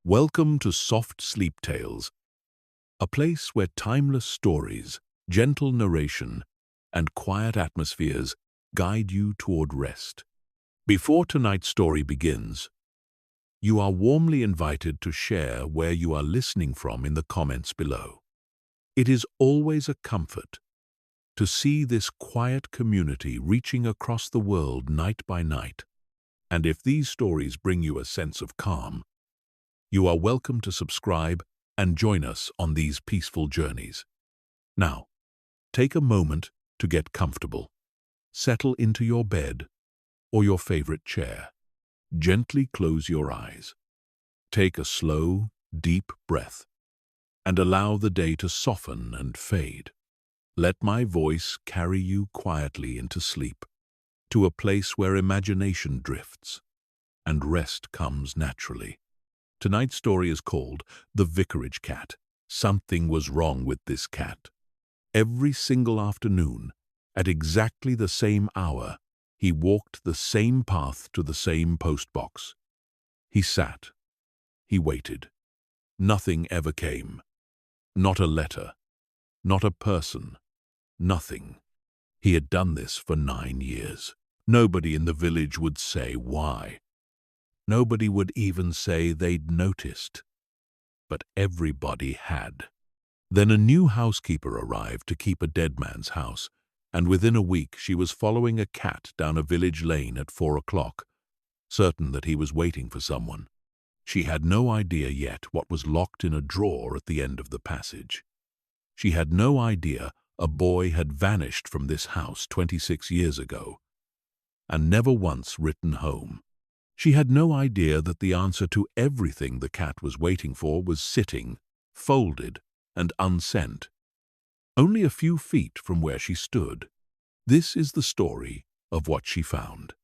Welcome to Soft Sleep Tales, a place where timeless stories, gentle narration, and quiet atmospheres guide you toward rest. Before tonight's story begins, you are warmly invited to share where you are listening from in the comments below. It is always a comfort to see this quiet community reaching across the world night by night. And if these stories bring you a sense of calm, you are welcome to subscribe and join us on these peaceful journeys. Now, take a moment to get comfortable. Settle into your bed or your favorite chair. Gently close your eyes. Take a slow, deep breath and allow the day to soften and fade. Let my voice carry you quietly into sleep, to a place where imagination drifts and rest comes naturally. Tonight's story is called The Vicarage Cat. Something was wrong with this cat. Every single afternoon, at exactly the same hour, he walked the same path to the same postbox. He sat. He waited. Nothing ever came. Not a letter. Not a person. Nothing. He had done this for 9 years. Nobody in the village would say why. Nobody would even say they'd noticed. But everybody had. Then a new housekeeper arrived to keep a dead man's house, and within a week she was following a cat down a village lane at 4 o'clock, certain that he was waiting for someone. She had no idea yet what was locked in a drawer at the end of the passage. She had no idea a boy had vanished from this house 26 years ago, and never once written home. She had no idea that the answer to everything the cat was waiting for was sitting, folded and unsent, only a few feet from where she stood. This is the story of what she found,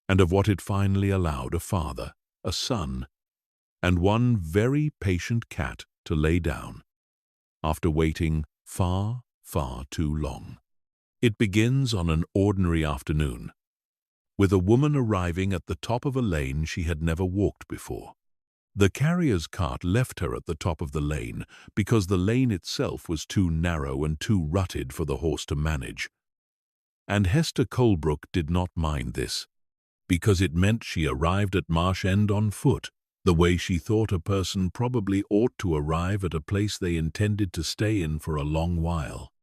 and of what it finally allowed a father, a son, and one very patient cat to lay down, after waiting far, far too long. It begins on an ordinary afternoon, with a woman arriving at the top of a lane she had never walked before. The carrier's cart left her at the top of the lane because the lane itself was too narrow and too rutted for the horse to manage. And Hester Colebrook did not mind this, because it meant she arrived at Marsh End on foot, the way she thought a person probably ought to arrive at a place they intended to stay in for a long while.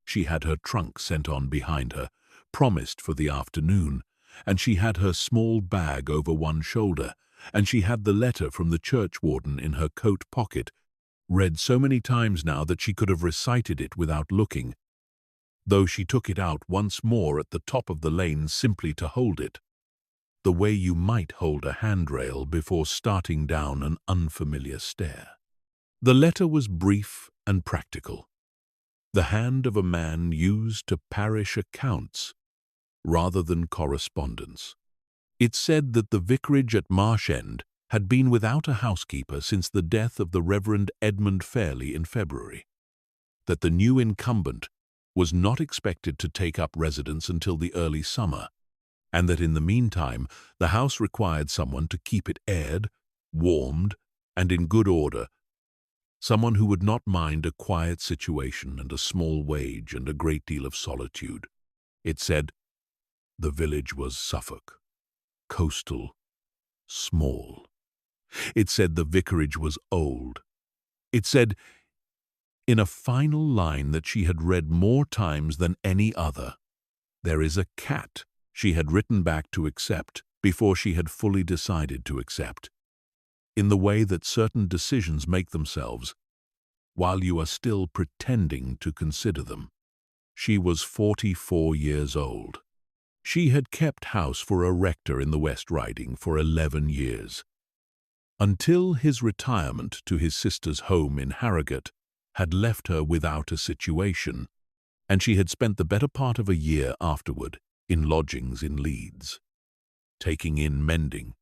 She had her trunk sent on behind her, promised for the afternoon, and she had her small bag over one shoulder, and she had the letter from the churchwarden in her coat pocket, read so many times now that she could have recited it without looking, though she took it out once more at the top of the lane simply to hold it, the way you might hold a handrail before starting down an unfamiliar stair. The letter was brief and practical, the hand of a man used to parish accounts rather than correspondence. It said that the vicarage at Marsh End had been without a housekeeper since the death of the Reverend Edmund Fairley in February, that the new incumbent was not expected to take up residence until the early summer, and that in the meantime the house required someone to keep it aired, warmed, and in good order, someone who would not mind a quiet situation and a small wage and a great deal of solitude. It said the village was Suffolk, coastal, small. It said the vicarage was old. It said, in a final line that she had read more times than any other, there is a cat she had written back to accept before she had fully decided to accept, in the way that certain decisions make themselves while you are still pretending to consider them. She was 44 years old. She had kept house for a rector in the West Riding for 11 years, until his retirement to his sister's home in Harrogate had left her without a situation, and she had spent the better part of a year afterward in lodgings in Leeds, taking in mending,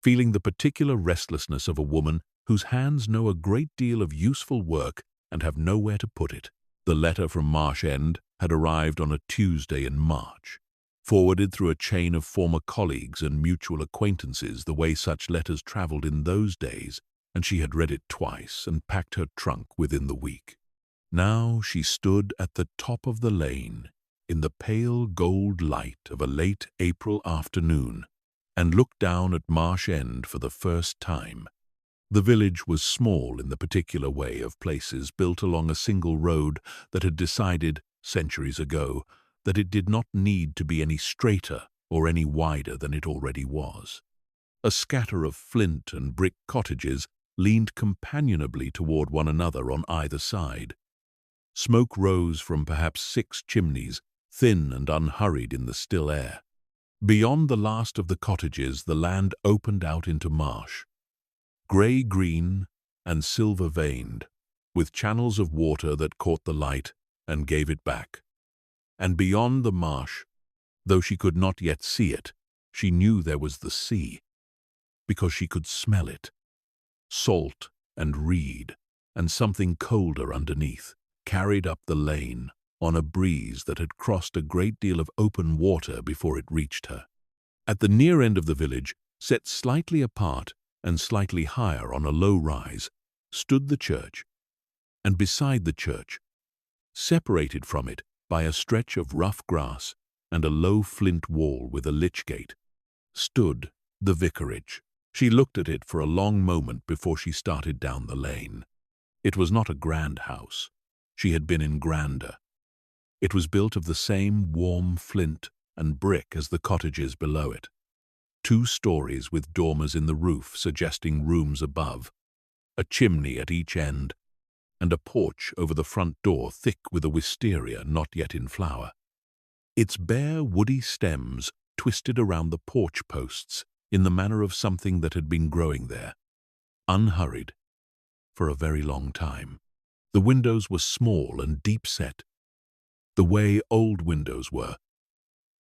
feeling the particular restlessness of a woman whose hands know a great deal of useful work and have nowhere to put it. The letter from Marsh End had arrived on a Tuesday in March, forwarded through a chain of former colleagues and mutual acquaintances the way such letters travelled in those days, and she had read it twice and packed her trunk within the week. Now she stood at the top of the lane in the pale gold light of a late April afternoon and looked down at Marsh End for the first time. The village was small in the particular way of places built along a single road that had decided, centuries ago, that it did not need to be any straighter or any wider than it already was. A scatter of flint and brick cottages leaned companionably toward one another on either side. Smoke rose from perhaps 6 chimneys, thin and unhurried in the still air. Beyond the last of the cottages, the land opened out into marsh, grey-green and silver-veined, with channels of water that caught the light and gave it back. And beyond the marsh, though she could not yet see it, she knew there was the sea, because she could smell it. Salt and reed, and something colder underneath, carried up the lane on a breeze that had crossed a great deal of open water before it reached her. At the near end of the village, set slightly apart and slightly higher on a low rise, stood the church, and beside the church, separated from it by a stretch of rough grass and a low flint wall with a lich gate, stood the vicarage. She looked at it for a long moment before she started down the lane. It was not a grand house. She had been in grander. It was built of the same warm flint and brick as the cottages below it. 2 stories with dormers in the roof suggesting rooms above, a chimney at each end, and a porch over the front door thick with a wisteria not yet in flower. Its bare woody stems twisted around the porch posts in the manner of something that had been growing there, unhurried, for a very long time. The windows were small and deep-set, the way old windows were,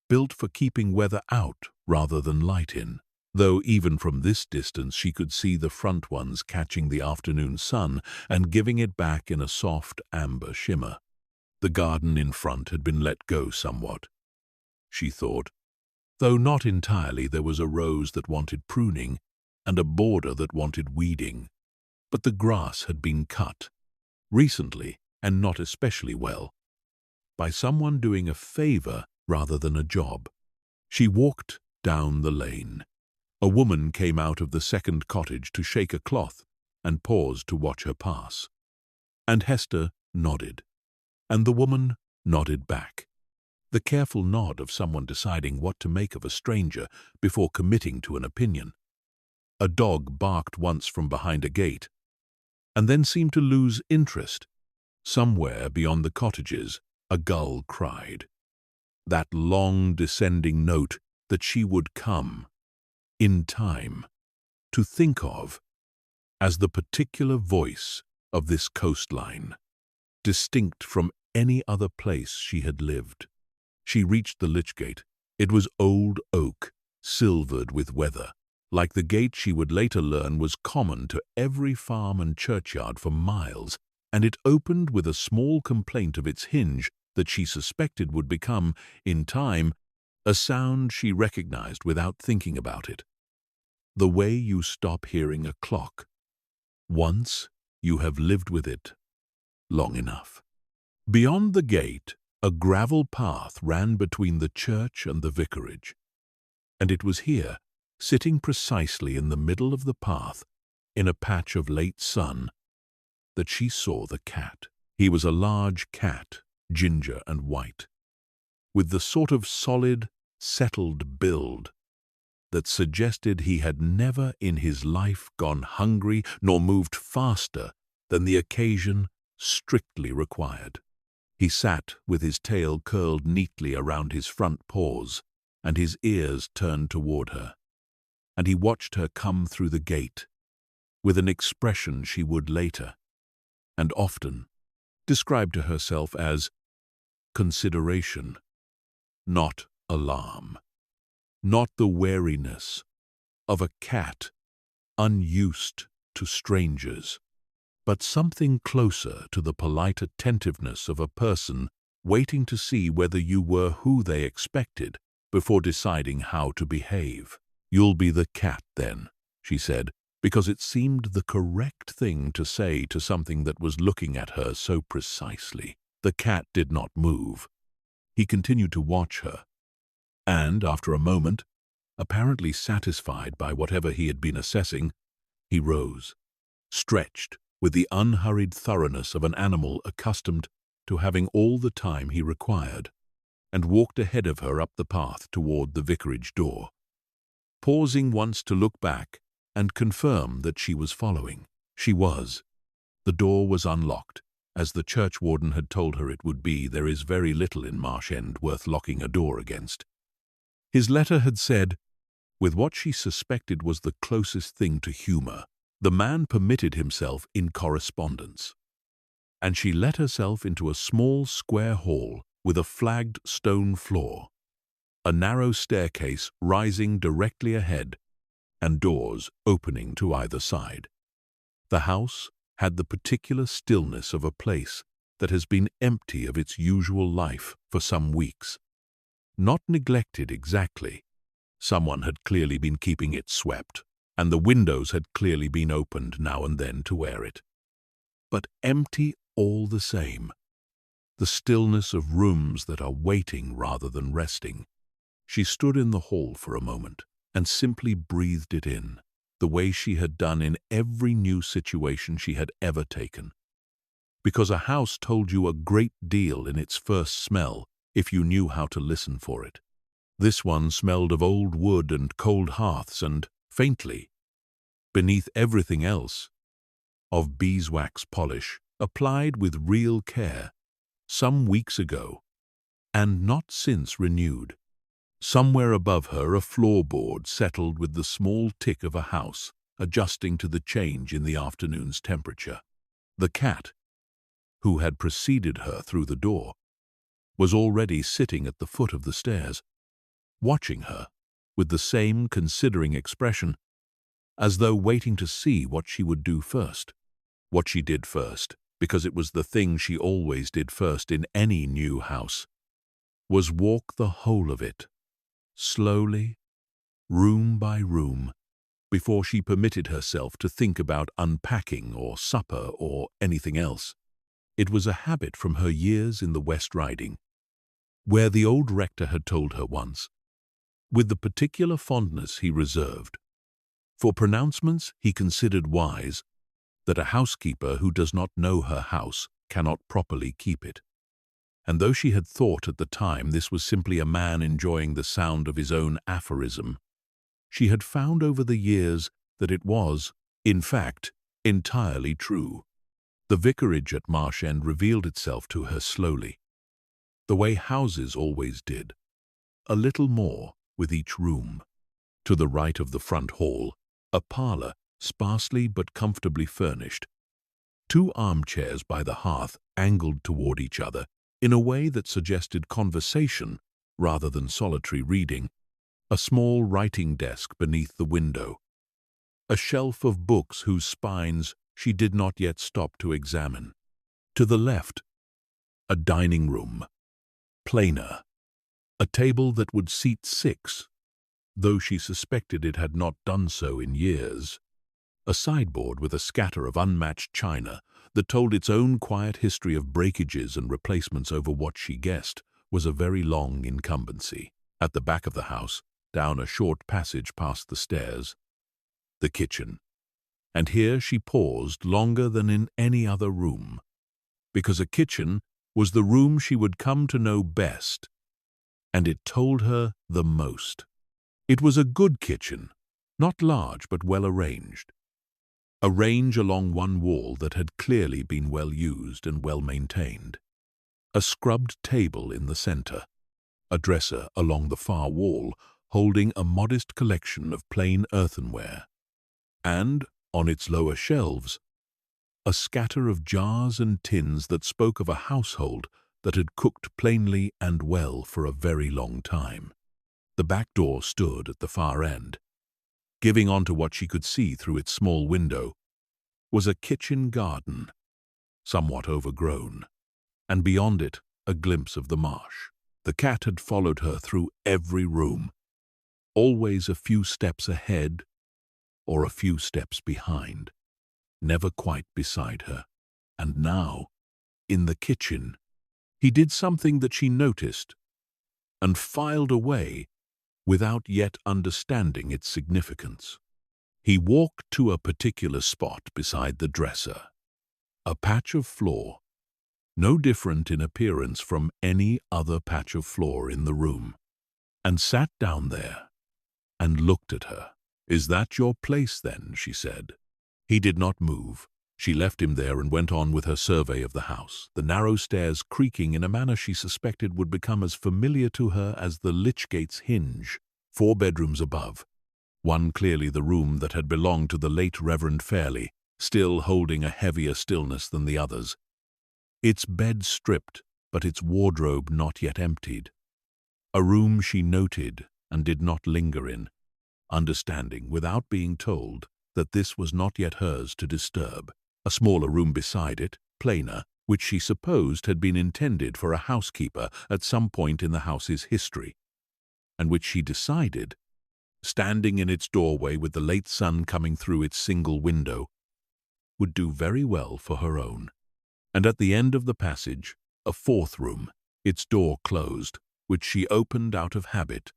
built for keeping weather out rather than light in, though even from this distance she could see the front ones catching the afternoon sun and giving it back in a soft amber shimmer. The garden in front had been let go somewhat, she thought, though not entirely. There was a rose that wanted pruning and a border that wanted weeding, but the grass had been cut, recently and not especially well, by someone doing a favor rather than a job. She walked down the lane. A woman came out of the second cottage to shake a cloth and paused to watch her pass. And Hester nodded, and the woman nodded back, the careful nod of someone deciding what to make of a stranger before committing to an opinion. A dog barked once from behind a gate, and then seemed to lose interest. Somewhere beyond the cottages, a gull cried, that long descending note that she would come, in time, to think of as the particular voice of this coastline, distinct from any other place she had lived. She reached the lich gate. It was old oak, silvered with weather, like the gate she would later learn was common to every farm and churchyard for miles, and it opened with a small complaint of its hinge that she suspected would become, in time, a sound she recognized without thinking about it. The way you stop hearing a clock, once you have lived with it long enough. Beyond the gate, a gravel path ran between the church and the vicarage, and it was here, sitting precisely in the middle of the path, in a patch of late sun, that she saw the cat. He was a large cat, ginger and white, with the sort of solid, settled build that suggested he had never in his life gone hungry nor moved faster than the occasion strictly required. He sat with his tail curled neatly around his front paws and his ears turned toward her, and he watched her come through the gate with an expression she would later, and often, describe to herself as consideration, not alarm, not the wariness of a cat unused to strangers, but something closer to the polite attentiveness of a person waiting to see whether you were who they expected before deciding how to behave. "You'll be the cat, then," she said, because it seemed the correct thing to say to something that was looking at her so precisely. The cat did not move. He continued to watch her, and after a moment, apparently satisfied by whatever he had been assessing, he rose, stretched with the unhurried thoroughness of an animal accustomed to having all the time he required, and walked ahead of her up the path toward the vicarage door, pausing once to look back and confirm that she was following. She was. The door was unlocked, as the churchwarden had told her it would be. There is very little in Marsh End worth locking a door against. His letter had said, with what she suspected was the closest thing to humor, the man permitted himself in correspondence. And she let herself into a small square hall with a flagged stone floor, a narrow staircase rising directly ahead, and doors opening to either side. The house had the particular stillness of a place that has been empty of its usual life for some weeks. Not neglected exactly. Someone had clearly been keeping it swept, and the windows had clearly been opened now and then to air it. But empty all the same. The stillness of rooms that are waiting rather than resting. She stood in the hall for a moment and simply breathed it in, the way she had done in every new situation she had ever taken. Because a house told you a great deal in its first smell if you knew how to listen for it. This one smelled of old wood and cold hearths and, faintly, beneath everything else, of beeswax polish applied with real care, some weeks ago, and not since renewed. Somewhere above her a floorboard settled with the small tick of a house, adjusting to the change in the afternoon's temperature. The cat, who had preceded her through the door, was already sitting at the foot of the stairs, watching her with the same considering expression, as though waiting to see what she would do first. What she did first, because it was the thing she always did first in any new house, was walk the whole of it, slowly, room by room, before she permitted herself to think about unpacking or supper or anything else. It was a habit from her years in the West Riding, where the old rector had told her once, with the particular fondness he reserved for pronouncements he considered wise, that a housekeeper who does not know her house cannot properly keep it. And though she had thought at the time this was simply a man enjoying the sound of his own aphorism, she had found over the years that it was, in fact, entirely true. The vicarage at Marsh End revealed itself to her slowly, the way houses always did, a little more with each room. To the right of the front hall, a parlour, sparsely but comfortably furnished. 2 armchairs by the hearth angled toward each other in a way that suggested conversation rather than solitary reading, a small writing desk beneath the window, a shelf of books whose spines she did not yet stop to examine. To the left, a dining room, plainer, a table that would seat 6, though she suspected it had not done so in years, a sideboard with a scatter of unmatched china that told its own quiet history of breakages and replacements over what she guessed was a very long incumbency. At the back of the house, down a short passage past the stairs, the kitchen. And here she paused longer than in any other room, because a kitchen was the room she would come to know best, and it told her the most. It was a good kitchen, not large but well arranged. A range along one wall that had clearly been well used and well maintained. A scrubbed table in the center. A dresser along the far wall holding a modest collection of plain earthenware. And, on its lower shelves, a scatter of jars and tins that spoke of a household that had cooked plainly and well for a very long time. The back door stood at the far end. Giving onto what she could see through its small window was a kitchen garden, somewhat overgrown, and beyond it a glimpse of the marsh. The cat had followed her through every room, always a few steps ahead, or a few steps behind, never quite beside her. And now, in the kitchen, he did something that she noticed and filed away without yet understanding its significance. He walked to a particular spot beside the dresser, a patch of floor, no different in appearance from any other patch of floor in the room, and sat down there and looked at her. "Is that your place, then?" she said. He did not move. She left him there and went on with her survey of the house, the narrow stairs creaking in a manner she suspected would become as familiar to her as the lich-gate's hinge. 4 bedrooms above, one clearly the room that had belonged to the late Reverend Fairley, still holding a heavier stillness than the others. Its bed stripped, but its wardrobe not yet emptied. A room she noted and did not linger in, understanding, without being told, that this was not yet hers to disturb. A smaller room beside it, plainer, which she supposed had been intended for a housekeeper at some point in the house's history, and which she decided, standing in its doorway with the late sun coming through its single window, would do very well for her own. And at the end of the passage, a 4th room, its door closed, which she opened out of habit,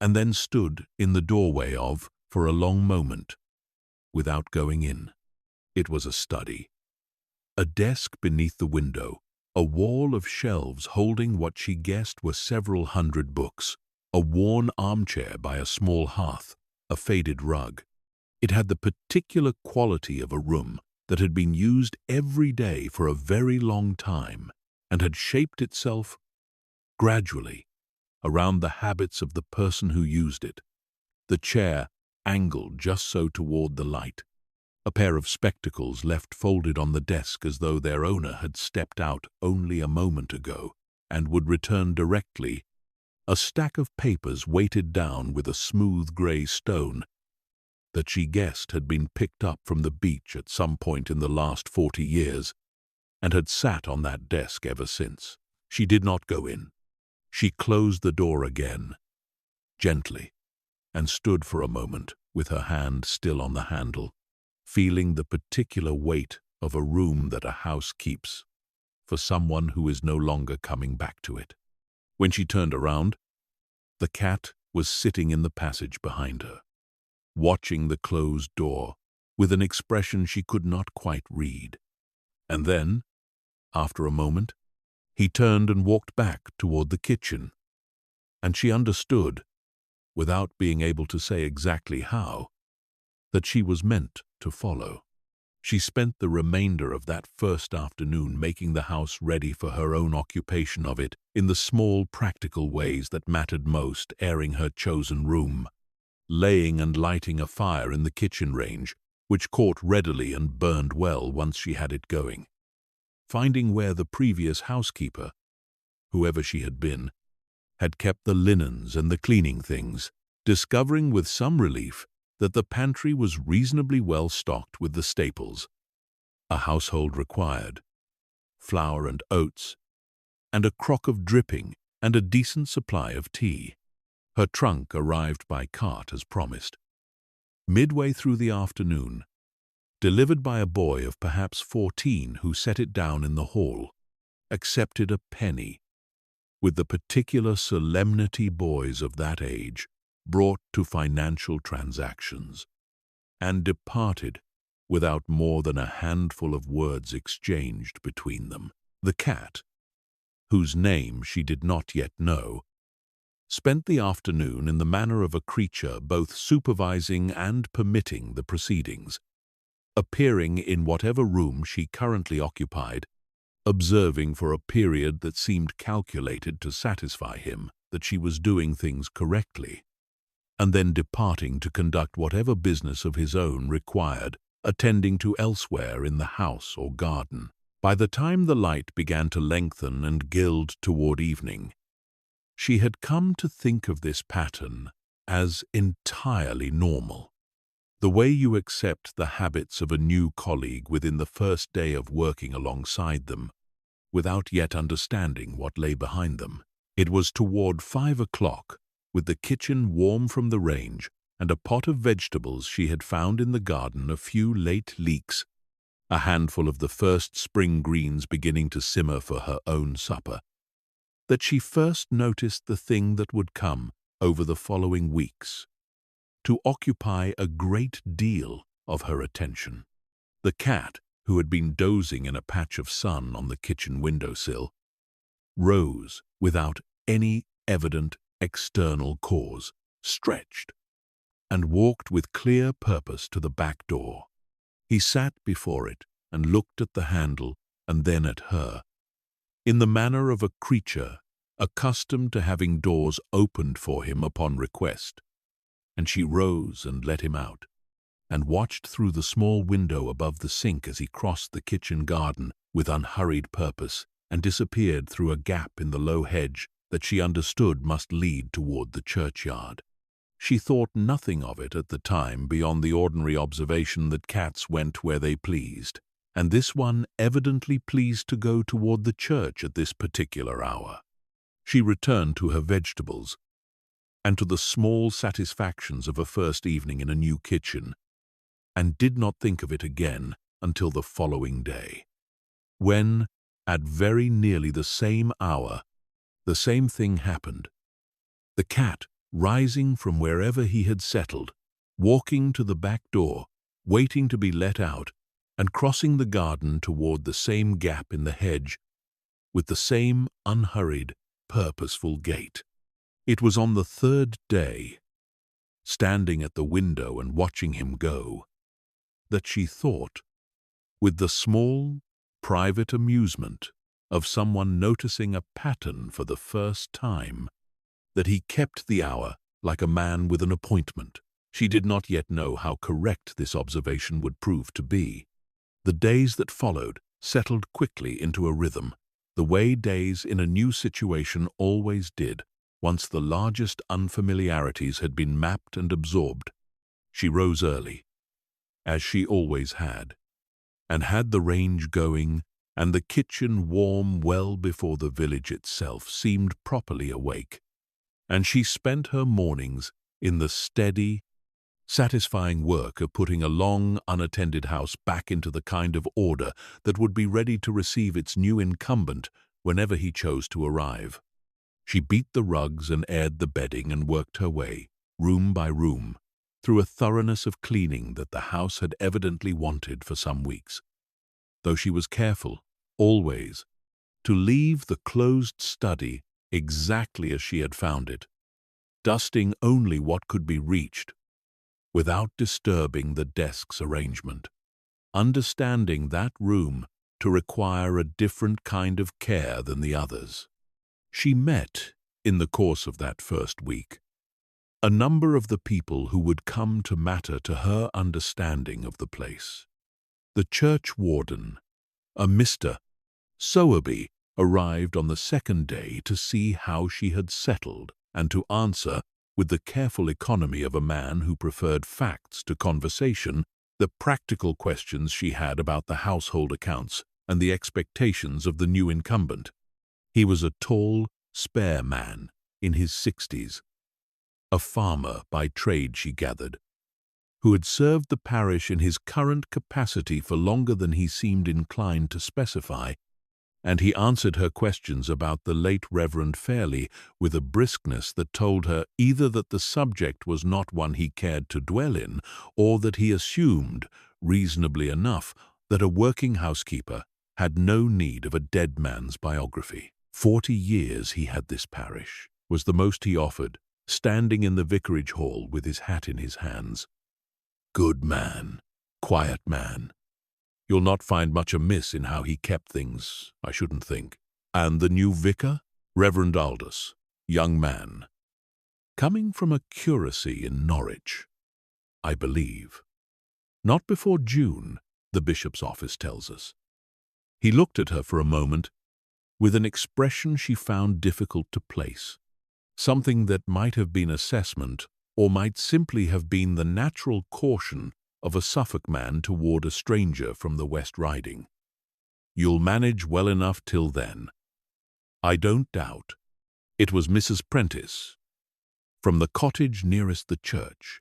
and then stood in the doorway of for a long moment, without going in. It was a study. A desk beneath the window, a wall of shelves holding what she guessed were several hundred books, a worn armchair by a small hearth, a faded rug. It had the particular quality of a room that had been used every day for a very long time and had shaped itself gradually around the habits of the person who used it. The chair angled just so toward the light. A pair of spectacles left folded on the desk as though their owner had stepped out only a moment ago and would return directly. A stack of papers weighted down with a smooth grey stone that she guessed had been picked up from the beach at some point in the last 40 years and had sat on that desk ever since. She did not go in. She closed the door again, gently, and stood for a moment with her hand still on the handle, feeling the particular weight of a room that a house keeps for someone who is no longer coming back to it. When she turned around, the cat was sitting in the passage behind her, watching the closed door with an expression she could not quite read. And then, after a moment, he turned and walked back toward the kitchen, and she understood, without being able to say exactly how, that she was meant to follow. She spent the remainder of that first afternoon making the house ready for her own occupation of it in the small practical ways that mattered most, airing her chosen room, laying and lighting a fire in the kitchen range, which caught readily and burned well once she had it going, finding where the previous housekeeper, whoever she had been, had kept the linens and the cleaning things, discovering with some relief that the pantry was reasonably well stocked with the staples a household required: flour and oats, and a crock of dripping and a decent supply of tea. Her trunk arrived by cart as promised. Midway through the afternoon, delivered by a boy of perhaps 14 who set it down in the hall, accepted a penny, with the particular solemnity boys of that age brought to financial transactions, and departed without more than a handful of words exchanged between them. The cat, whose name she did not yet know, spent the afternoon in the manner of a creature both supervising and permitting the proceedings, appearing in whatever room she currently occupied, observing for a period that seemed calculated to satisfy him that she was doing things correctly, and then departing to conduct whatever business of his own required attending to elsewhere in the house or garden. By the time the light began to lengthen and gild toward evening, she had come to think of this pattern as entirely normal. The way you accept the habits of a new colleague within the first day of working alongside them, without yet understanding what lay behind them. It was toward 5 o'clock, with the kitchen warm from the range, and a pot of vegetables she had found in the garden, a few late leeks, a handful of the first spring greens beginning to simmer for her own supper, that she first noticed the thing that would come over the following weeks to occupy a great deal of her attention. The cat, who had been dozing in a patch of sun on the kitchen windowsill, rose without any evident external cause, stretched, and walked with clear purpose to the back door. He sat before it and looked at the handle and then at her, in the manner of a creature accustomed to having doors opened for him upon request, and she rose and let him out, and watched through the small window above the sink as he crossed the kitchen garden with unhurried purpose and disappeared through a gap in the low hedge that she understood must lead toward the churchyard. She thought nothing of it at the time beyond the ordinary observation that cats went where they pleased, and this one evidently pleased to go toward the church at this particular hour. She returned to her vegetables and to the small satisfactions of a first evening in a new kitchen, and did not think of it again until the following day, when, at very nearly the same hour, the same thing happened. The cat, rising from wherever he had settled, walking to the back door, waiting to be let out, and crossing the garden toward the same gap in the hedge, with the same unhurried, purposeful gait. It was on the third day, standing at the window and watching him go, that she thought, with the small, private amusement of someone noticing a pattern for the first time, that he kept the hour like a man with an appointment. She did not yet know how correct this observation would prove to be. The days that followed settled quickly into a rhythm, the way days in a new situation always did, once the largest unfamiliarities had been mapped and absorbed. She rose early, as she always had, and had the range going and the kitchen warm well before the village itself seemed properly awake, and she spent her mornings in the steady, satisfying work of putting a long, unattended house back into the kind of order that would be ready to receive its new incumbent whenever he chose to arrive. She beat the rugs and aired the bedding and worked her way, room by room, through a thoroughness of cleaning that the house had evidently wanted for some weeks, though she was careful, always, to leave the closed study exactly as she had found it, dusting only what could be reached, without disturbing the desk's arrangement, understanding that room to require a different kind of care than the others. She met, in the course of that first week, a number of the people who would come to matter to her understanding of the place. The church warden, a Mr. Sowerby, arrived on the second day to see how she had settled and to answer, with the careful economy of a man who preferred facts to conversation, the practical questions she had about the household accounts and the expectations of the new incumbent. He was a tall, spare man in his 60s, a farmer by trade, she gathered, who had served the parish in his current capacity for longer than he seemed inclined to specify, and he answered her questions about the late Reverend Fairley with a briskness that told her either that the subject was not one he cared to dwell in, or that he assumed, reasonably enough, that a working housekeeper had no need of a dead man's biography. 40 years he had this parish, was the most he offered, standing in the vicarage hall with his hat in his hands. Good man, quiet man. You'll not find much amiss in how he kept things, I shouldn't think. And the new vicar? Reverend Aldous, young man, coming from a curacy in Norwich, I believe. Not before June, the bishop's office tells us. He looked at her for a moment with an expression she found difficult to place, something that might have been assessment or might simply have been the natural caution of a Suffolk man toward a stranger from the West Riding. You'll manage well enough till then. I don't doubt. It was Mrs. Prentice, from the cottage nearest the church.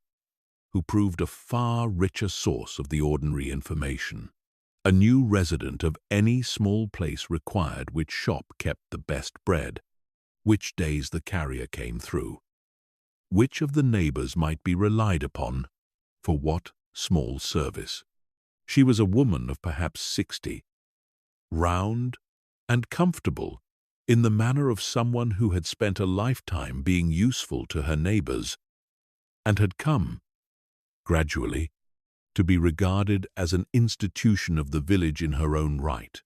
who proved a far richer source of the ordinary information. A new resident of any small place required which shop kept the best bread, which days the carrier came through, which of the neighbors might be relied upon for what small service. She was a woman of perhaps 60, round and comfortable in the manner of someone who had spent a lifetime being useful to her neighbors and had come, gradually, to be regarded as an institution of the village in her own right.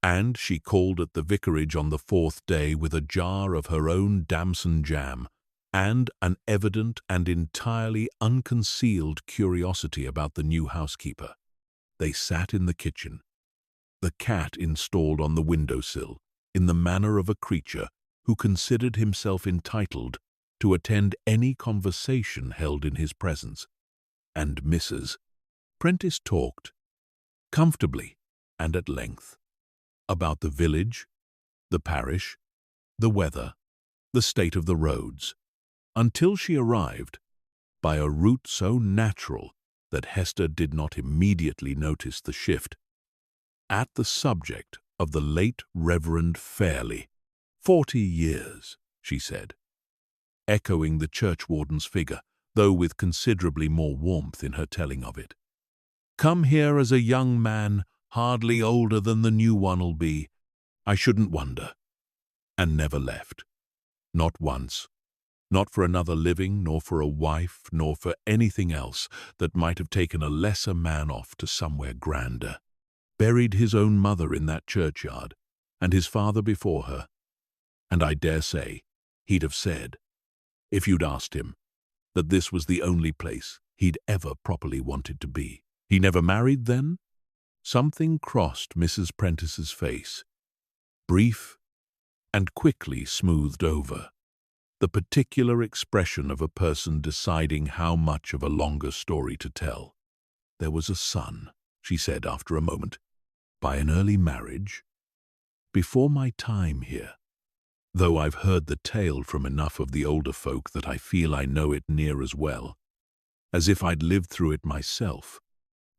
And she called at the vicarage on the 4th day with a jar of her own damson jam and an evident and entirely unconcealed curiosity about the new housekeeper. They sat in the kitchen, the cat installed on the windowsill, in the manner of a creature who considered himself entitled to attend any conversation held in his presence, and Mrs. Prentice talked, comfortably and at length, about the village, the parish, the weather, the state of the roads, until she arrived, by a route so natural that Hester did not immediately notice the shift, at the subject of the late Reverend Fairley. 40 years, she said, echoing the churchwarden's figure, though with considerably more warmth in her telling of it. Come here as a young man, hardly older than the new one'll be, I shouldn't wonder. And never left. Not once. Not for another living, nor for a wife, nor for anything else that might have taken a lesser man off to somewhere grander. Buried his own mother in that churchyard, and his father before her. And I dare say he'd have said, if you'd asked him, that this was the only place he'd ever properly wanted to be. He never married then? Something crossed Mrs. Prentice's face, brief and quickly smoothed over, the particular expression of a person deciding how much of a longer story to tell. There was a son, she said after a moment, by an early marriage, before my time here, though I've heard the tale from enough of the older folk that I feel I know it near as well, as if I'd lived through it myself.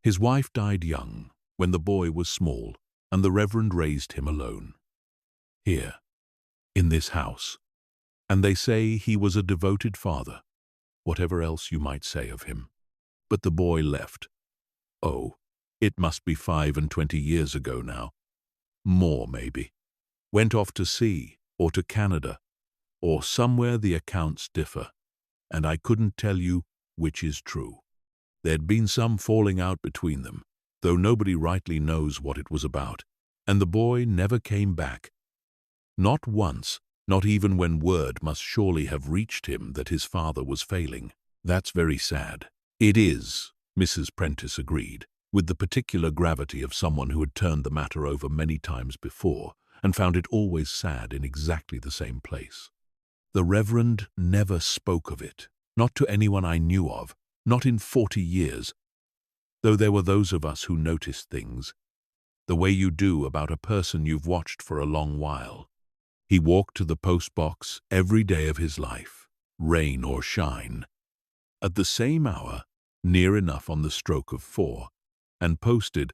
His wife died young, when the boy was small, and the Reverend raised him alone. Here, in this house, and they say he was a devoted father, whatever else you might say of him. But the boy left. Oh, it must be 25 years ago now. More, maybe. Went off to sea, or to Canada, or somewhere the accounts differ, and I couldn't tell you which is true. There'd been some falling out between them, though nobody rightly knows what it was about, and the boy never came back. Not once, not even when word must surely have reached him that his father was failing. That's very sad. It is, Mrs. Prentice agreed, with the particular gravity of someone who had turned the matter over many times before and found it always sad in exactly the same place. The Reverend never spoke of it, not to anyone I knew of, not in 40 years, though there were those of us who noticed things, the way you do about a person you've watched for a long while. He walked to the post box every day of his life, rain or shine, at the same hour, near enough on the stroke of 4, and posted,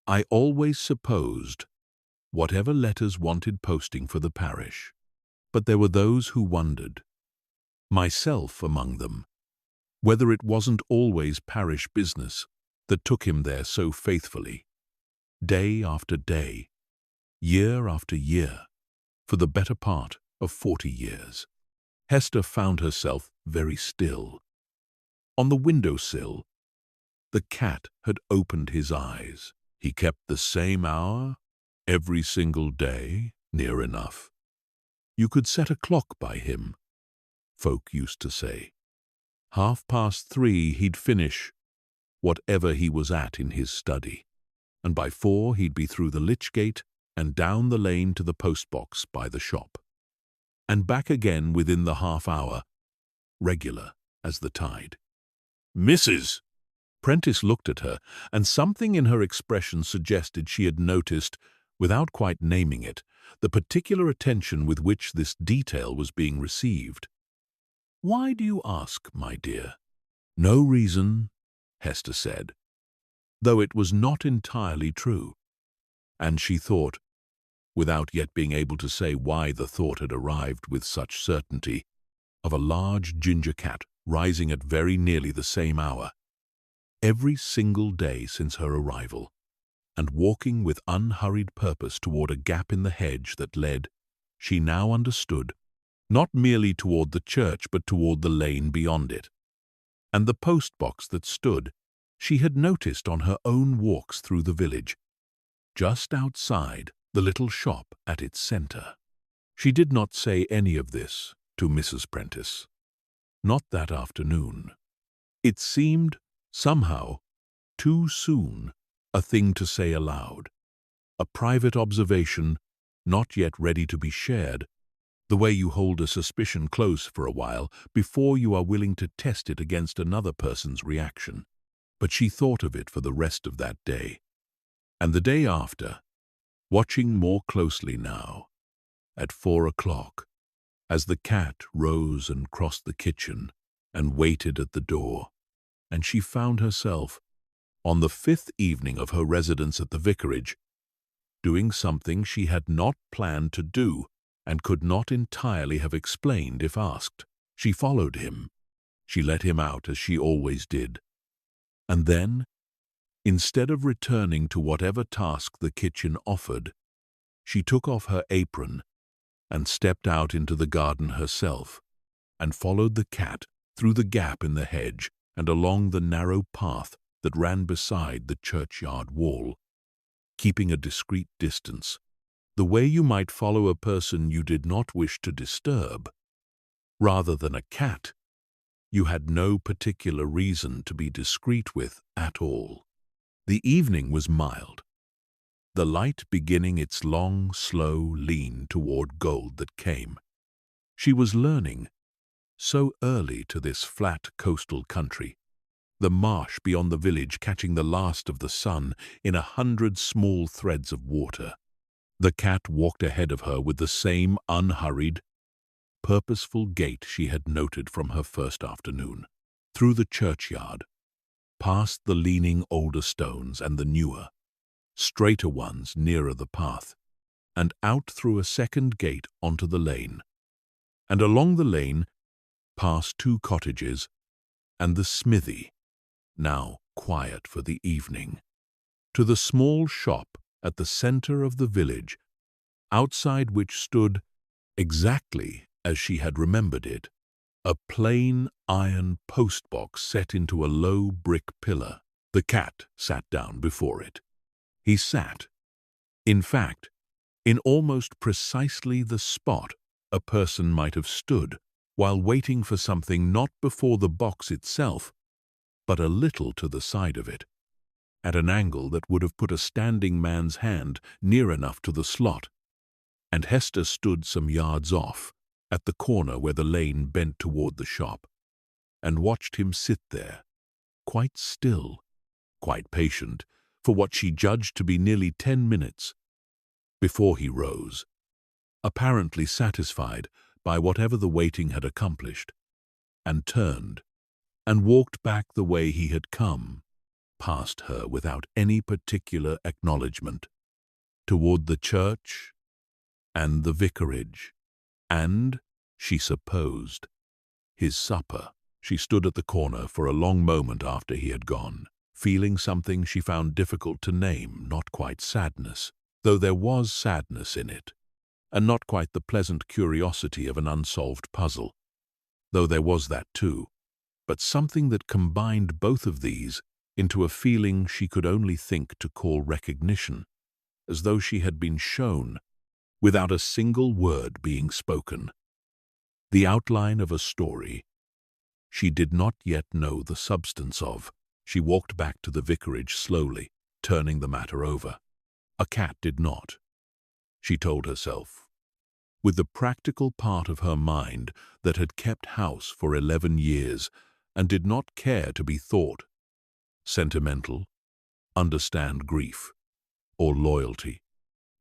I always supposed, whatever letters wanted posting for the parish. But there were those who wondered, myself among them, whether it wasn't always parish business that took him there so faithfully, day after day, year after year, for the better part of 40 years. Hester found herself very still. On the windowsill, the cat had opened his eyes. He kept the same hour every single day, near enough. You could set a clock by him, folk used to say. 3:30 he'd finish whatever he was at in his study, and by 4 he'd be through the lich gate and down the lane to the post-box by the shop, and back again within the half-hour, regular as the tide. Mrs. Prentice looked at her, and something in her expression suggested she had noticed, without quite naming it, the particular attention with which this detail was being received. Why do you ask, my dear? No reason, Hester said, though it was not entirely true. And she thought, without yet being able to say why the thought had arrived with such certainty, of a large ginger cat rising at very nearly the same hour, every single day since her arrival, and walking with unhurried purpose toward a gap in the hedge that led, she now understood, not merely toward the church but toward the lane beyond it. And the post-box that stood, she had noticed on her own walks through the village, just outside the little shop at its center. She did not say any of this to Mrs. Prentice. Not that afternoon. It seemed, somehow, too soon a thing to say aloud, a private observation not yet ready to be shared, the way you hold a suspicion close for a while before you are willing to test it against another person's reaction. But she thought of it for the rest of that day, and the day after, watching more closely now, at 4 o'clock, as the cat rose and crossed the kitchen and waited at the door, and she found herself, on the 5th evening of her residence at the vicarage, doing something she had not planned to do and could not entirely have explained if asked. She followed him. She let him out as she always did. And then, instead of returning to whatever task the kitchen offered, she took off her apron and stepped out into the garden herself, and followed the cat through the gap in the hedge and along the narrow path that ran beside the churchyard wall, keeping a discreet distance, the way you might follow a person you did not wish to disturb. Rather than a cat, you had no particular reason to be discreet with at all. The evening was mild, the light beginning its long, slow lean toward gold that came. She was learning, so early to this flat coastal country, the marsh beyond the village catching the last of the sun in 100 small threads of water. The cat walked ahead of her with the same unhurried, purposeful gait she had noted from her first afternoon, through the churchyard, past the leaning older stones and the newer, straighter ones nearer the path, and out through a second gate onto the lane, and along the lane past 2 cottages and the smithy, now quiet for the evening, to the small shop at the center of the village, outside which stood, exactly as she had remembered it, a plain iron post-box set into a low brick pillar. The cat sat down before it. He sat, in fact, in almost precisely the spot a person might have stood while waiting for something, not before the box itself, but a little to the side of it, at an angle that would have put a standing man's hand near enough to the slot, and Hester stood some yards off, at the corner where the lane bent toward the shop, and watched him sit there, quite still, quite patient, for what she judged to be nearly 10 minutes, before he rose, apparently satisfied by whatever the waiting had accomplished, and turned, and walked back the way he had come, past her without any particular acknowledgement, toward the church and the vicarage, and, she supposed, his supper. She stood at the corner for a long moment after he had gone, feeling something she found difficult to name, not quite sadness, though there was sadness in it, and not quite the pleasant curiosity of an unsolved puzzle, though there was that too, but something that combined both of these into a feeling she could only think to call recognition, as though she had been shown, without a single word being spoken, the outline of a story she did not yet know the substance of. She walked back to the vicarage slowly, turning the matter over. A cat did not, she told herself, with the practical part of her mind that had kept house for 11 years and did not care to be thought sentimental, understand grief, or loyalty,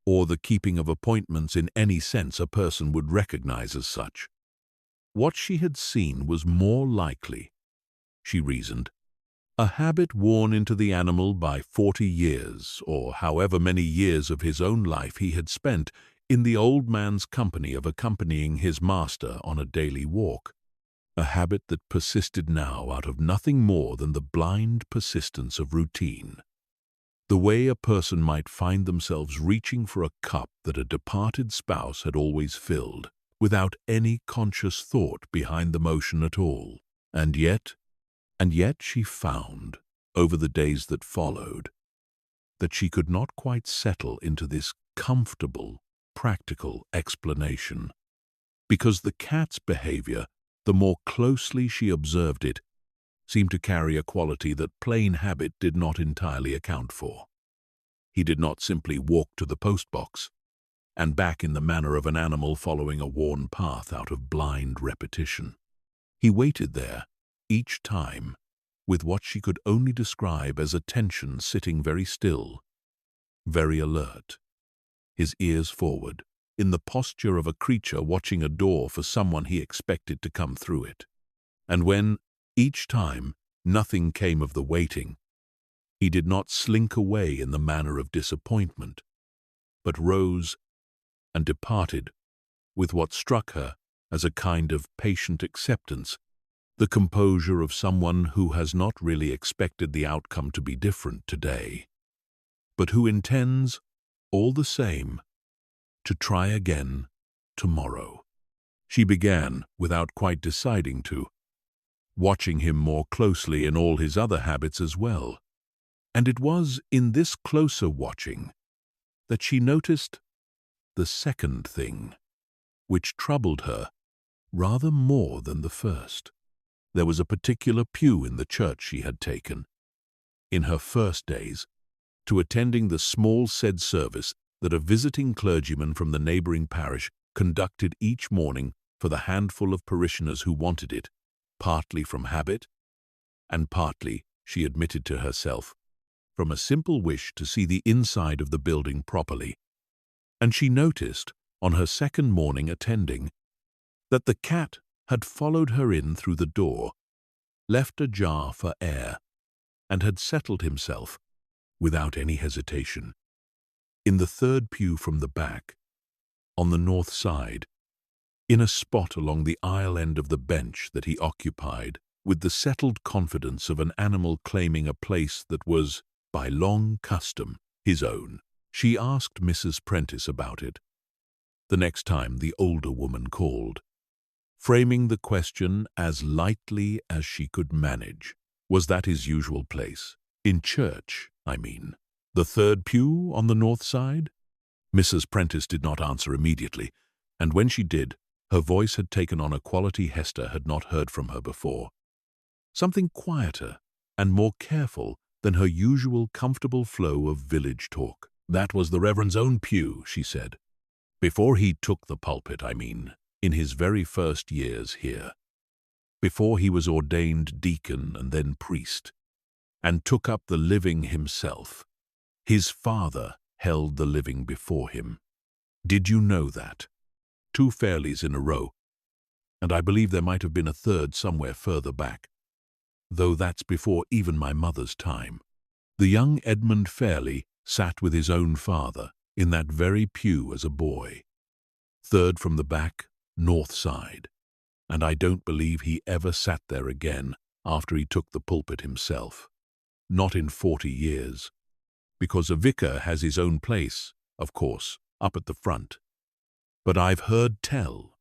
or the keeping of appointments in any sense a person would recognize as such. What she had seen was more likely, she reasoned. A habit worn into the animal by 40 years, or however many years of his own life he had spent in the old man's company of accompanying his master on a daily walk. A habit that persisted now out of nothing more than the blind persistence of routine. The way a person might find themselves reaching for a cup that a departed spouse had always filled, without any conscious thought behind the motion at all. And yet she found, over the days that followed, that she could not quite settle into this comfortable, practical explanation, because the cat's behavior, the more closely she observed it, seemed to carry a quality that plain habit did not entirely account for. He did not simply walk to the postbox and back in the manner of an animal following a worn path out of blind repetition. He waited there, each time, with what she could only describe as attention, sitting very still, very alert, his ears forward, in the posture of a creature watching a door for someone he expected to come through it. And when, each time, nothing came of the waiting, he did not slink away in the manner of disappointment, but rose and departed with what struck her as a kind of patient acceptance, the composure of someone who has not really expected the outcome to be different today, but who intends, all the same, to try again tomorrow. She began, without quite deciding to, watching him more closely in all his other habits as well. And it was in this closer watching that she noticed the second thing, which troubled her rather more than the first. There was a particular pew in the church she had taken, in her first days, to attending the small said service that a visiting clergyman from the neighboring parish conducted each morning for the handful of parishioners who wanted it, partly from habit, and partly, she admitted to herself, from a simple wish to see the inside of the building properly. And she noticed, on her second morning attending, that the cat had followed her in through the door, left ajar for air, and had settled himself, without any hesitation, in the third pew from the back, on the north side, in a spot along the aisle end of the bench that he occupied, with the settled confidence of an animal claiming a place that was, by long custom, his own. She asked Mrs. Prentice about it the next time the older woman called, framing the question as lightly as she could manage. Was that his usual place? In church, I mean. The third pew on the north side? Mrs. Prentice did not answer immediately, and when she did, her voice had taken on a quality Hester had not heard from her before. Something quieter and more careful than her usual comfortable flow of village talk. That was the Reverend's own pew, she said. Before he took the pulpit, I mean, in his very first years here. Before he was ordained deacon and then priest, and took up the living himself. His father held the living before him. Did you know that? 2 Fairleys in a row, and I believe there might have been a third somewhere further back, though that's before even my mother's time. The young Edmund Fairley sat with his own father in that very pew as a boy, third from the back, north side, and I don't believe he ever sat there again after he took the pulpit himself. Not in 40 years, because a vicar has his own place, of course, up at the front. But I've heard tell,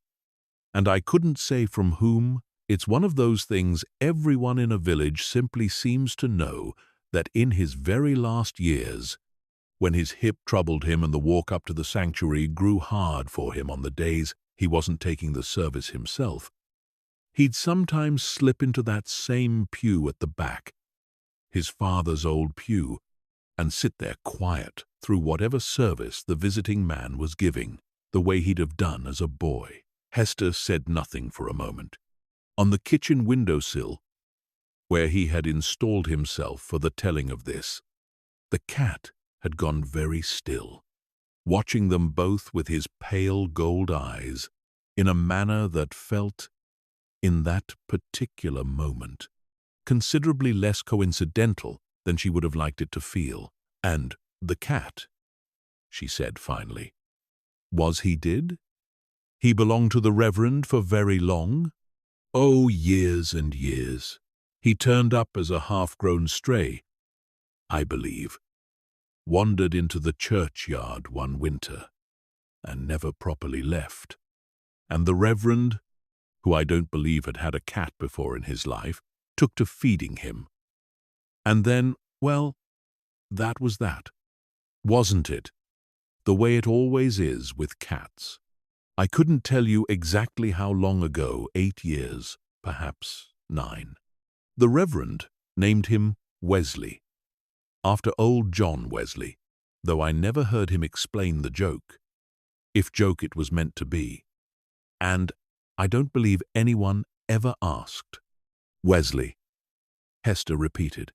and I couldn't say from whom. It's one of those things everyone in a village simply seems to know, that in his very last years, when his hip troubled him and the walk up to the sanctuary grew hard for him on the days he wasn't taking the service himself, he'd sometimes slip into that same pew at the back, his father's old pew, and sit there quiet through whatever service the visiting man was giving, the way he'd have done as a boy. Hester said nothing for a moment. On the kitchen windowsill, where he had installed himself for the telling of this, the cat had gone very still, watching them both with his pale gold eyes in a manner that felt, in that particular moment, considerably less coincidental than she would have liked it to feel. "And the cat," she said finally. "Was he did? He belonged to the Reverend for very long?" "Oh, years and years. He turned up as a half-grown stray, I believe. Wandered into the churchyard one winter, and never properly left. And the Reverend, who I don't believe had had a cat before in his life, took to feeding him. And then, well, that was that. Wasn't it? The way it always is with cats. I couldn't tell you exactly how long ago, 8 years, perhaps 9. The Reverend named him Wesley, after old John Wesley, though I never heard him explain the joke, if joke it was meant to be. And I don't believe anyone ever asked." "Wesley," Hester repeated,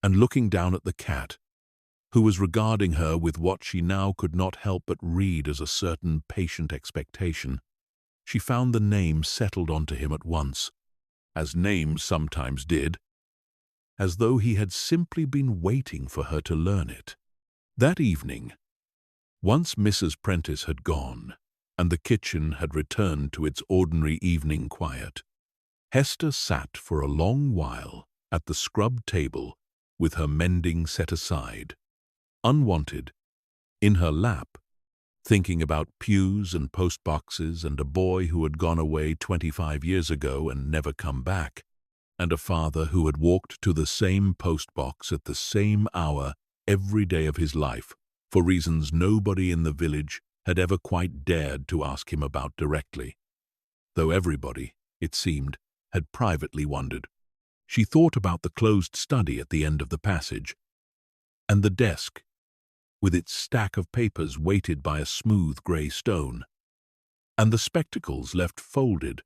and looking down at the cat, who was regarding her with what she now could not help but read as a certain patient expectation, she found the name settled onto him at once, as names sometimes did, as though he had simply been waiting for her to learn it. That evening, once Mrs. Prentice had gone, and the kitchen had returned to its ordinary evening quiet, Hester sat for a long while at the scrubbed table with her mending set aside, unwanted, in her lap, thinking about pews and postboxes and a boy who had gone away 25 years ago and never come back, and a father who had walked to the same postbox at the same hour every day of his life for reasons nobody in the village had ever quite dared to ask him about directly, though everybody, it seemed, had privately wondered. She thought about the closed study at the end of the passage, and the desk, with its stack of papers weighted by a smooth grey stone, and the spectacles left folded,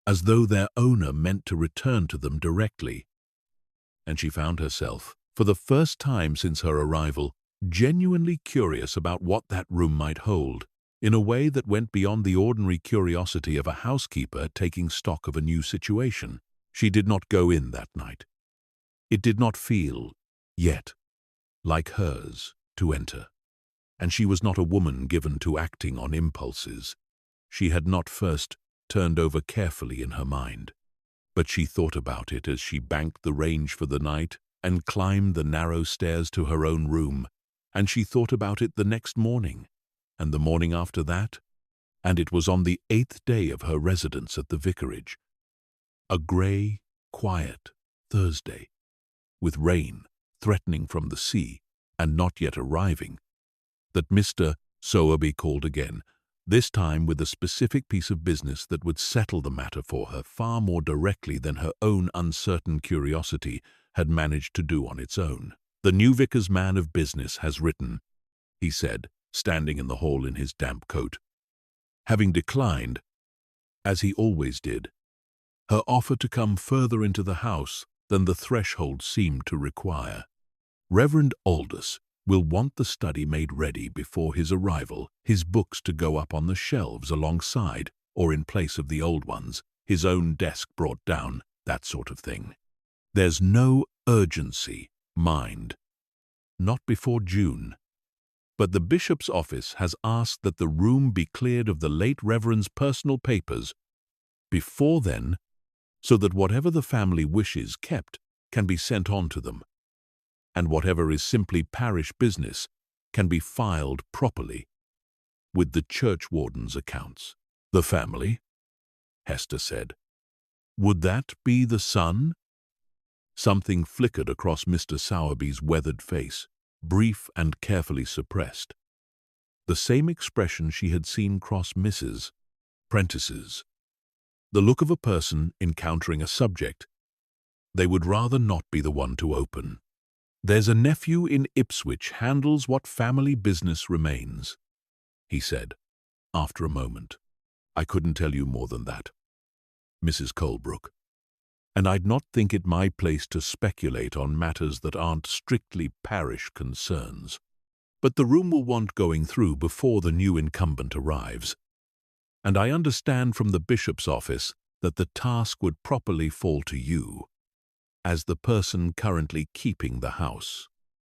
as though their owner meant to return to them directly. And she found herself, for the first time since her arrival, genuinely curious about what that room might hold, in a way that went beyond the ordinary curiosity of a housekeeper taking stock of a new situation. She did not go in that night. It did not feel, yet, like hers to enter, and she was not a woman given to acting on impulses. She had not first turned over carefully in her mind, but she thought about it as she banked the range for the night and climbed the narrow stairs to her own room, and she thought about it the next morning, and the morning after that, and it was on the 8th day of her residence at the vicarage, a grey, quiet Thursday, with rain threatening from the sea and not yet arriving, that Mr. Sowerby called again, this time with a specific piece of business that would settle the matter for her far more directly than her own uncertain curiosity had managed to do on its own. "The new vicar's man of business has written," he said, standing in the hall in his damp coat, having declined, as he always did, her offer to come further into the house than the threshold seemed to require. "Reverend Aldous will want the study made ready before his arrival, his books to go up on the shelves alongside or in place of the old ones, his own desk brought down, that sort of thing. There's no urgency, mind. Not before June. But the bishop's office has asked that the room be cleared of the late Reverend's personal papers before then, so that whatever the family wishes kept can be sent on to them, and whatever is simply parish business can be filed properly with the churchwarden's accounts." "The family?" Hester said. "Would that be the son?" Something flickered across Mr. Sowerby's weathered face, brief and carefully suppressed. The same expression she had seen cross Mrs. Prentice's. The look of a person encountering a subject they would rather not be the one to open. "There's a nephew in Ipswich handles what family business remains," he said, after a moment. "I couldn't tell you more than that, Mrs. Colebrook, and I'd not think it my place to speculate on matters that aren't strictly parish concerns. But the room will want going through before the new incumbent arrives, and I understand from the bishop's office that the task would properly fall to you. as the person currently keeping the house.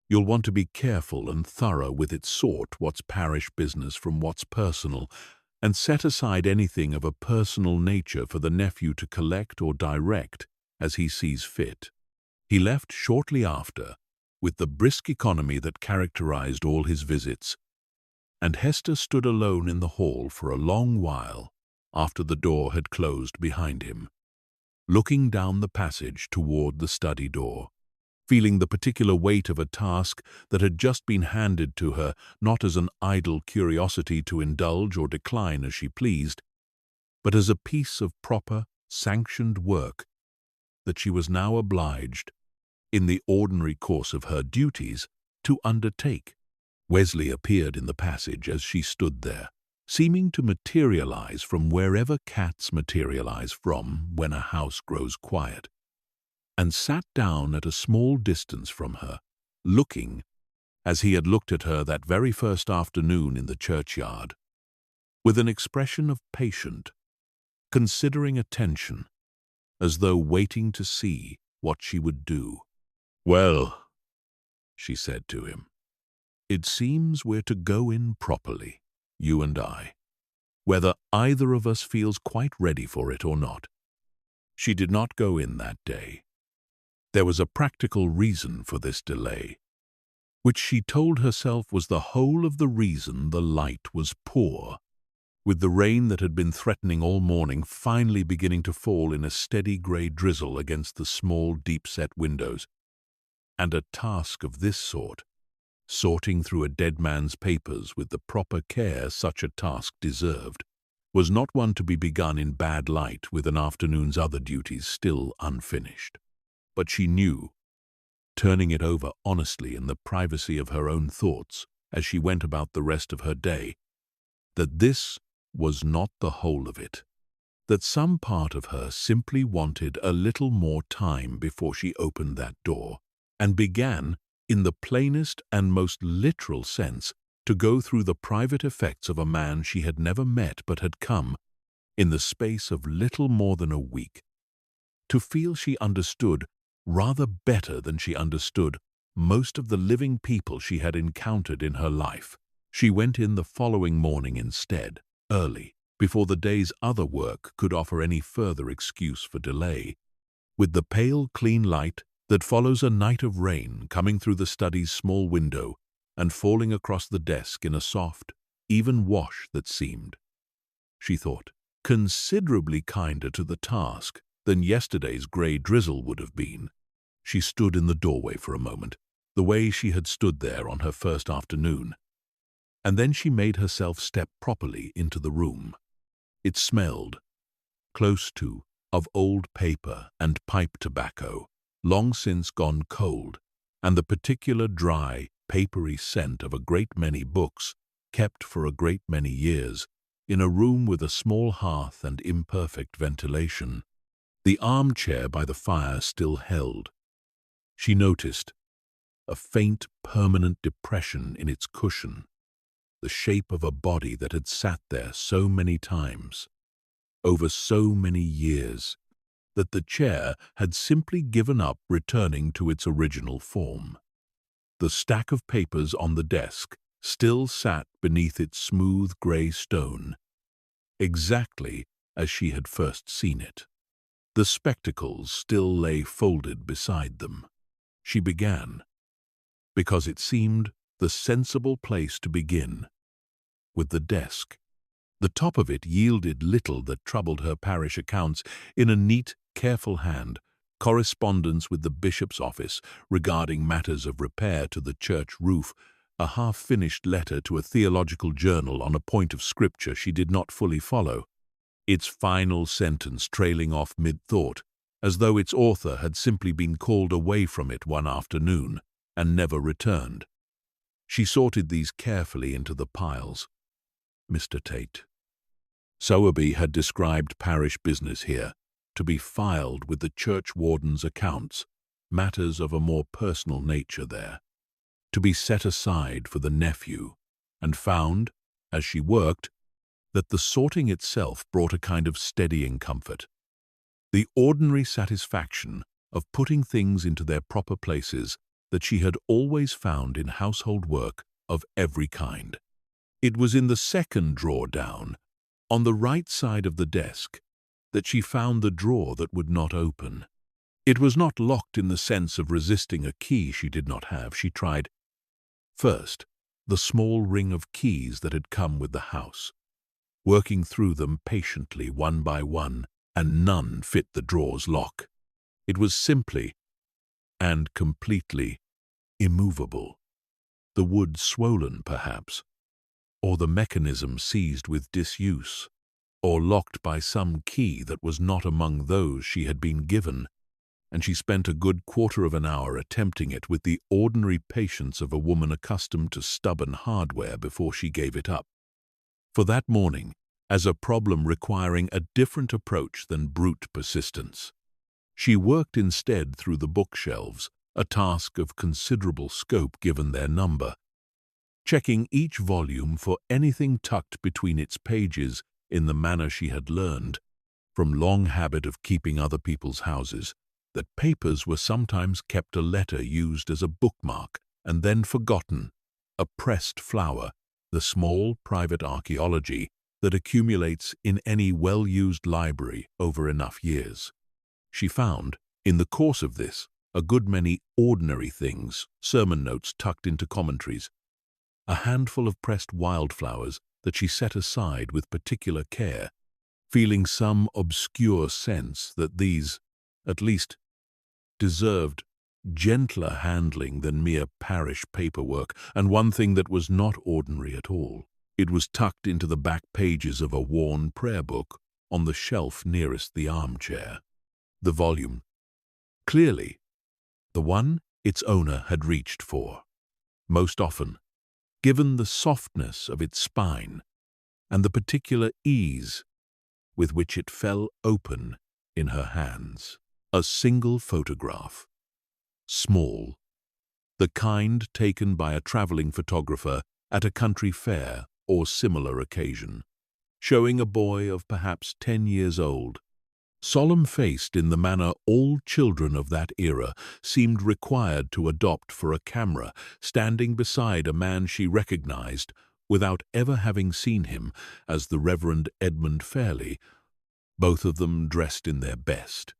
You'll want to be careful and thorough with its sort what's parish business from what's personal, and set aside anything of a personal nature for the nephew to collect or direct as he sees fit. He left shortly after, with the brisk economy that characterized all his visits, and Hester stood alone in the hall for a long while after the door had closed behind him, looking down the passage toward the study door, feeling the particular weight of a task that had just been handed to her, not as an idle curiosity to indulge or decline as she pleased, but as a piece of proper, sanctioned work that she was now obliged, in the ordinary course of her duties, to undertake. Wesley appeared in the passage as she stood there, seeming to materialize from wherever cats materialize from when a house grows quiet, and sat down at a small distance from her, looking, as he had looked at her that very first afternoon in the churchyard, with an expression of patient, considering attention, as though waiting to see what she would do. "Well," she said to him, "it seems we're to go in properly, you and I, whether either of us feels quite ready for it or not." She did not go in that day. There was a practical reason for this delay, which she told herself was the whole of the reason the light was poor, with the rain that had been threatening all morning finally beginning to fall in a steady grey drizzle against the small, deep-set windows. And a task of this sort, sorting through a dead man's papers with the proper care such a task deserved, was not one to be begun in bad light with an afternoon's other duties still unfinished. But she knew, turning it over honestly in the privacy of her own thoughts as she went about the rest of her day, that this was not the whole of it, that some part of her simply wanted a little more time before she opened that door and began, in the plainest and most literal sense, to go through the private effects of a man she had never met but had come, in the space of little more than a week, to feel she understood rather better than she understood most of the living people she had encountered in her life. She went in the following morning instead, early, before the day's other work could offer any further excuse for delay, with the pale, clean light that follows a night of rain coming through the study's small window and falling across the desk in a soft, even wash that seemed, she thought, considerably kinder to the task than yesterday's grey drizzle would have been. She stood in the doorway for a moment, the way she had stood there on her first afternoon, and then she made herself step properly into the room. It smelled, close to, of old paper and pipe tobacco, long since gone cold, and the particular dry, papery scent of a great many books, kept for a great many years, in a room with a small hearth and imperfect ventilation. The armchair by the fire still held. She noticed a faint, permanent depression in its cushion, the shape of a body that had sat there so many times, over so many years, that the chair had simply given up returning to its original form. The stack of papers on the desk still sat beneath its smooth grey stone, exactly as she had first seen it. The spectacles still lay folded beside them. She began, because it seemed the sensible place to begin, with the desk. The top of it yielded little that troubled her parish accounts in a neat, careful hand, correspondence with the bishop's office regarding matters of repair to the church roof, a half-finished letter to a theological journal on a point of scripture she did not fully follow, its final sentence trailing off mid-thought, as though its author had simply been called away from it one afternoon and never returned. She sorted these carefully into the piles. Mr. Tate. Sowerby had described parish business here, to be filed with the churchwarden's accounts, matters of a more personal nature there, to be set aside for the nephew, and found, as she worked, that the sorting itself brought a kind of steadying comfort, the ordinary satisfaction of putting things into their proper places that she had always found in household work of every kind. It was in the second drawer down, on the right side of the desk, that she found the drawer that would not open. It was not locked in the sense of resisting a key she did not have. She tried, first, the small ring of keys that had come with the house, working through them patiently one by one, and none fit the drawer's lock. It was simply and completely immovable. The wood swollen, perhaps, or the mechanism seized with disuse, or locked by some key that was not among those she had been given, and she spent a good quarter of an hour attempting it with the ordinary patience of a woman accustomed to stubborn hardware before she gave it up. For that morning, as a problem requiring a different approach than brute persistence, she worked instead through the bookshelves, a task of considerable scope given their number, checking each volume for anything tucked between its pages in the manner she had learned, from long habit of keeping other people's houses, that papers were sometimes kept a letter used as a bookmark and then forgotten, a pressed flower, the small private archaeology that accumulates in any well-used library over enough years. She found, in the course of this, a good many ordinary things, sermon notes tucked into commentaries, a handful of pressed wildflowers that she set aside with particular care, feeling some obscure sense that these, at least, deserved gentler handling than mere parish paperwork, and one thing that was not ordinary at all. It was tucked into the back pages of a worn prayer book on the shelf nearest the armchair. The volume, clearly, the one its owner had reached for. Most often, given the softness of its spine and the particular ease with which it fell open in her hands. A single photograph, small, the kind taken by a traveling photographer at a country fair or similar occasion, showing a boy of perhaps 10 years old, solemn-faced in the manner all children of that era seemed required to adopt for a camera, standing beside a man she recognized without ever having seen him as the Reverend Edmund Fairley, both of them dressed in their best.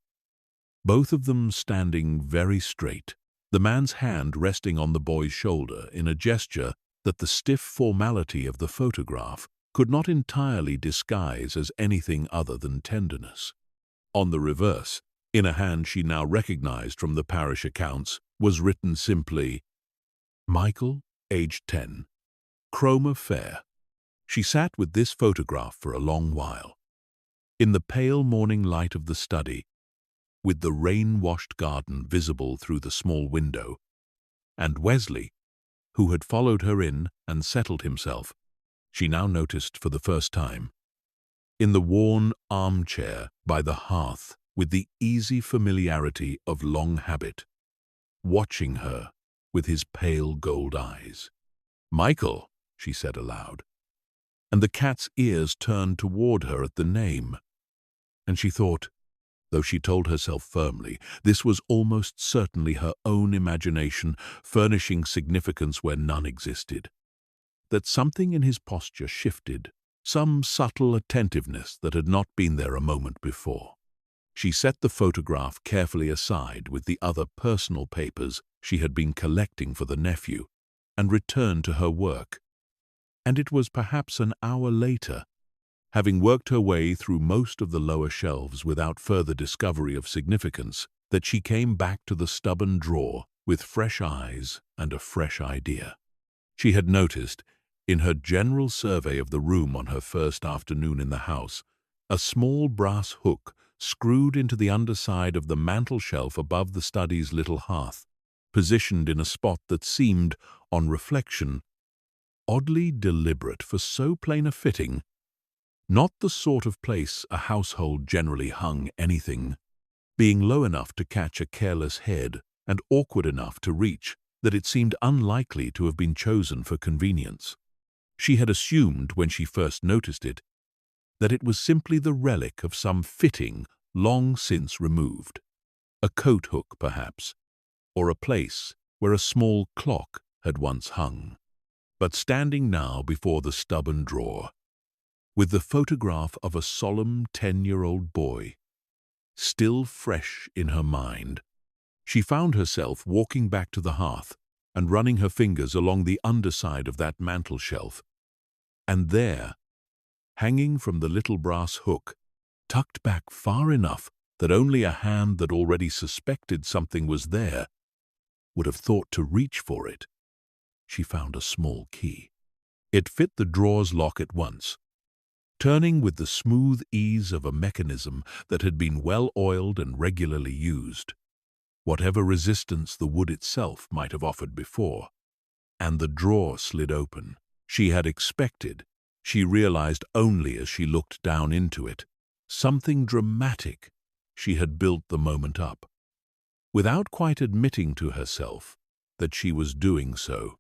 Both of them standing very straight, the man's hand resting on the boy's shoulder in a gesture that the stiff formality of the photograph could not entirely disguise as anything other than tenderness. On the reverse, in a hand she now recognized from the parish accounts, was written simply, Michael, aged 10, Cromer Fair. She sat with this photograph for a long while. In the pale morning light of the study, with the rain-washed garden visible through the small window, and Wesley, who had followed her in and settled himself, she now noticed for the first time, in the worn armchair by the hearth with the easy familiarity of long habit, watching her with his pale gold eyes. Michael, she said aloud, and the cat's ears turned toward her at the name, and she thought, though she told herself firmly, this was almost certainly her own imagination furnishing significance where none existed, that something in his posture shifted, some subtle attentiveness that had not been there a moment before. She set the photograph carefully aside with the other personal papers she had been collecting for the nephew, and returned to her work. And it was perhaps an hour later, having worked her way through most of the lower shelves without further discovery of significance, that she came back to the stubborn drawer with fresh eyes and a fresh idea. She had noticed, in her general survey of the room on her first afternoon in the house, a small brass hook screwed into the underside of the mantel shelf above the study's little hearth, positioned in a spot that seemed, on reflection, oddly deliberate for so plain a fitting, not the sort of place a household generally hung anything, being low enough to catch a careless head and awkward enough to reach that it seemed unlikely to have been chosen for convenience. She had assumed, when she first noticed it, that it was simply the relic of some fitting long since removed. A coat hook, perhaps, or a place where a small clock had once hung. But standing now before the stubborn drawer, with the photograph of a solemn 10-year-old boy still fresh in her mind, she found herself walking back to the hearth and running her fingers along the underside of that mantel shelf. And there, hanging from the little brass hook, tucked back far enough that only a hand that already suspected something was there would have thought to reach for it, she found a small key. It fit the drawer's lock at once, turning with the smooth ease of a mechanism that had been well oiled and regularly used, whatever resistance the wood itself might have offered before. And the drawer slid open. She had expected, she realized only as she looked down into it, something dramatic she had built the moment up, without quite admitting to herself that she was doing so,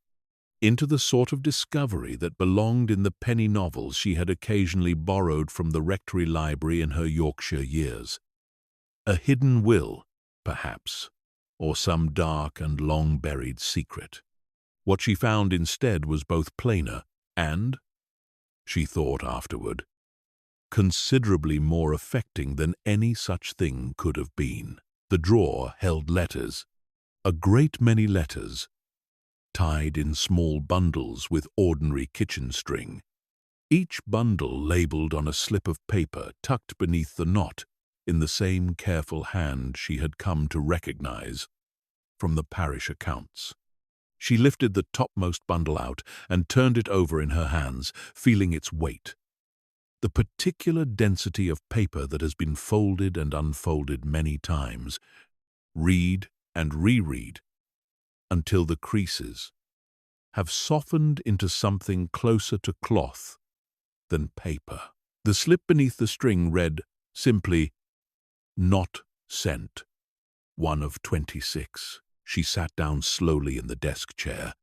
into the sort of discovery that belonged in the penny novels she had occasionally borrowed from the rectory library in her Yorkshire years. A hidden will, perhaps, or some dark and long-buried secret. What she found instead was both plainer and, she thought afterward, considerably more affecting than any such thing could have been. The drawer held letters, a great many letters, tied in small bundles with ordinary kitchen string, each bundle labelled on a slip of paper tucked beneath the knot in the same careful hand she had come to recognize from the parish accounts. She lifted the topmost bundle out and turned it over in her hands, feeling its weight. The particular density of paper that has been folded and unfolded many times, read and reread, until the creases have softened into something closer to cloth than paper. The slip beneath the string read simply, "Not sent, 1 of 26. She sat down slowly in the desk chair,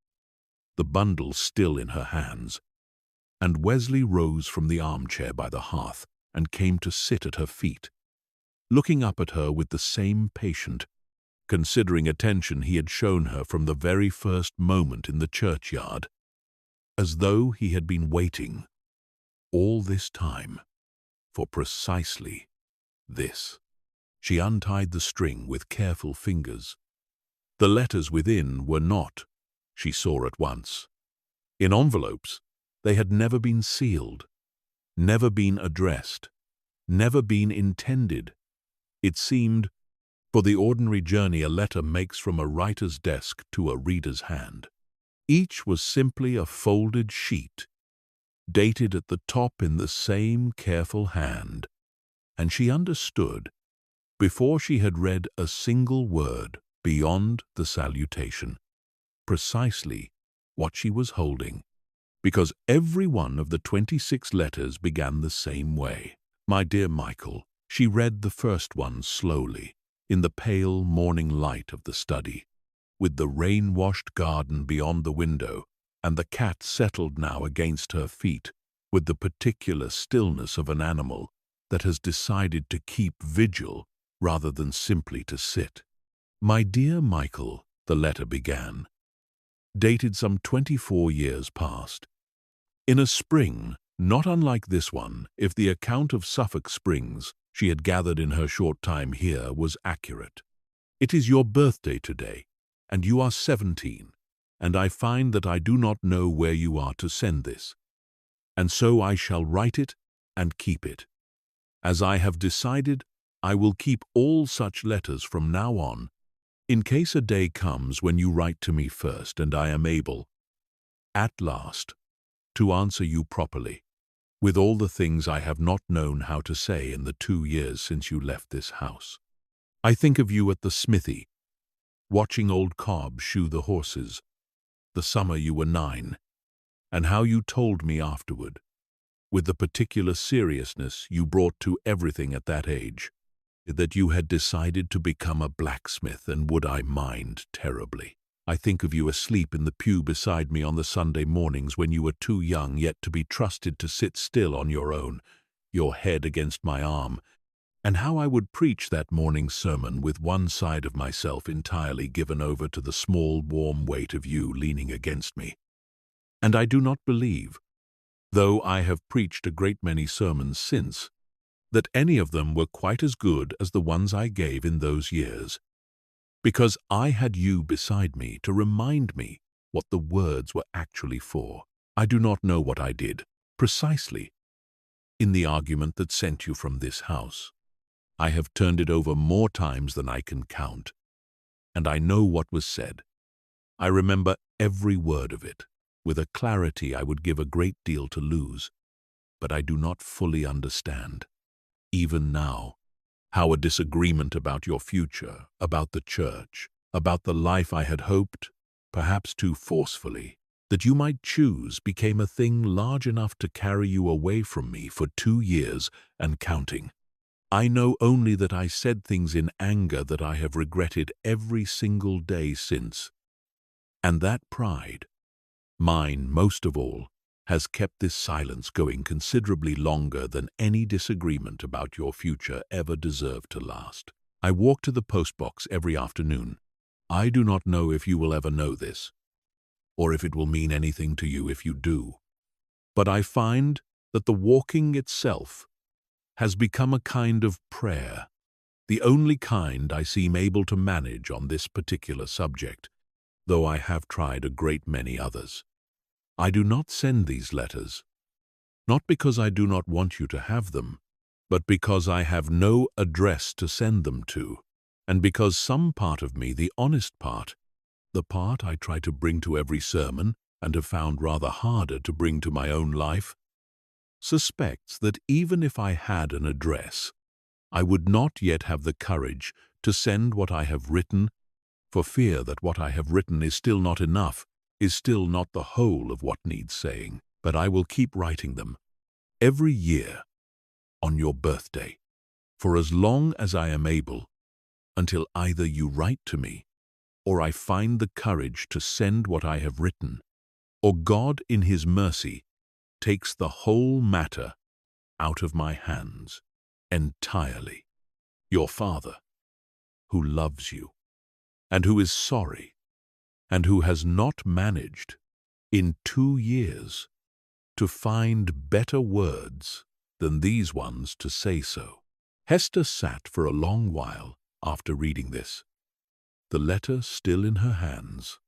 the bundle still in her hands, and Wesley rose from the armchair by the hearth and came to sit at her feet, looking up at her with the same patient, considering attention he had shown her from the very first moment in the churchyard, as though he had been waiting all this time for precisely this. She untied the string with careful fingers. The letters within were not, she saw at once, in envelopes. They had never been sealed, never been addressed, never been intended. It seemed, for the ordinary journey a letter makes from a writer's desk to a reader's hand. Each was simply a folded sheet, dated at the top in the same careful hand, and she understood, before she had read a single word beyond the salutation, precisely what she was holding, because every one of the 26 letters began the same way. "My dear Michael," she read the first one slowly, in the pale morning light of the study, with the rain-washed garden beyond the window, and the cat settled now against her feet, with the particular stillness of an animal that has decided to keep vigil rather than simply to sit. "My dear Michael," the letter began, dated some 24 years past, in a spring not unlike this one, if the account of Suffolk springs she had gathered in her short time here was accurate. "It is your birthday today, and you are 17, and I find that I do not know where you are to send this, and so I shall write it and keep it. As I have decided, I will keep all such letters from now on, in case a day comes when you write to me first and I am able, at last, to answer you properly, with all the things I have not known how to say in the 2 years since you left this house. I think of you at the smithy, watching old Cobb shoe the horses, the summer you were 9, and how you told me afterward, with the particular seriousness you brought to everything at that age, that you had decided to become a blacksmith, and would I mind terribly. I think of you asleep in the pew beside me on the Sunday mornings when you were too young yet to be trusted to sit still on your own, your head against my arm, and how I would preach that morning's sermon with one side of myself entirely given over to the small, warm weight of you leaning against me. And I do not believe, though I have preached a great many sermons since, that any of them were quite as good as the ones I gave in those years, because I had you beside me to remind me what the words were actually for. I do not know what I did, precisely, in the argument that sent you from this house. I have turned it over more times than I can count, and I know what was said. I remember every word of it, with a clarity I would give a great deal to lose, but I do not fully understand, even now, how a disagreement about your future, about the church, about the life I had hoped, perhaps too forcefully, that you might choose became a thing large enough to carry you away from me for 2 years and counting. I know only that I said things in anger that I have regretted every single day since, and that pride, mine most of all, has kept this silence going considerably longer than any disagreement about your future ever deserved to last. I walk to the postbox every afternoon. I do not know if you will ever know this, or if it will mean anything to you if you do, but I find that the walking itself has become a kind of prayer, the only kind I seem able to manage on this particular subject, though I have tried a great many others. I do not send these letters, not because I do not want you to have them, but because I have no address to send them to, and because some part of me, the honest part, the part I try to bring to every sermon and have found rather harder to bring to my own life, suspects that even if I had an address, I would not yet have the courage to send what I have written, for fear that what I have written is still not enough, is still not the whole of what needs saying. But I will keep writing them, every year, on your birthday, for as long as I am able, until either you write to me, or I find the courage to send what I have written, or God in His mercy takes the whole matter out of my hands entirely. Your Father, who loves you, and who is sorry, and who has not managed, in 2 years, to find better words than these ones to say so. Hester sat for a long while after reading this, the letter still in her hands,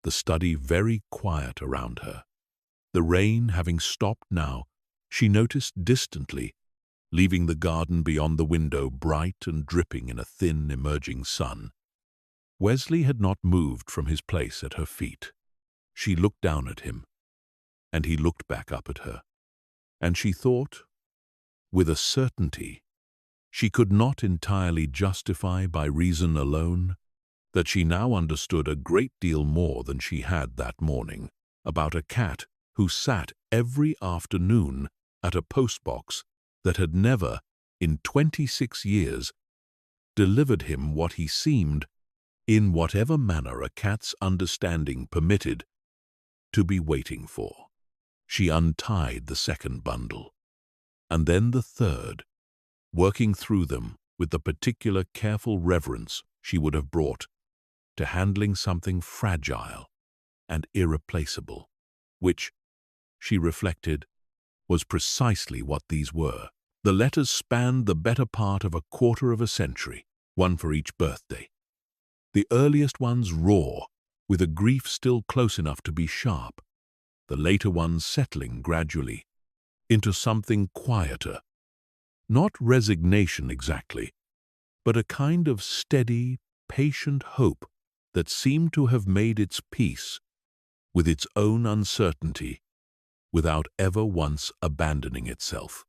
the study very quiet around her. The rain having stopped now, she noticed distantly, leaving the garden beyond the window bright and dripping in a thin emerging sun. Wesley had not moved from his place at her feet. She looked down at him, and he looked back up at her, and she thought, with a certainty she could not entirely justify by reason alone, that she now understood a great deal more than she had that morning about a cat who sat every afternoon at a postbox that had never, in 26 years, delivered him what he seemed, in whatever manner a cat's understanding permitted, to be waiting for. She untied the second bundle, and then the third, working through them with the particular careful reverence she would have brought to handling something fragile and irreplaceable, which, she reflected, was precisely what these were. The letters spanned the better part of a quarter of a century, one for each birthday. The earliest ones raw, with a grief still close enough to be sharp, the later ones settling gradually into something quieter, not resignation exactly, but a kind of steady, patient hope that seemed to have made its peace with its own uncertainty without ever once abandoning itself.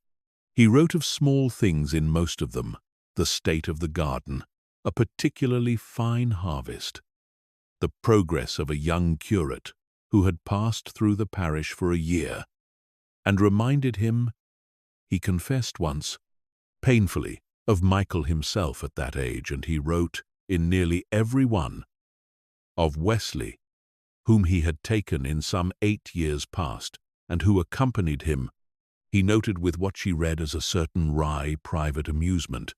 He wrote of small things in most of them, the state of the garden, a particularly fine harvest, the progress of a young curate who had passed through the parish for a year, and reminded him, he confessed once, painfully, of Michael himself at that age, and he wrote, in nearly every one, of Wesley, whom he had taken in some 8 years past, and who accompanied him. He noted with what she read as a certain wry private amusement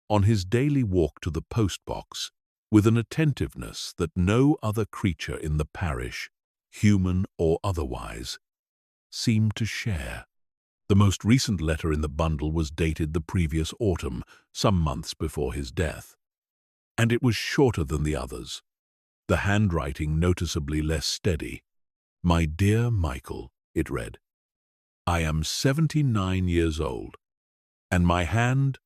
on his daily walk to the post-box with an attentiveness that no other creature in the parish, human or otherwise, seemed to share. The most recent letter in the bundle was dated the previous autumn, some months before his death, and it was shorter than the others, the handwriting noticeably less steady. "My dear Michael," it read, "I am 79 years old, and my hand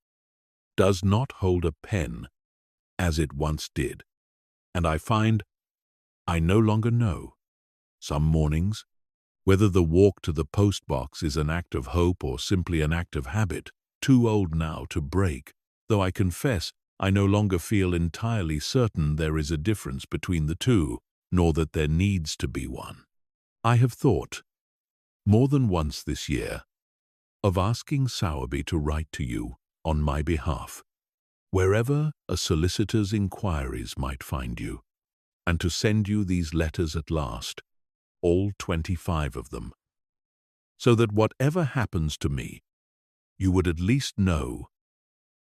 does not hold a pen as it once did, and I find I no longer know, some mornings, whether the walk to the post-box is an act of hope or simply an act of habit, too old now to break, though I confess I no longer feel entirely certain there is a difference between the two, nor that there needs to be one. I have thought, more than once this year, of asking Sowerby to write to you on my behalf, wherever a solicitor's inquiries might find you, and to send you these letters at last, all 25 of them, so that whatever happens to me, you would at least know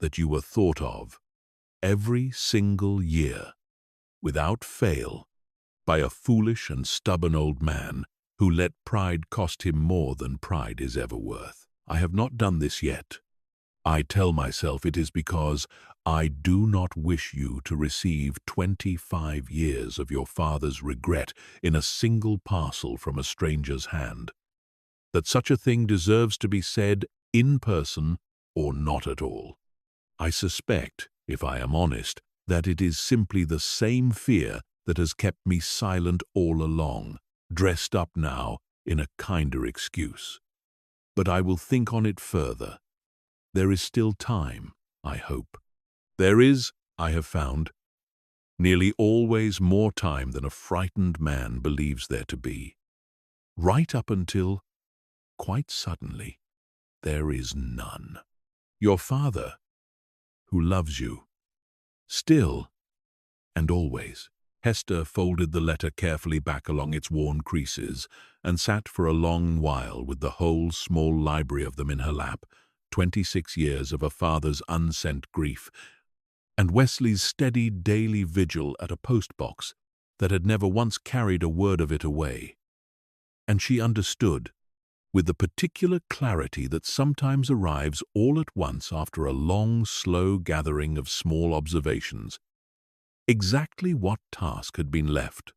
that you were thought of every single year, without fail, by a foolish and stubborn old man who let pride cost him more than pride is ever worth. I have not done this yet. I tell myself it is because I do not wish you to receive 25 years of your father's regret in a single parcel from a stranger's hand. That such a thing deserves to be said in person or not at all. I suspect, if I am honest, that it is simply the same fear that has kept me silent all along, dressed up now in a kinder excuse. But I will think on it further. There is still time, I hope. There is, I have found, nearly always more time than a frightened man believes there to be. Right up until, quite suddenly, there is none. Your father, who loves you, still and always. Hester folded the letter carefully back along its worn creases and sat for a long while with the whole small library of them in her lap, 26 years of a father's unsent grief, and Wesley's steady daily vigil at a post-box that had never once carried a word of it away. And she understood, with the particular clarity that sometimes arrives all at once after a long, slow gathering of small observations, exactly what task had been left,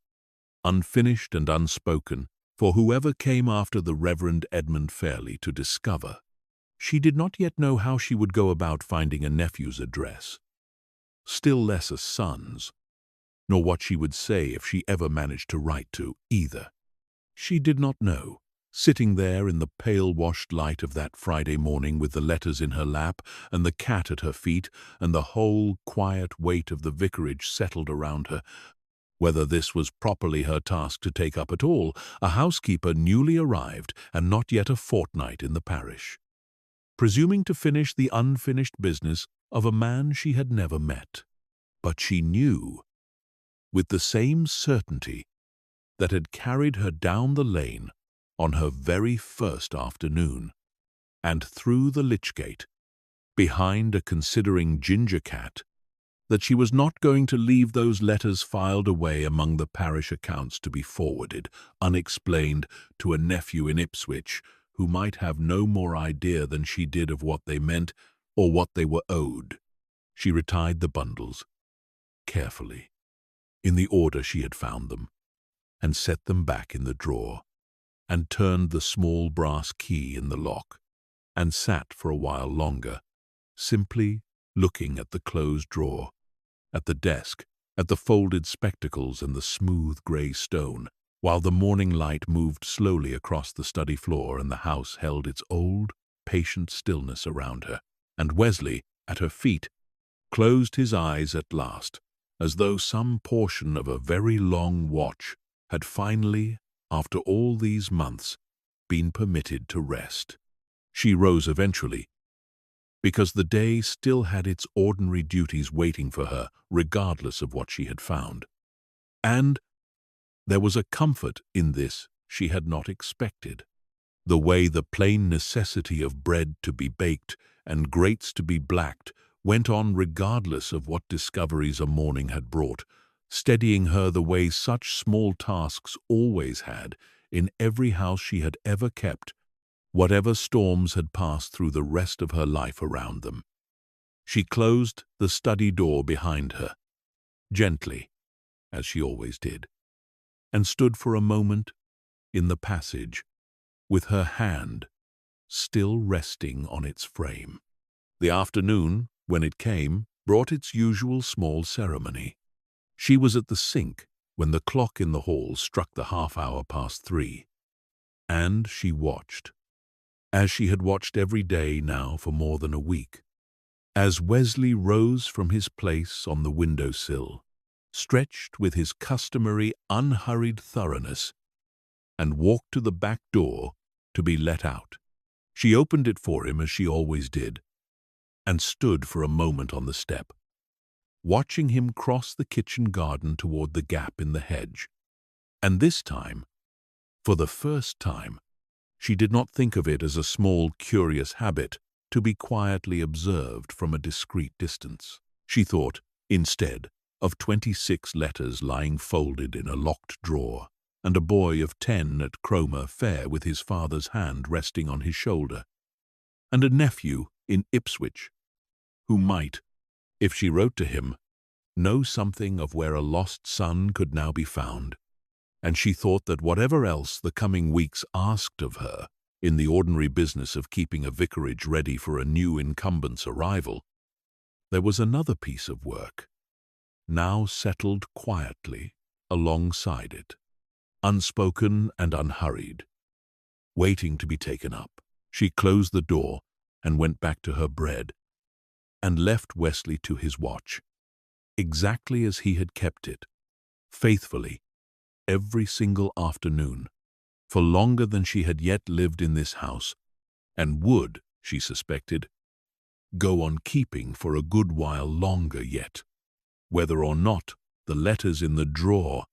unfinished and unspoken, for whoever came after the Reverend Edmund Fairley to discover. She did not yet know how she would go about finding a nephew's address, still less a son's, nor what she would say if she ever managed to write to either. She did not know, sitting there in the pale-washed light of that Friday morning with the letters in her lap and the cat at her feet and the whole quiet weight of the vicarage settled around her, whether this was properly her task to take up at all, a housekeeper newly arrived and not yet a fortnight in the parish, presuming to finish the unfinished business of a man she had never met. But she knew, with the same certainty that had carried her down the lane on her very first afternoon, and through the lich gate, behind a considering ginger cat, that she was not going to leave those letters filed away among the parish accounts to be forwarded, unexplained, to a nephew in Ipswich, who might have no more idea than she did of what they meant or what they were owed. She retied the bundles, carefully, in the order she had found them, and set them back in the drawer, and turned the small brass key in the lock, and sat for a while longer, simply looking at the closed drawer, at the desk, at the folded spectacles and the smooth grey stone, while the morning light moved slowly across the study floor and the house held its old, patient stillness around her, and Wesley, at her feet, closed his eyes at last, as though some portion of a very long watch had finally, after all these months, been permitted to rest. She rose eventually, because the day still had its ordinary duties waiting for her, regardless of what she had found. And there was a comfort in this she had not expected. The way the plain necessity of bread to be baked and grates to be blacked went on regardless of what discoveries a morning had brought, steadying her the way such small tasks always had in every house she had ever kept, whatever storms had passed through the rest of her life around them. She closed the study door behind her, gently, as she always did, and stood for a moment in the passage, with her hand still resting on its frame. The afternoon, when it came, brought its usual small ceremony. She was at the sink when the clock in the hall struck the half-hour past 3, and she watched, as she had watched every day now for more than a week, as Wesley rose from his place on the window-sill, stretched with his customary unhurried thoroughness, and walked to the back door to be let out. She opened it for him as she always did, and stood for a moment on the step, watching him cross the kitchen garden toward the gap in the hedge. And this time, for the first time, she did not think of it as a small, curious habit to be quietly observed from a discreet distance. She thought, instead, of 26 letters lying folded in a locked drawer, and a boy of 10 at Cromer Fair with his father's hand resting on his shoulder, and a nephew in Ipswich who might, if she wrote to him, know something of where a lost son could now be found. And she thought that whatever else the coming weeks asked of her in the ordinary business of keeping a vicarage ready for a new incumbent's arrival, there was another piece of work, now settled quietly alongside it, unspoken and unhurried, waiting to be taken up. She closed the door and went back to her bread, and left Wesley to his watch, exactly as he had kept it, faithfully, every single afternoon, for longer than she had yet lived in this house, and would, she suspected, go on keeping for a good while longer yet, whether or not the letters in the drawer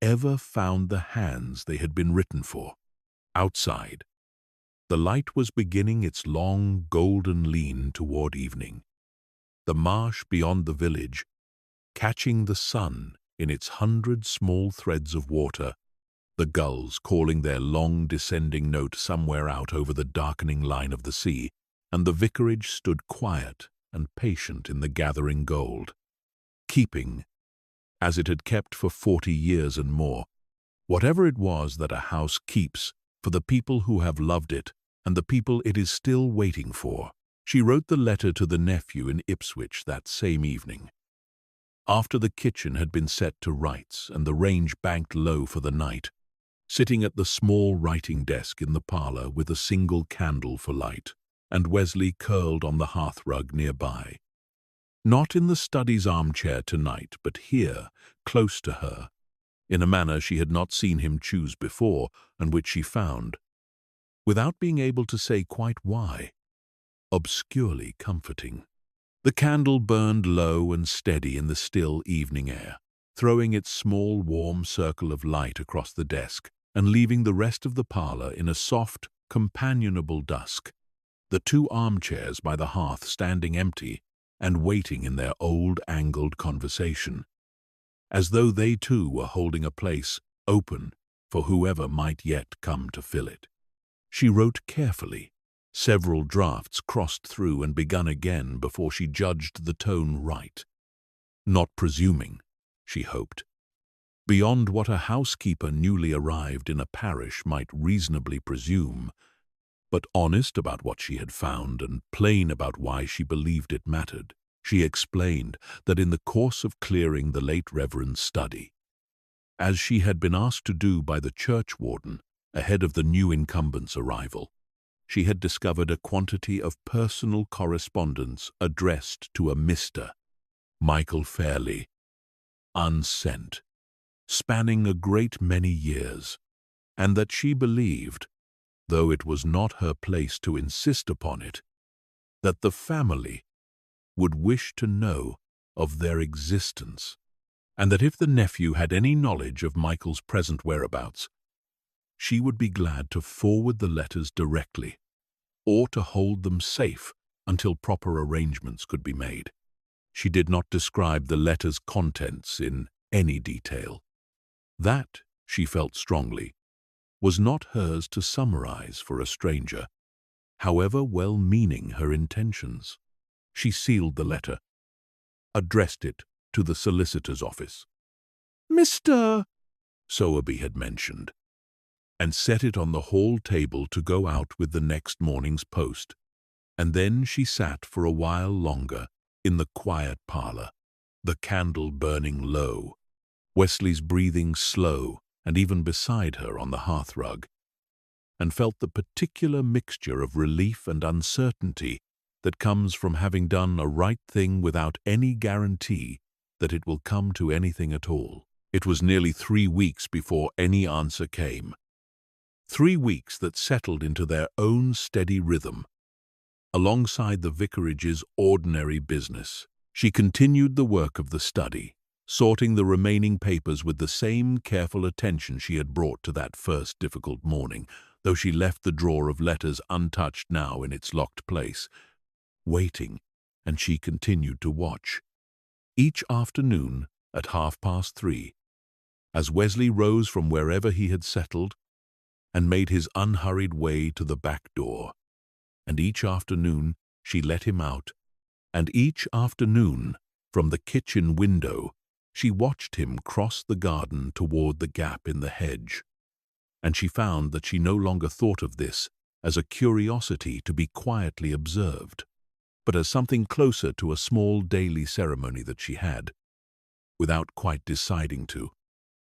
ever found the hands they had been written for. Outside, the light was beginning its long golden lean toward evening, the marsh beyond the village catching the sun in its 100 small threads of water, the gulls calling their long descending note somewhere out over the darkening line of the sea, and the vicarage stood quiet and patient in the gathering gold, keeping, as it had kept for 40 years and more, whatever it was that a house keeps for the people who have loved it and the people it is still waiting for. She wrote the letter to the nephew in Ipswich that same evening, after the kitchen had been set to rights and the range banked low for the night, sitting at the small writing desk in the parlor with a single candle for light, and Wesley curled on the hearthrug nearby. Not in the study's armchair tonight, but here, close to her, in a manner she had not seen him choose before, and which she found, without being able to say quite why, obscurely comforting. The candle burned low and steady in the still evening air, throwing its small warm circle of light across the desk and leaving the rest of the parlor in a soft, companionable dusk, the 2 armchairs by the hearth standing empty and waiting in their old angled conversation, as though they too were holding a place open for whoever might yet come to fill it. She wrote carefully, several drafts crossed through and begun again before she judged the tone right, not presuming, she hoped, beyond what a housekeeper newly arrived in a parish might reasonably presume, but honest about what she had found and plain about why she believed it mattered. She explained that in the course of clearing the late Reverend's study, as she had been asked to do by the churchwarden ahead of the new incumbent's arrival, she had discovered a quantity of personal correspondence addressed to a Mr. Michael Fairley, unsent, spanning a great many years, and that she believed, though it was not her place to insist upon it, that the family would wish to know of their existence, and that if the nephew had any knowledge of Michael's present whereabouts, she would be glad to forward the letters directly, or to hold them safe until proper arrangements could be made. She did not describe the letter's contents in any detail. That, she felt strongly, was not hers to summarize for a stranger, however well-meaning her intentions. She sealed the letter, addressed it to the solicitor's office, Mr. Sowerby had mentioned, and set it on the hall table to go out with the next morning's post. And then she sat for a while longer in the quiet parlor, the candle burning low, Wesley's breathing slow and even beside her on the hearthrug, and felt the particular mixture of relief and uncertainty that comes from having done a right thing without any guarantee that it will come to anything at all. It was nearly 3 weeks before any answer came. 3 weeks that settled into their own steady rhythm. Alongside the vicarage's ordinary business, she continued the work of the study, sorting the remaining papers with the same careful attention she had brought to that first difficult morning, though she left the drawer of letters untouched now in its locked place. Waiting, and she continued to watch. Each afternoon, at 3:30, as Wesley rose from wherever he had settled and made his unhurried way to the back door, and each afternoon she let him out, and each afternoon, from the kitchen window, she watched him cross the garden toward the gap in the hedge, and she found that she no longer thought of this as a curiosity to be quietly observed, but as something closer to a small daily ceremony that she had, without quite deciding to,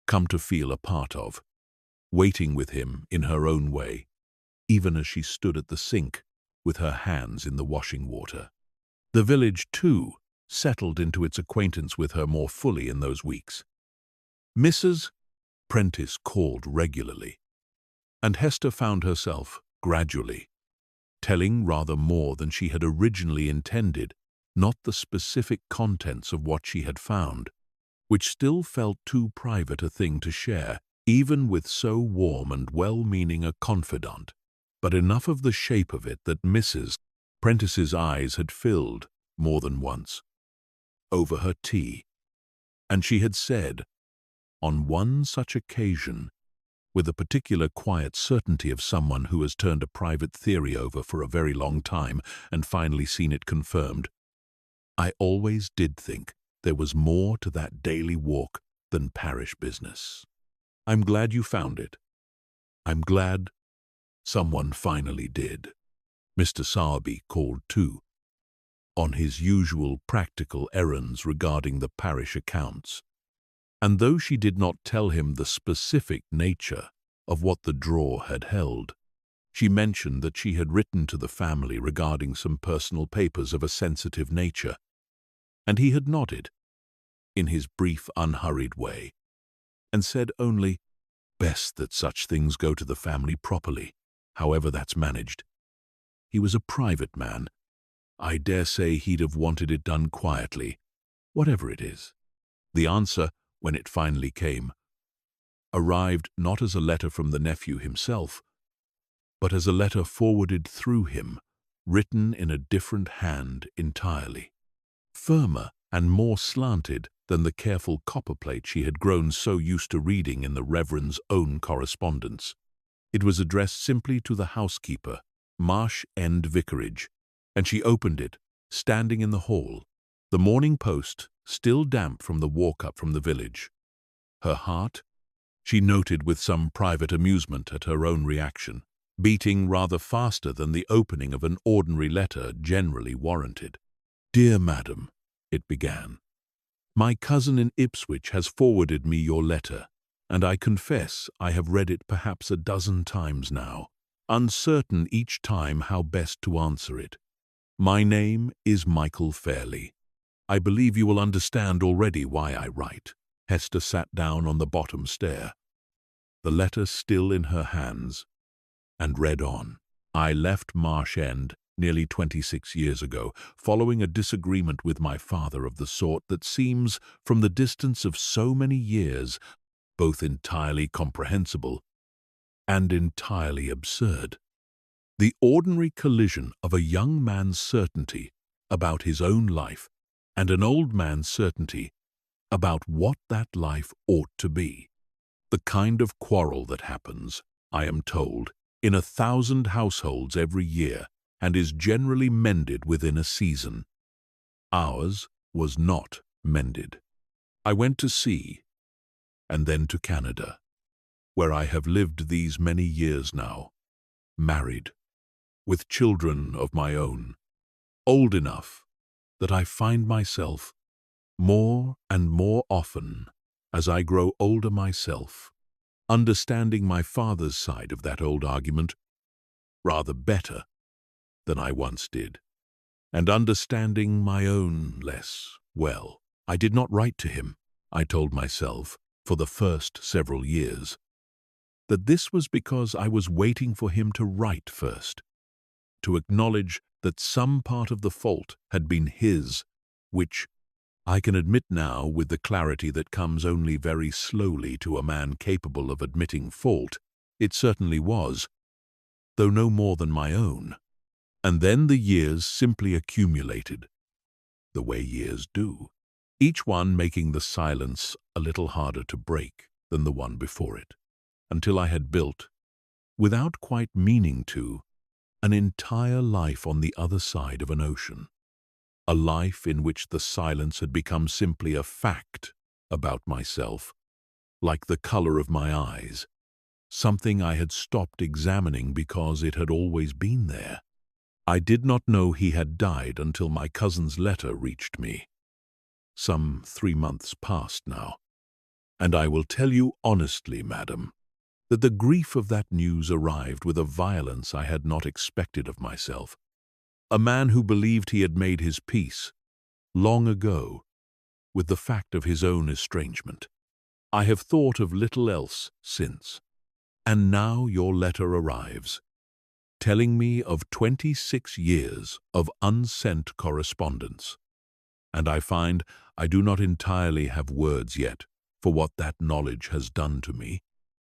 come to feel a part of, waiting with him in her own way, even as she stood at the sink with her hands in the washing water. The village, too, settled into its acquaintance with her more fully in those weeks. Mrs. Prentice called regularly, and Hester found herself, gradually, telling rather more than she had originally intended, not the specific contents of what she had found, which still felt too private a thing to share, even with so warm and well-meaning a confidant, but enough of the shape of it that Mrs. Prentice's eyes had filled, more than once, over her tea, and she had said, on one such occasion, with the particular quiet certainty of someone who has turned a private theory over for a very long time and finally seen it confirmed, I always did think there was more to that daily walk than parish business. I'm glad you found it. I'm glad someone finally did. Mr. Sowerby called too, on his usual practical errands regarding the parish accounts, and though she did not tell him the specific nature of what the drawer had held, she mentioned that she had written to the family regarding some personal papers of a sensitive nature, and he had nodded, in his brief, unhurried way, and said only, best that such things go to the family properly, however that's managed. He was a private man. I dare say he'd have wanted it done quietly, whatever it is. The answer, when it finally came, arrived not as a letter from the nephew himself, but as a letter forwarded through him, written in a different hand entirely, firmer and more slanted than the careful copperplate she had grown so used to reading in the Reverend's own correspondence. It was addressed simply to the housekeeper, Marsh End Vicarage, and she opened it, standing in the hall, the Morning Post still damp from the walk up from the village. Her heart, she noted with some private amusement at her own reaction, beating rather faster than the opening of an ordinary letter generally warranted. Dear Madam, it began, my cousin in Ipswich has forwarded me your letter, and I confess I have read it perhaps a dozen times now, uncertain each time how best to answer it. My name is Michael Fairley. I believe you will understand already why I write. Hester sat down on the bottom stair, the letter still in her hands, and read on. I left Marsh End nearly 26 years ago, following a disagreement with my father of the sort that seems, from the distance of so many years, both entirely comprehensible and entirely absurd. The ordinary collision of a young man's certainty about his own life and an old man's certainty about what that life ought to be. The kind of quarrel that happens, I am told, in 1,000 households every year and is generally mended within a season. Ours was not mended. I went to sea and then to Canada, where I have lived these many years now, married, with children of my own, old enough that I find myself more and more often, as I grow older myself, understanding my father's side of that old argument rather better than I once did, and understanding my own less well. I did not write to him, I told myself, for the first several years, that this was because I was waiting for him to write first, to acknowledge that some part of the fault had been his, which I can admit now with the clarity that comes only very slowly to a man capable of admitting fault. It certainly was, though no more than my own. And then the years simply accumulated, the way years do, each one making the silence a little harder to break than the one before it, until I had built, without quite meaning to, an entire life on the other side of an ocean. A life in which the silence had become simply a fact about myself, like the color of my eyes, something I had stopped examining because it had always been there. I did not know he had died until my cousin's letter reached me. Some 3 months past now, and I will tell you honestly, madam, that the grief of that news arrived with a violence I had not expected of myself. A man who believed he had made his peace, long ago, with the fact of his own estrangement. I have thought of little else since, and now your letter arrives, telling me of 26 years of unsent correspondence, and I find I do not entirely have words yet for what that knowledge has done to me,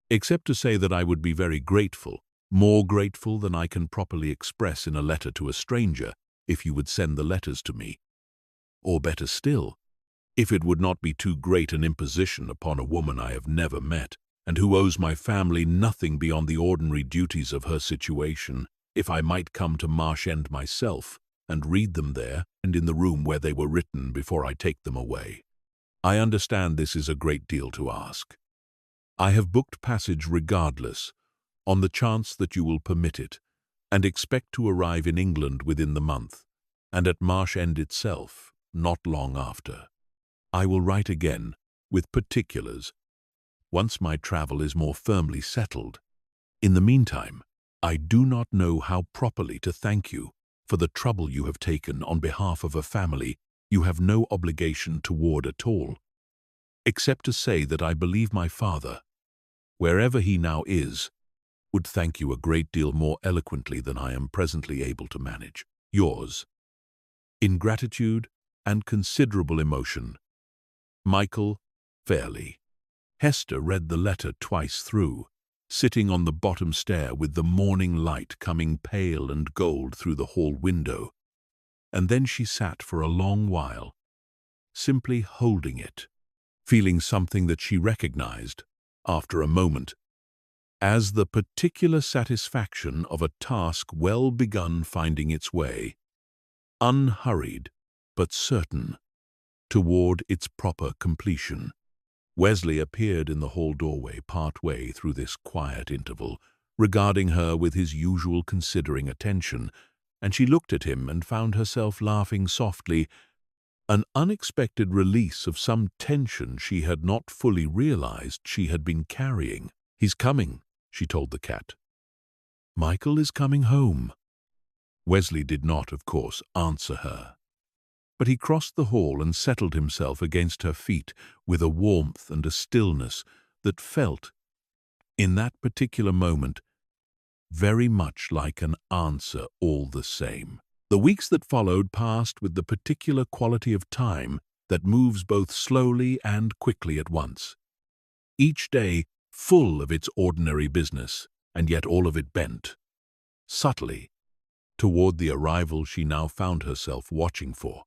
except to say that I would be very grateful, more grateful than I can properly express in a letter to a stranger, if you would send the letters to me. Or better still, if it would not be too great an imposition upon a woman I have never met, and who owes my family nothing beyond the ordinary duties of her situation, if I might come to Marsh End myself, and read them there and in the room where they were written before I take them away. I understand this is a great deal to ask. I have booked passage regardless, on the chance that you will permit it, and expect to arrive in England within the month, and at Marsh End itself not long after. I will write again, with particulars, once my travel is more firmly settled. In the meantime, I do not know how properly to thank you for the trouble you have taken on behalf of a family you have no obligation toward at all, except to say that I believe my father, wherever he now is, would thank you a great deal more eloquently than I am presently able to manage. Yours, in gratitude and considerable emotion, Michael Fairley. Hester read the letter twice through, sitting on the bottom stair with the morning light coming pale and gold through the hall window, and then she sat for a long while, simply holding it, feeling something that she recognized, after a moment, as the particular satisfaction of a task well begun finding its way, unhurried but certain, toward its proper completion. Wesley appeared in the hall doorway part way through this quiet interval, regarding her with his usual considering attention, and she looked at him and found herself laughing softly, an unexpected release of some tension she had not fully realized she had been carrying. "He's coming," she told the cat. "Michael is coming home." Wesley did not, of course, answer her, but he crossed the hall and settled himself against her feet with a warmth and a stillness that felt, in that particular moment, very much like an answer all the same. The weeks that followed passed with the particular quality of time that moves both slowly and quickly at once, each day full of its ordinary business, and yet all of it bent, subtly, toward the arrival she now found herself watching for.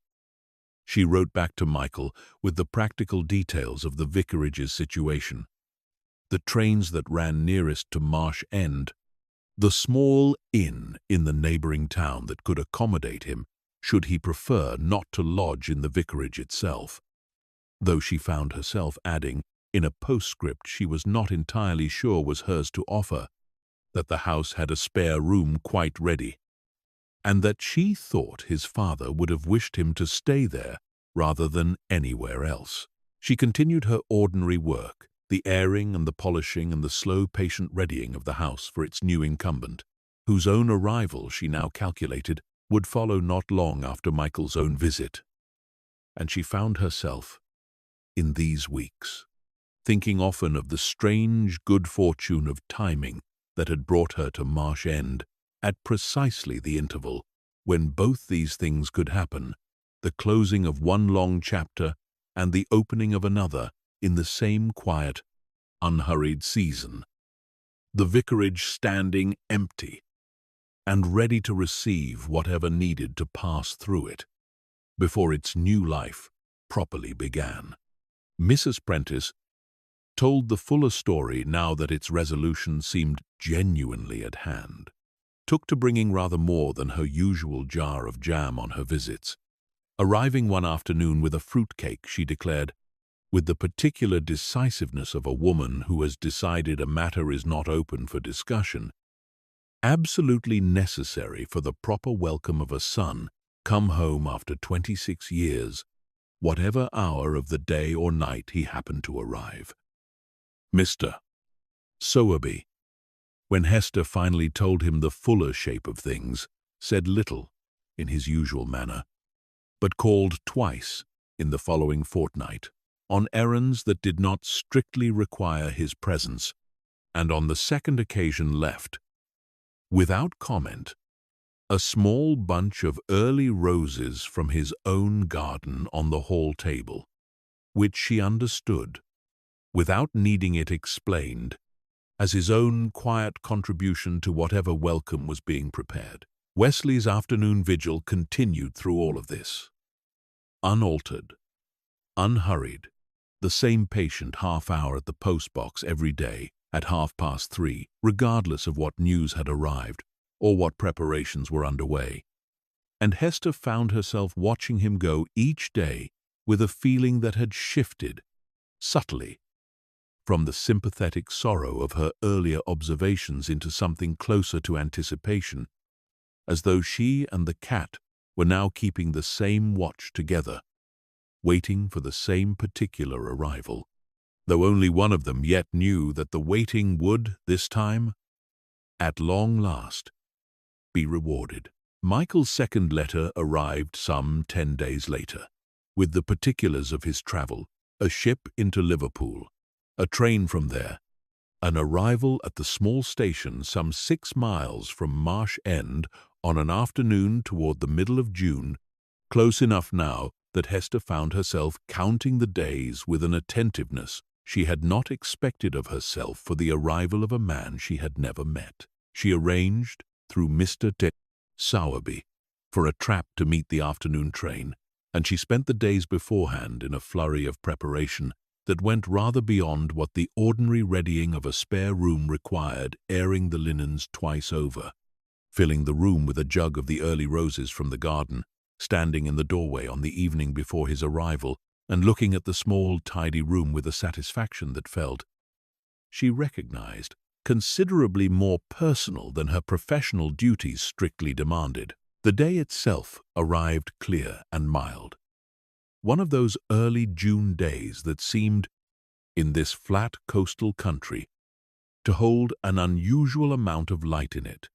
She wrote back to Michael with the practical details of the Vicarage's situation, the trains that ran nearest to Marsh End, the small inn in the neighboring town that could accommodate him should he prefer not to lodge in the vicarage itself, though she found herself adding, in a postscript she was not entirely sure was hers to offer, that the house had a spare room quite ready, and that she thought his father would have wished him to stay there rather than anywhere else. She continued her ordinary work, the airing and the polishing and the slow, patient readying of the house for its new incumbent, whose own arrival, she now calculated, would follow not long after Michael's own visit. And she found herself, in these weeks, thinking often of the strange good fortune of timing that had brought her to Marsh End at precisely the interval when both these things could happen, the closing of one long chapter and the opening of another in the same quiet, unhurried season. The vicarage standing empty and ready to receive whatever needed to pass through it before its new life properly began. Mrs. Prentice told the fuller story now that its resolution seemed genuinely at hand, took to bringing rather more than her usual jar of jam on her visits. Arriving one afternoon with a fruitcake, she declared, with the particular decisiveness of a woman who has decided a matter is not open for discussion, absolutely necessary for the proper welcome of a son come home after 26 years, whatever hour of the day or night he happened to arrive. Mr. Sowerby, when Hester finally told him the fuller shape of things, said little in his usual manner, but called twice in the following fortnight on errands that did not strictly require his presence, and on the second occasion left, without comment, a small bunch of early roses from his own garden on the hall table, which she understood, without needing it explained, as his own quiet contribution to whatever welcome was being prepared. Wesley's afternoon vigil continued through all of this. Unaltered, unhurried, the same patient half-hour at the post-box every day at 3:30, regardless of what news had arrived or what preparations were underway. And Hester found herself watching him go each day with a feeling that had shifted, subtly, from the sympathetic sorrow of her earlier observations into something closer to anticipation, as though she and the cat were now keeping the same watch together, waiting for the same particular arrival, though only one of them yet knew that the waiting would, this time, at long last, be rewarded. Michael's second letter arrived some 10 days later, with the particulars of his travel, a ship into Liverpool, a train from there, an arrival at the small station some 6 miles from Marsh End on an afternoon toward the middle of June, close enough now that Hester found herself counting the days with an attentiveness she had not expected of herself for the arrival of a man she had never met. She arranged, through Mr. Sowerby, for a trap to meet the afternoon train, and she spent the days beforehand in a flurry of preparation that went rather beyond what the ordinary readying of a spare room required, airing the linens twice over, filling the room with a jug of the early roses from the garden, standing in the doorway on the evening before his arrival, and looking at the small, tidy room with a satisfaction that felt, she recognized, considerably more personal than her professional duties strictly demanded. The day itself arrived clear and mild. One of those early June days that seemed, in this flat coastal country, to hold an unusual amount of light in it,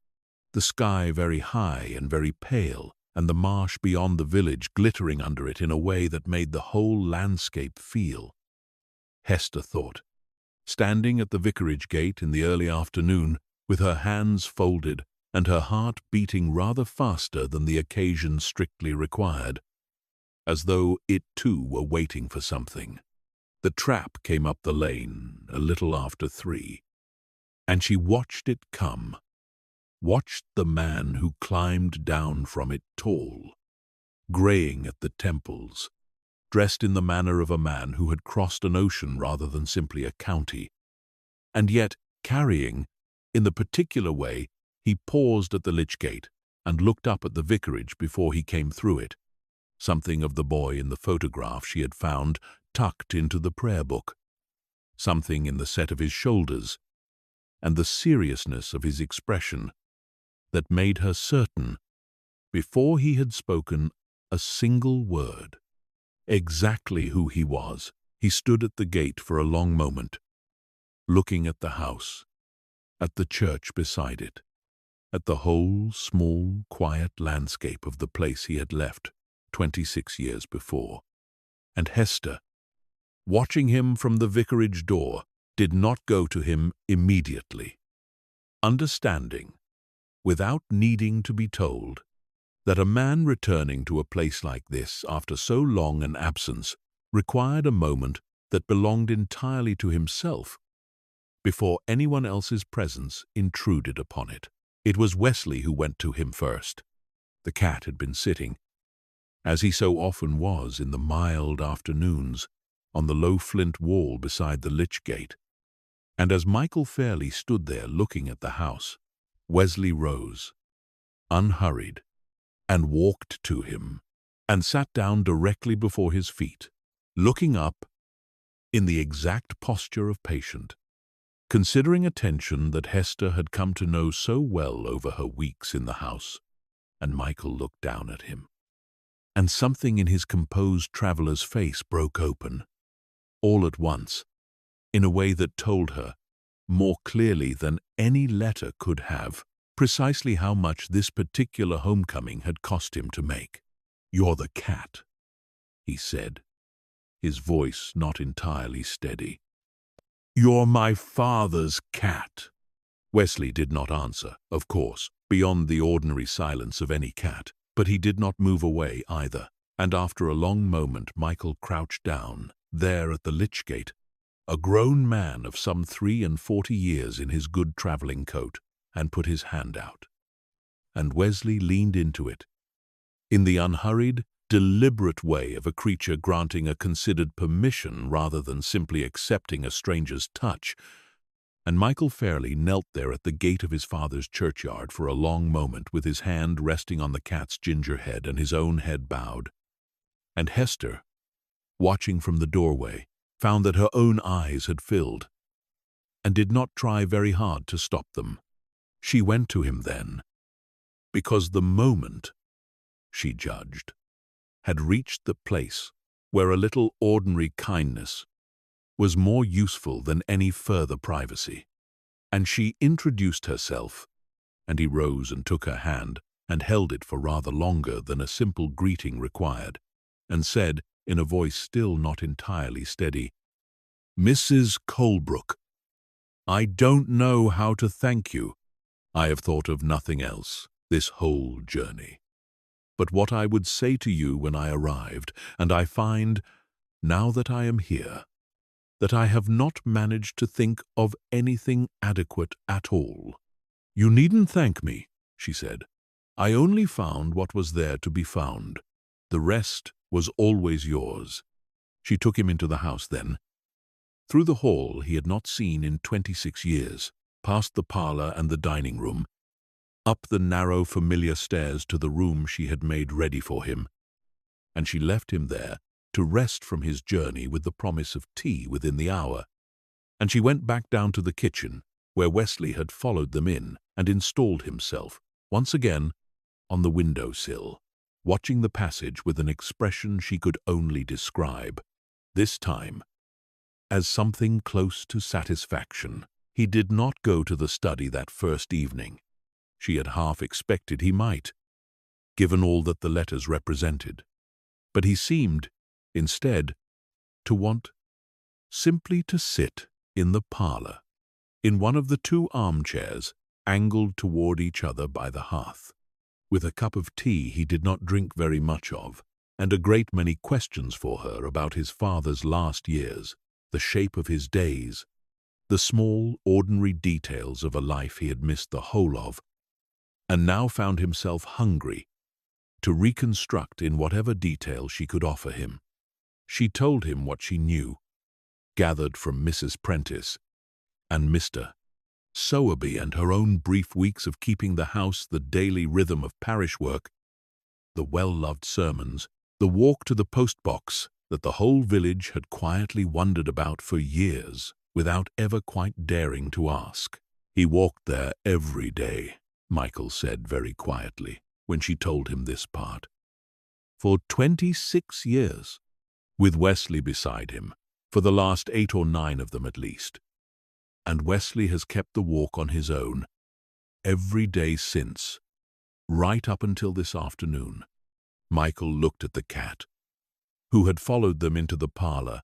the sky very high and very pale, and the marsh beyond the village glittering under it in a way that made the whole landscape feel, Hester thought, standing at the vicarage gate in the early afternoon, with her hands folded and her heart beating rather faster than the occasion strictly required, as though it too were waiting for something. The trap came up the lane a little after 3, and she watched it come, watched the man who climbed down from it tall, graying at the temples, dressed in the manner of a man who had crossed an ocean rather than simply a county, and yet carrying, in the particular way, he paused at the lich gate and looked up at the vicarage before he came through it, something of the boy in the photograph she had found tucked into the prayer book, something in the set of his shoulders and the seriousness of his expression that made her certain, before he had spoken a single word, exactly who he was. He stood at the gate for a long moment, looking at the house, at the church beside it, at the whole small, quiet landscape of the place he had left 26 years before. And Hester, watching him from the vicarage door, did not go to him immediately, understanding, without needing to be told, that a man returning to a place like this after so long an absence required a moment that belonged entirely to himself before anyone else's presence intruded upon it. It was Wesley who went to him first. The cat had been sitting, as he so often was in the mild afternoons, on the low flint wall beside the lich gate, and as Michael Fairley stood there looking at the house, Wesley rose, unhurried, and walked to him, and sat down directly before his feet, looking up in the exact posture of patient, considering a tension that Hester had come to know so well over her weeks in the house. And Michael looked down at him, and something in his composed traveller's face broke open, all at once, in a way that told her, more clearly than any letter could have, precisely how much this particular homecoming had cost him to make. "You're the cat," he said, his voice not entirely steady. "You're my father's cat." Wesley did not answer, of course, beyond the ordinary silence of any cat, but he did not move away either, and after a long moment Michael crouched down, there at the lich gate, a grown man of some 43 years in his good travelling coat, and put his hand out. And Wesley leaned into it, in the unhurried, deliberate way of a creature granting a considered permission rather than simply accepting a stranger's touch, and Michael Fairley knelt there at the gate of his father's churchyard for a long moment with his hand resting on the cat's ginger head and his own head bowed. And Hester, watching from the doorway, found that her own eyes had filled, and did not try very hard to stop them. She went to him then, because the moment, she judged, had reached the place where a little ordinary kindness was more useful than any further privacy. And she introduced herself, and he rose and took her hand and held it for rather longer than a simple greeting required, and said, in a voice still not entirely steady, "Mrs. Colebrook, I don't know how to thank you. I have thought of nothing else this whole journey. But what I would say to you when I arrived, and I find, now that I am here, that I have not managed to think of anything adequate at all." "You needn't thank me," she said. "I only found what was there to be found. The rest was always yours." She took him into the house then, through the hall he had not seen in 26 years, past the parlor and the dining room, up the narrow familiar stairs to the room she had made ready for him, and she left him there to rest from his journey with the promise of tea within the hour, and she went back down to the kitchen, where Wesley had followed them in and installed himself, once again, on the window-sill, watching the passage with an expression she could only describe, this time as something close to satisfaction. He did not go to the study that first evening. She had half expected he might, given all that the letters represented, but he seemed, instead, to want simply to sit in the parlor, in one of the 2 armchairs angled toward each other by the hearth, with a cup of tea he did not drink very much of, and a great many questions for her about his father's last years, the shape of his days, the small, ordinary details of a life he had missed the whole of, and now found himself hungry to reconstruct in whatever detail she could offer him. She told him what she knew, gathered from Mrs. Prentice and Mr. Sowerby, and her own brief weeks of keeping the house the daily rhythm of parish work, the well-loved sermons, the walk to the post-box that the whole village had quietly wondered about for years without ever quite daring to ask. He walked there every day, Michael said very quietly when she told him this part. For 26 years, with Wesley beside him, for the last 8 or 9 of them at least. And Wesley has kept the walk on his own every day since, right up until this afternoon. Michael looked at the cat, who had followed them into the parlor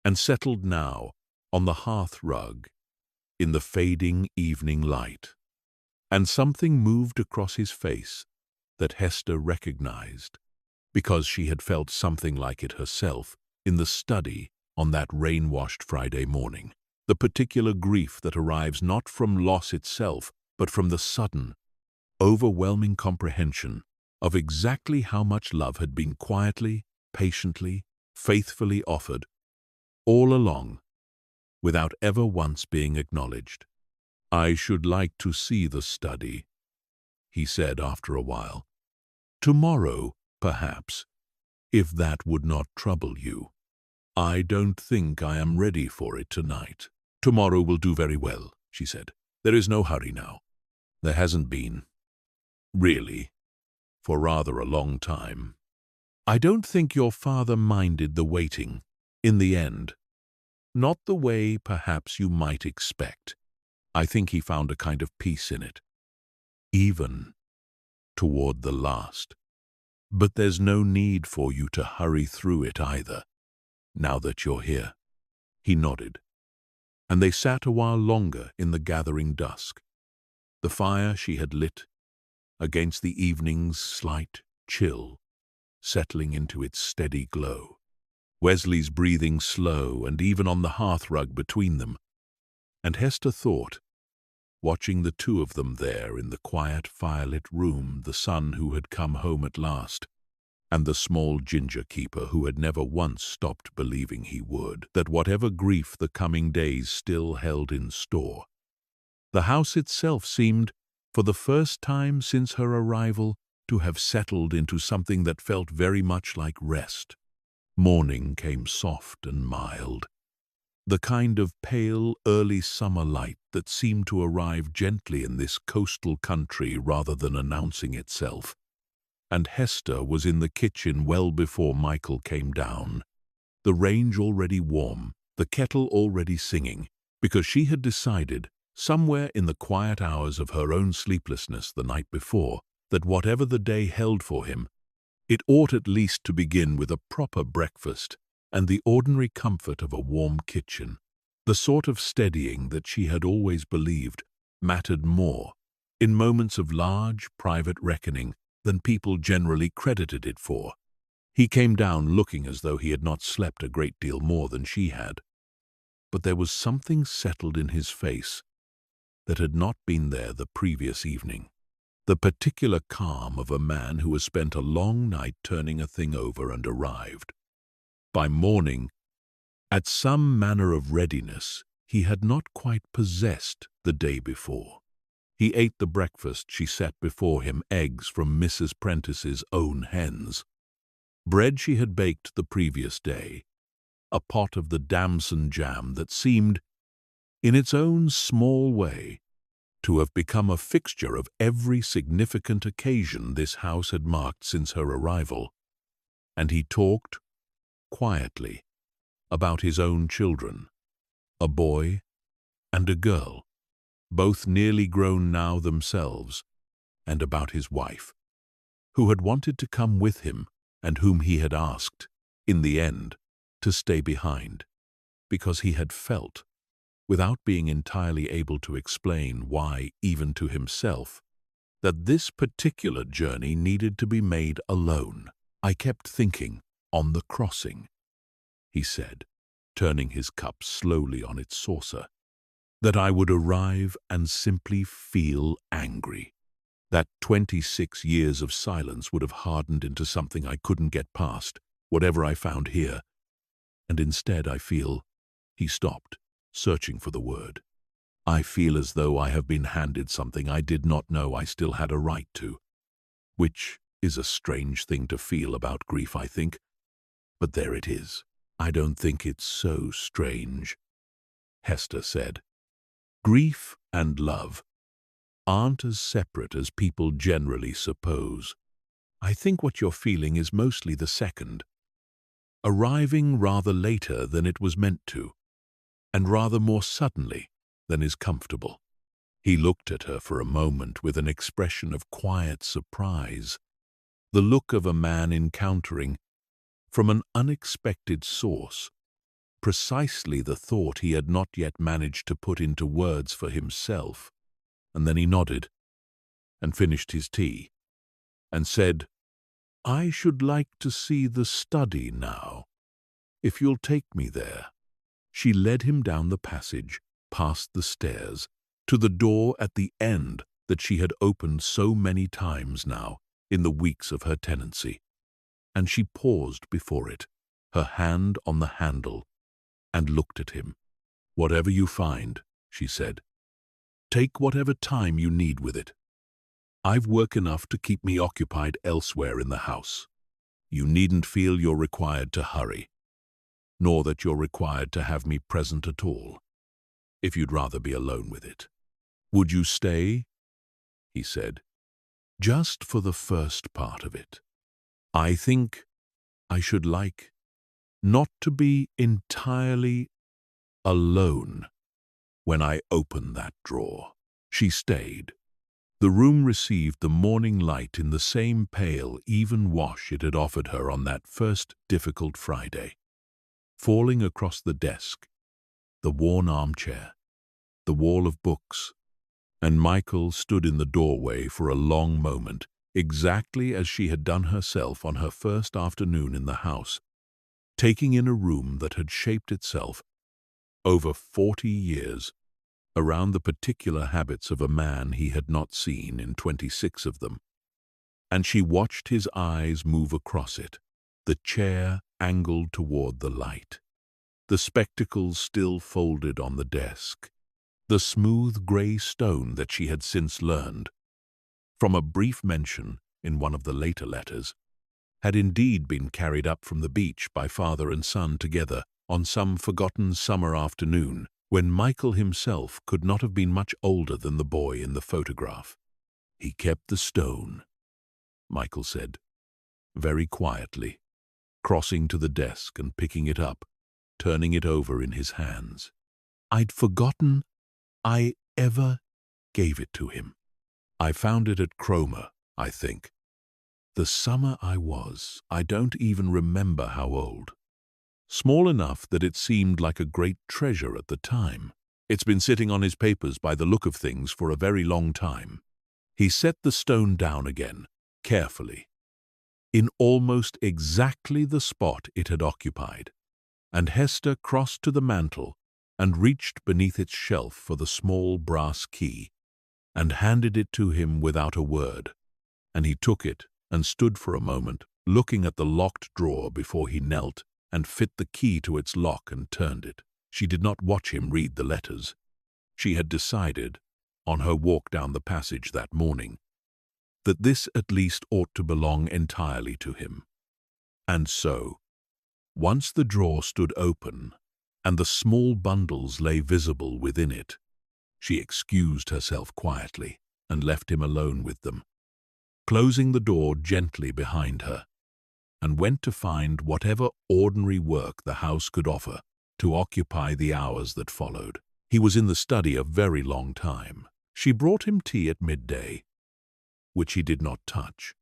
and settled now on the hearth rug in the fading evening light. And something moved across his face that Hester recognized, because she had felt something like it herself in the study on that rain-washed Friday morning. The particular grief that arrives not from loss itself, but from the sudden, overwhelming comprehension of exactly how much love had been quietly, patiently, faithfully offered, all along, without ever once being acknowledged. "I should like to see the study," he said after a while. "Tomorrow, perhaps, if that would not trouble you. I don't think I am ready for it tonight." "Tomorrow will do very well," she said. "There is no hurry now. There hasn't been, really, for rather a long time. I don't think your father minded the waiting, in the end. Not the way, perhaps, you might expect. I think he found a kind of peace in it, even toward the last. But there's no need for you to hurry through it either, now that you're here." He nodded, and they sat a while longer in the gathering dusk. The fire she had lit against the evening's slight chill, settling into its steady glow. Wesley's breathing slow and even on the hearthrug between them, and Hester thought, watching the two of them there in the quiet firelit room, the son who had come home at last, and the small ginger keeper who had never once stopped believing he would, that whatever grief the coming days still held in store, the house itself seemed, for the first time since her arrival, to have settled into something that felt very much like rest. Morning came soft and mild, the kind of pale early summer light that seemed to arrive gently in this coastal country rather than announcing itself. And Hester was in the kitchen well before Michael came down, the range already warm, the kettle already singing, because she had decided, somewhere in the quiet hours of her own sleeplessness the night before, that whatever the day held for him, it ought at least to begin with a proper breakfast and the ordinary comfort of a warm kitchen, the sort of steadying that she had always believed mattered more in moments of large private reckoning than people generally credited it for. He came down looking as though he had not slept a great deal more than she had, but there was something settled in his face that had not been there the previous evening. The particular calm of a man who has spent a long night turning a thing over and arrived, by morning, at some manner of readiness he had not quite possessed the day before. He ate the breakfast she set before him, eggs from Mrs. Prentice's own hens, bread she had baked the previous day, a pot of the damson jam that seemed, in its own small way, to have become a fixture of every significant occasion this house had marked since her arrival. And he talked, quietly, about his own children, a boy and a girl, both nearly grown now themselves, and about his wife, who had wanted to come with him and whom he had asked, in the end, to stay behind, because he had felt, without being entirely able to explain why even to himself, that this particular journey needed to be made alone. "I kept thinking, on the crossing," he said, turning his cup slowly on its saucer, "that I would arrive and simply feel angry. That 26 years of silence would have hardened into something I couldn't get past, whatever I found here. And instead I feel, he stopped, searching for the word. I feel as though I have been handed something I did not know I still had a right to, which is a strange thing to feel about grief, I think. But there it is. I don't think it's so strange, Hester said. Grief and love aren't as separate as people generally suppose. I think what you're feeling is mostly the second, arriving rather later than it was meant to, and rather more suddenly than is comfortable. He looked at her for a moment with an expression of quiet surprise, the look of a man encountering, from an unexpected source, precisely the thought he had not yet managed to put into words for himself. And then he nodded, and finished his tea, and said, "I should like to see the study now, if you'll take me there." She led him down the passage, past the stairs, to the door at the end that she had opened so many times now in the weeks of her tenancy, and she paused before it, her hand on the handle, and looked at him. "Whatever you find," she said, "take whatever time you need with it. I've work enough to keep me occupied elsewhere in the house. You needn't feel you're required to hurry, nor that you're required to have me present at all, if you'd rather be alone with it. Would you stay?" he said. "Just for the first part of it. I think I should like not to be entirely alone when I open that drawer." She stayed. The room received the morning light in the same pale, even wash it had offered her on that first difficult Friday, falling across the desk, the worn armchair, the wall of books, and Michael stood in the doorway for a long moment, exactly as she had done herself on her first afternoon in the house, taking in a room that had shaped itself over 40 years around the particular habits of a man he had not seen in 26 of them. And she watched his eyes move across it, the chair angled toward the light, the spectacles still folded on the desk, the smooth grey stone that she had since learned, from a brief mention in one of the later letters, had indeed been carried up from the beach by father and son together on some forgotten summer afternoon when Michael himself could not have been much older than the boy in the photograph. "He kept the stone," Michael said, very quietly, crossing to the desk and picking it up, turning it over in his hands. "I'd forgotten I ever gave it to him. I found it at Cromer, I think. The summer I don't even remember how old. Small enough that it seemed like a great treasure at the time. It's been sitting on his papers by the look of things for a very long time." He set the stone down again, carefully, in almost exactly the spot it had occupied, and Hester crossed to the mantel and reached beneath its shelf for the small brass key, and handed it to him without a word, and he took it and stood for a moment, looking at the locked drawer before he knelt and fit the key to its lock and turned it. She did not watch him read the letters. She had decided, on her walk down the passage that morning, that this at least ought to belong entirely to him. And so, once the drawer stood open and the small bundles lay visible within it, she excused herself quietly and left him alone with them, closing the door gently behind her, and went to find whatever ordinary work the house could offer to occupy the hours that followed. He was in the study a very long time. She brought him tea at midday, which he did not touch,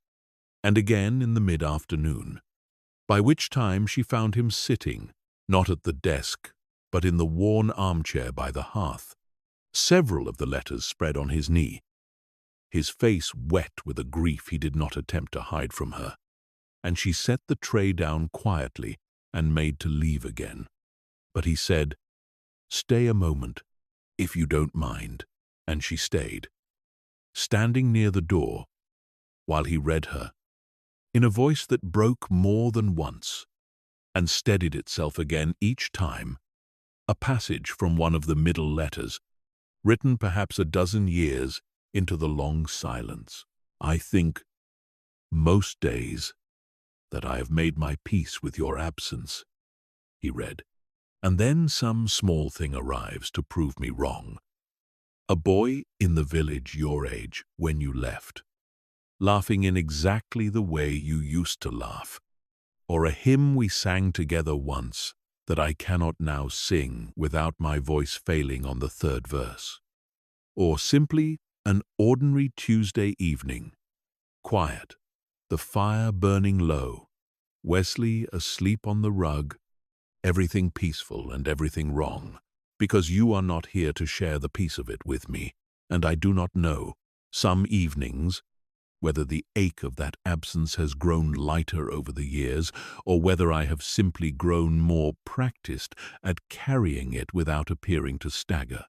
and again in the mid-afternoon, by which time she found him sitting, not at the desk, but in the worn armchair by the hearth, several of the letters spread on his knee, his face wet with a grief he did not attempt to hide from her, and she set the tray down quietly and made to leave again. But he said, "Stay a moment, if you don't mind," and she stayed, standing near the door, while he read her, in a voice that broke more than once, and steadied itself again each time, a passage from one of the middle letters, written perhaps a dozen years into the long silence. "I think, most days, that I have made my peace with your absence," he read. "And then some small thing arrives to prove me wrong. A boy in the village your age when you left, laughing in exactly the way you used to laugh, or a hymn we sang together once that I cannot now sing without my voice failing on the third verse, or simply an ordinary Tuesday evening, quiet, the fire burning low, Wesley asleep on the rug, everything peaceful and everything wrong, because you are not here to share the peace of it with me, and I do not know, some evenings, whether the ache of that absence has grown lighter over the years, or whether I have simply grown more practiced at carrying it without appearing to stagger."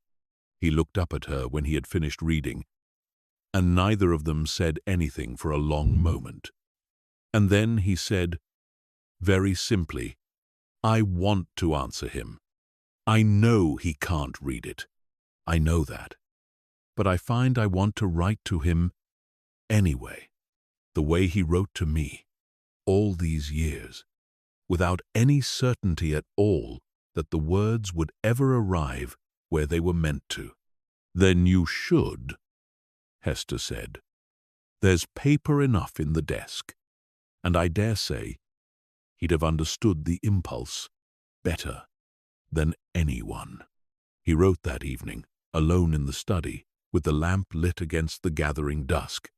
He looked up at her when he had finished reading, and neither of them said anything for a long moment. And then he said, very simply, "I want to answer him. I know he can't read it. I know that. But I find I want to write to him anyway, the way he wrote to me, all these years, without any certainty at all that the words would ever arrive where they were meant to." "Then you should," Hester said. "There's paper enough in the desk, and I dare say he'd have understood the impulse better than anyone." He wrote that evening, alone in the study, with the lamp lit against the gathering dusk,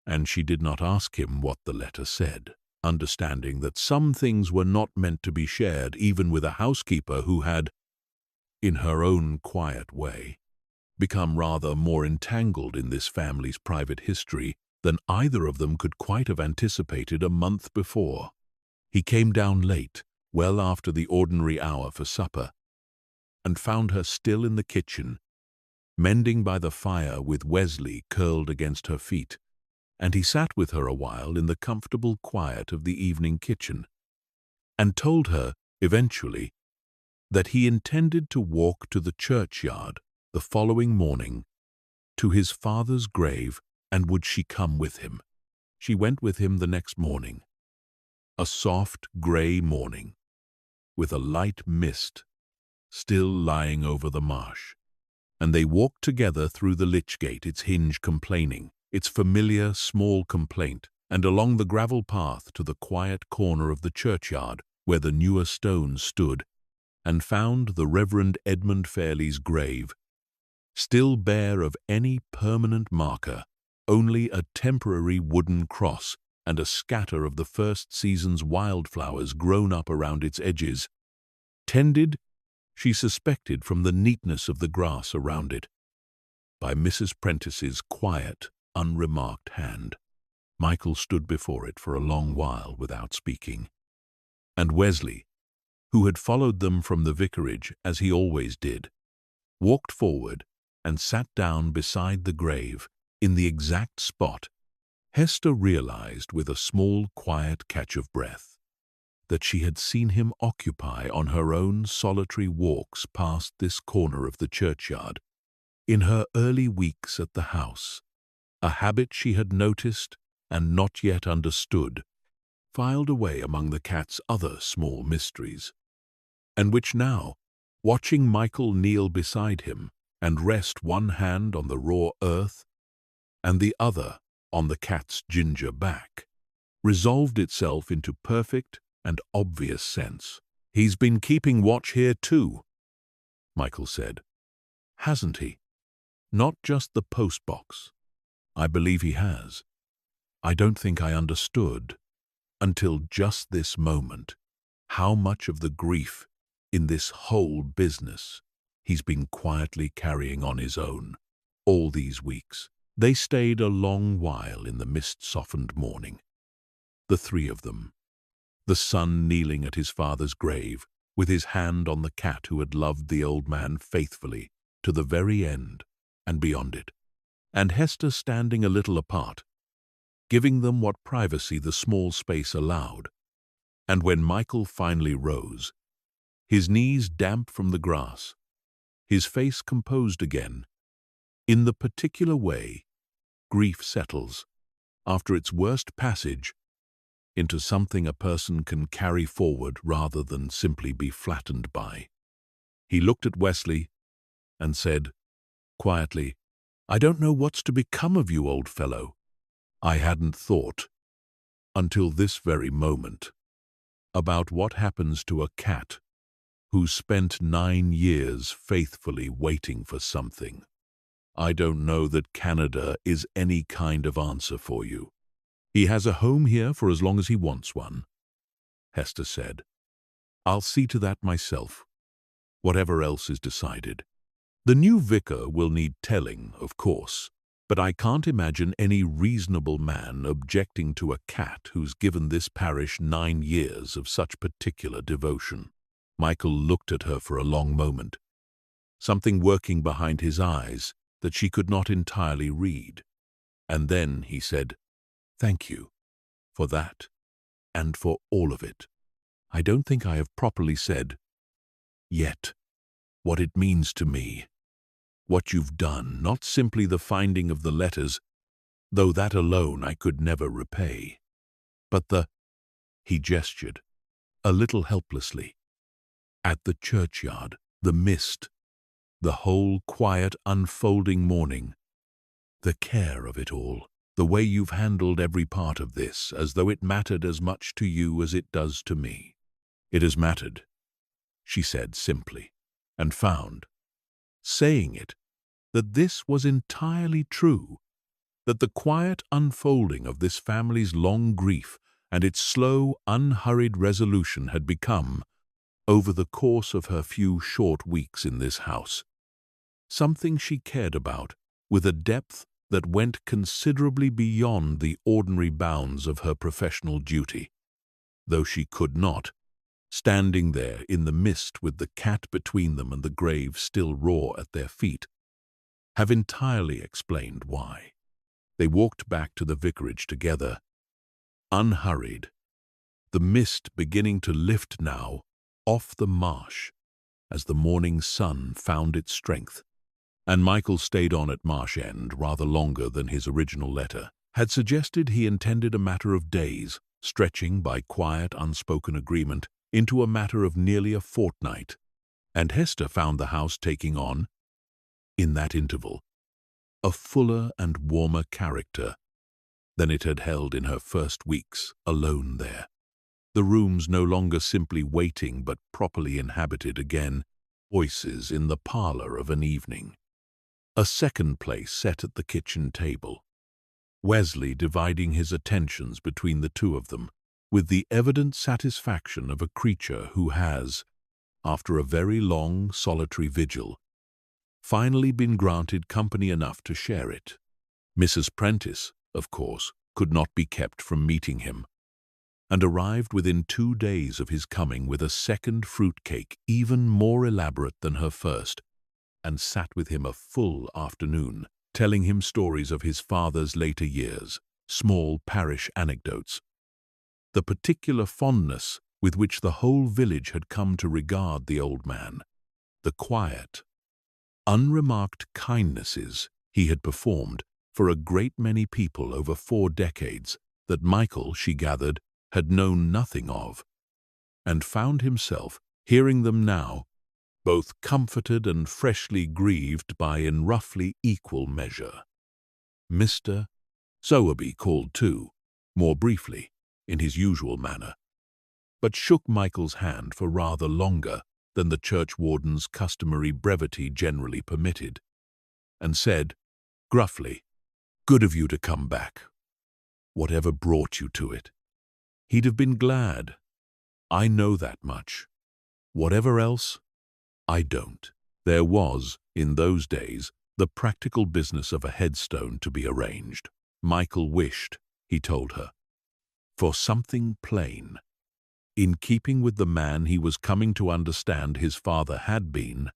and she did not ask him what the letter said, understanding that some things were not meant to be shared even with a housekeeper who had, in her own quiet way, become rather more entangled in this family's private history than either of them could quite have anticipated a month before. He came down late, well after the ordinary hour for supper, and found her still in the kitchen, mending by the fire with Wesley curled against her feet, and he sat with her a while in the comfortable quiet of the evening kitchen, and told her, eventually, that he intended to walk to the churchyard the following morning to his father's grave, and would she come with him. She went with him the next morning, a soft grey morning, with a light mist still lying over the marsh, and they walked together through the lich gate, its hinge complaining, its familiar small complaint, and along the gravel path to the quiet corner of the churchyard where the newer stones stood, and found the Reverend Edmund Fairley's grave, still bare of any permanent marker, only a temporary wooden cross and a scatter of the first season's wildflowers grown up around its edges, tended, she suspected from the neatness of the grass around it, by Mrs. Prentice's quiet, unremarked hand. Michael stood before it for a long while without speaking, and Wesley, who had followed them from the vicarage as he always did, walked forward and sat down beside the grave in the exact spot. Hester realized with a small, quiet catch of breath that she had seen him occupy on her own solitary walks past this corner of the churchyard, in her early weeks at the house, a habit she had noticed and not yet understood, filed away among the cat's other small mysteries, and which now, watching Michael kneel beside him and rest one hand on the raw earth and the other on the cat's ginger back, resolved itself into perfect and obvious sense. "He's been keeping watch here too," Michael said. "Hasn't he? Not just the post-box. I believe he has. I don't think I understood, until just this moment, how much of the grief in this whole business he's been quietly carrying on his own all these weeks." They stayed a long while in the mist-softened morning, the three of them, the son kneeling at his father's grave, with his hand on the cat who had loved the old man faithfully to the very end and beyond it, and Hester standing a little apart, giving them what privacy the small space allowed. And when Michael finally rose, his knees damp from the grass, his face composed again, in the particular way grief settles, after its worst passage, into something a person can carry forward rather than simply be flattened by. He looked at Wesley and said, quietly, "I don't know what's to become of you, old fellow. I hadn't thought, until this very moment, about what happens to a cat who's spent 9 years faithfully waiting for something. I don't know that Canada is any kind of answer for you. He has a home here for as long as he wants one," Hester said. "I'll see to that myself, whatever else is decided. The new vicar will need telling, of course, but I can't imagine any reasonable man objecting to a cat who's given this parish 9 years of such particular devotion." Michael looked at her for a long moment, something working behind his eyes that she could not entirely read. And then he said, "Thank you for that and for all of it. I don't think I have properly said yet what it means to me. What you've done, not simply the finding of the letters, though that alone I could never repay, but he gestured, a little helplessly, at the churchyard, the mist, the whole quiet unfolding morning, the care of it all, the way you've handled every part of this, as though it mattered as much to you as it does to me." "It has mattered," she said simply, and found, saying it, that this was entirely true, that the quiet unfolding of this family's long grief and its slow, unhurried resolution had become, over the course of her few short weeks in this house, something she cared about with a depth that went considerably beyond the ordinary bounds of her professional duty, though she could not, standing there in the mist with the cat between them and the grave still raw at their feet, have entirely explained why. They walked back to the vicarage together, unhurried, the mist beginning to lift now off the marsh as the morning sun found its strength. And Michael stayed on at Marsh End rather longer than his original letter had suggested. He intended a matter of days, stretching by quiet, unspoken agreement into a matter of nearly a fortnight, and Hester found the house taking on, in that interval, a fuller and warmer character than it had held in her first weeks alone there. The rooms no longer simply waiting but properly inhabited again, voices in the parlor of an evening. A second place set at the kitchen table, Wesley dividing his attentions between the two of them, with the evident satisfaction of a creature who has, after a very long, solitary vigil, finally been granted company enough to share it. Mrs. Prentice, of course, could not be kept from meeting him, and arrived within 2 days of his coming with a second fruitcake even more elaborate than her first, and sat with him a full afternoon, telling him stories of his father's later years, small parish anecdotes, the particular fondness with which the whole village had come to regard the old man, the quiet, unremarked kindnesses he had performed for a great many people over 4 decades that Michael, she gathered, had known nothing of, and found himself, hearing them now, both comforted and freshly grieved by in roughly equal measure. Mr. Sowerby called too, more briefly, in his usual manner, but shook Michael's hand for rather longer than the churchwarden's customary brevity generally permitted, and said, gruffly, "Good of you to come back. Whatever brought you to it? He'd have been glad. I know that much. Whatever else, I don't." There was, in those days, the practical business of a headstone to be arranged. Michael wished, he told her, for something plain, in keeping with the man he was coming to understand his father had been,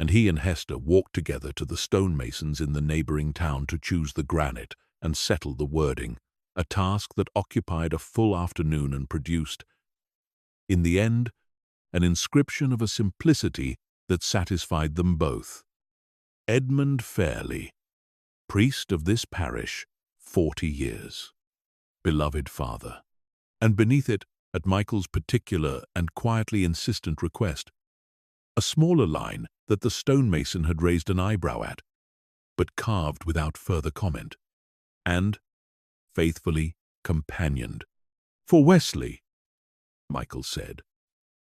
and he and Hester walked together to the stonemasons in the neighboring town to choose the granite and settle the wording, a task that occupied a full afternoon and produced, in the end, an inscription of a simplicity that satisfied them both. Edmund Fairley, priest of this parish, 40 years. Beloved Father. And beneath it, at Michael's particular and quietly insistent request, a smaller line that the stonemason had raised an eyebrow at, but carved without further comment, and, faithfully, companioned. For Wesley, Michael said,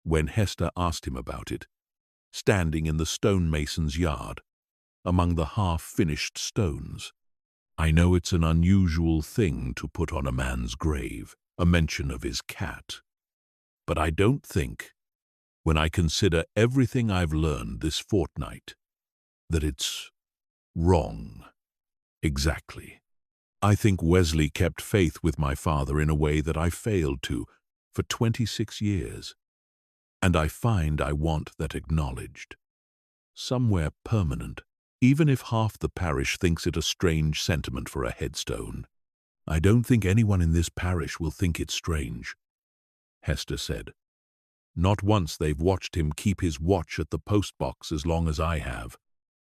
when Hester asked him about it, standing in the stonemason's yard, among the half-finished stones. I know it's an unusual thing to put on a man's grave, a mention of his cat, but I don't think, when I consider everything I've learned this fortnight, that it's wrong. Exactly. I think Wesley kept faith with my father in a way that I failed to for 26 years, and I find I want that acknowledged. Somewhere permanent, even if half the parish thinks it a strange sentiment for a headstone. I don't think anyone in this parish will think it strange, Hester said. Not once they've watched him keep his watch at the postbox as long as I have.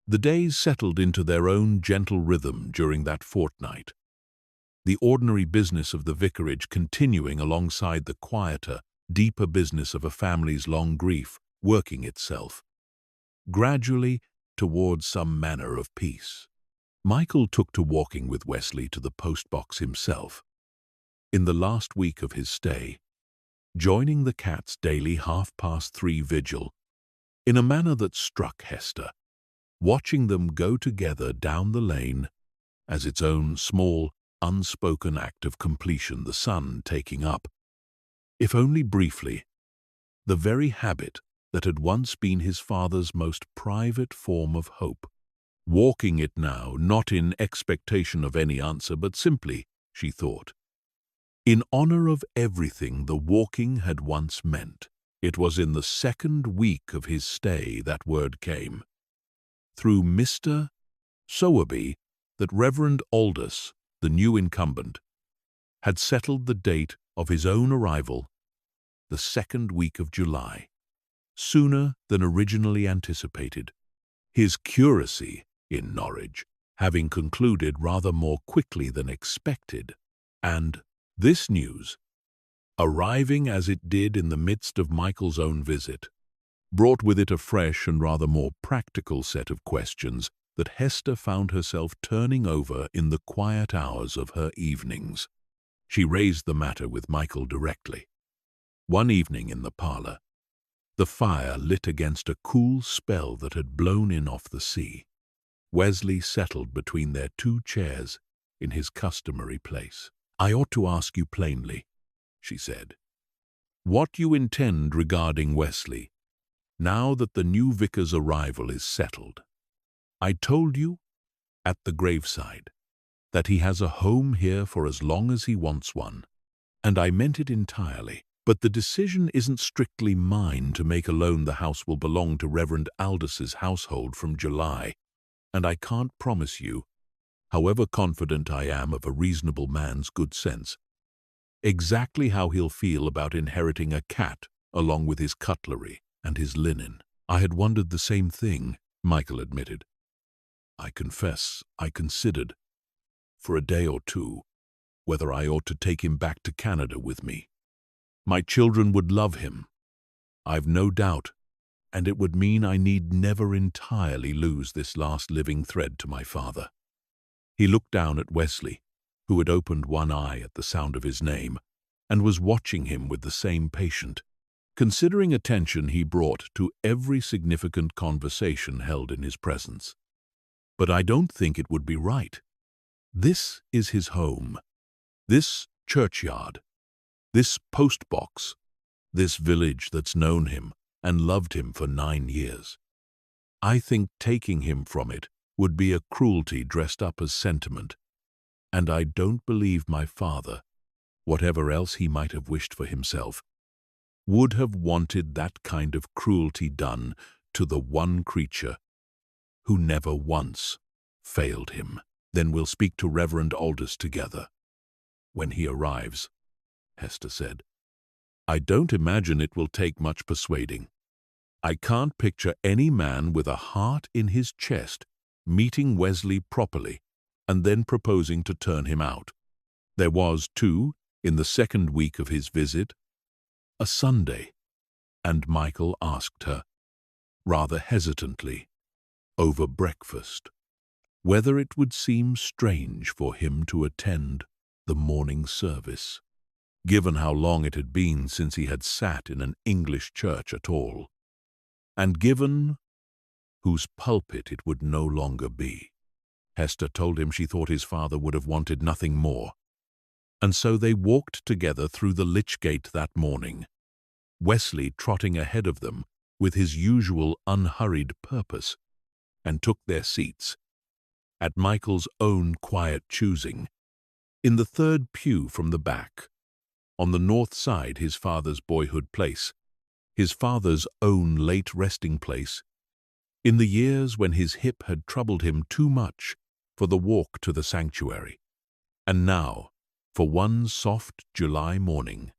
The days settled into their own gentle rhythm during that fortnight, the ordinary business of the vicarage continuing alongside the quieter, deeper business of a family's long grief working itself, gradually towards some manner of peace. Michael took to walking with Wesley to the postbox himself, in the last week of his stay, joining the cat's daily 3:30 vigil, in a manner that struck Hester, watching them go together down the lane as its own small, unspoken act of completion, the sun taking up, if only briefly, the very habit that had once been his father's most private form of hope, walking it now not in expectation of any answer, but simply, she thought, in honor of everything the walking had once meant. It was in the second week of his stay that word came, through Mr. Sowerby, that Reverend Aldous, the new incumbent, had settled the date of his own arrival, the second week of July, sooner than originally anticipated, his curacy in Norwich having concluded rather more quickly than expected, and this news, arriving as it did in the midst of Michael's own visit, brought with it a fresh and rather more practical set of questions that Hester found herself turning over in the quiet hours of her evenings. She raised the matter with Michael directly. One evening in the parlor, the fire lit against a cool spell that had blown in off the sea. Wesley settled between their two chairs in his customary place. I ought to ask you plainly, she said, what you intend regarding Wesley, now that the new vicar's arrival is settled. I told you, at the graveside, that he has a home here for as long as he wants one, and I meant it entirely. But the decision isn't strictly mine to make alone. The house will belong to Reverend Aldous' household from July, and I can't promise you, however confident I am of a reasonable man's good sense, exactly how he'll feel about inheriting a cat along with his cutlery and his linen. I had wondered the same thing, Michael admitted. I confess I considered, for a day or two, whether I ought to take him back to Canada with me. My children would love him, I've no doubt, and it would mean I need never entirely lose this last living thread to my father. He looked down at Wesley, who had opened one eye at the sound of his name, and was watching him with the same patient, considering attention he brought to every significant conversation held in his presence. But I don't think it would be right. This is his home, this churchyard, this postbox, this village that's known him and loved him for 9 years. I think taking him from it would be a cruelty dressed up as sentiment, and I don't believe my father, whatever else he might have wished for himself, would have wanted that kind of cruelty done to the one creature who never once failed him. Then we'll speak to Reverend Aldous together when he arrives, Hester said. I don't imagine it will take much persuading. I can't picture any man with a heart in his chest meeting Wesley properly and then proposing to turn him out. There was, too, in the second week of his visit, a Sunday, and Michael asked her, rather hesitantly, over breakfast, whether it would seem strange for him to attend the morning service, given how long it had been since he had sat in an English church at all, and given whose pulpit it would no longer be. Hester told him she thought his father would have wanted nothing more, and so they walked together through the Lich Gate that morning, Wesley trotting ahead of them with his usual unhurried purpose, and took their seats, at Michael's own quiet choosing, in the third pew from the back, on the north side his father's boyhood place, his father's own late resting place, in the years when his hip had troubled him too much for the walk to the sanctuary, and now, for one soft July morning,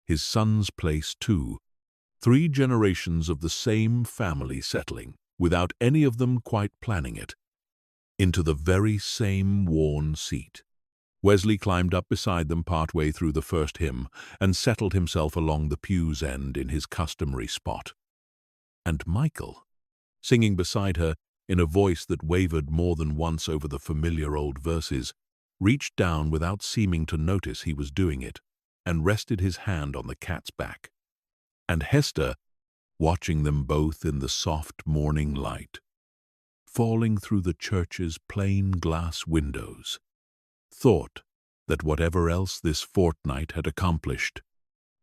his son's place too, 3 generations of the same family settling, without any of them quite planning it, into the very same worn seat. Wesley climbed up beside them partway through the first hymn and settled himself along the pew's end in his customary spot. And Michael, singing beside her in a voice that wavered more than once over the familiar old verses, reached down without seeming to notice he was doing it, and rested his hand on the cat's back. And Hester, watching them both in the soft morning light, falling through the church's plain glass windows, thought that whatever else this fortnight had accomplished,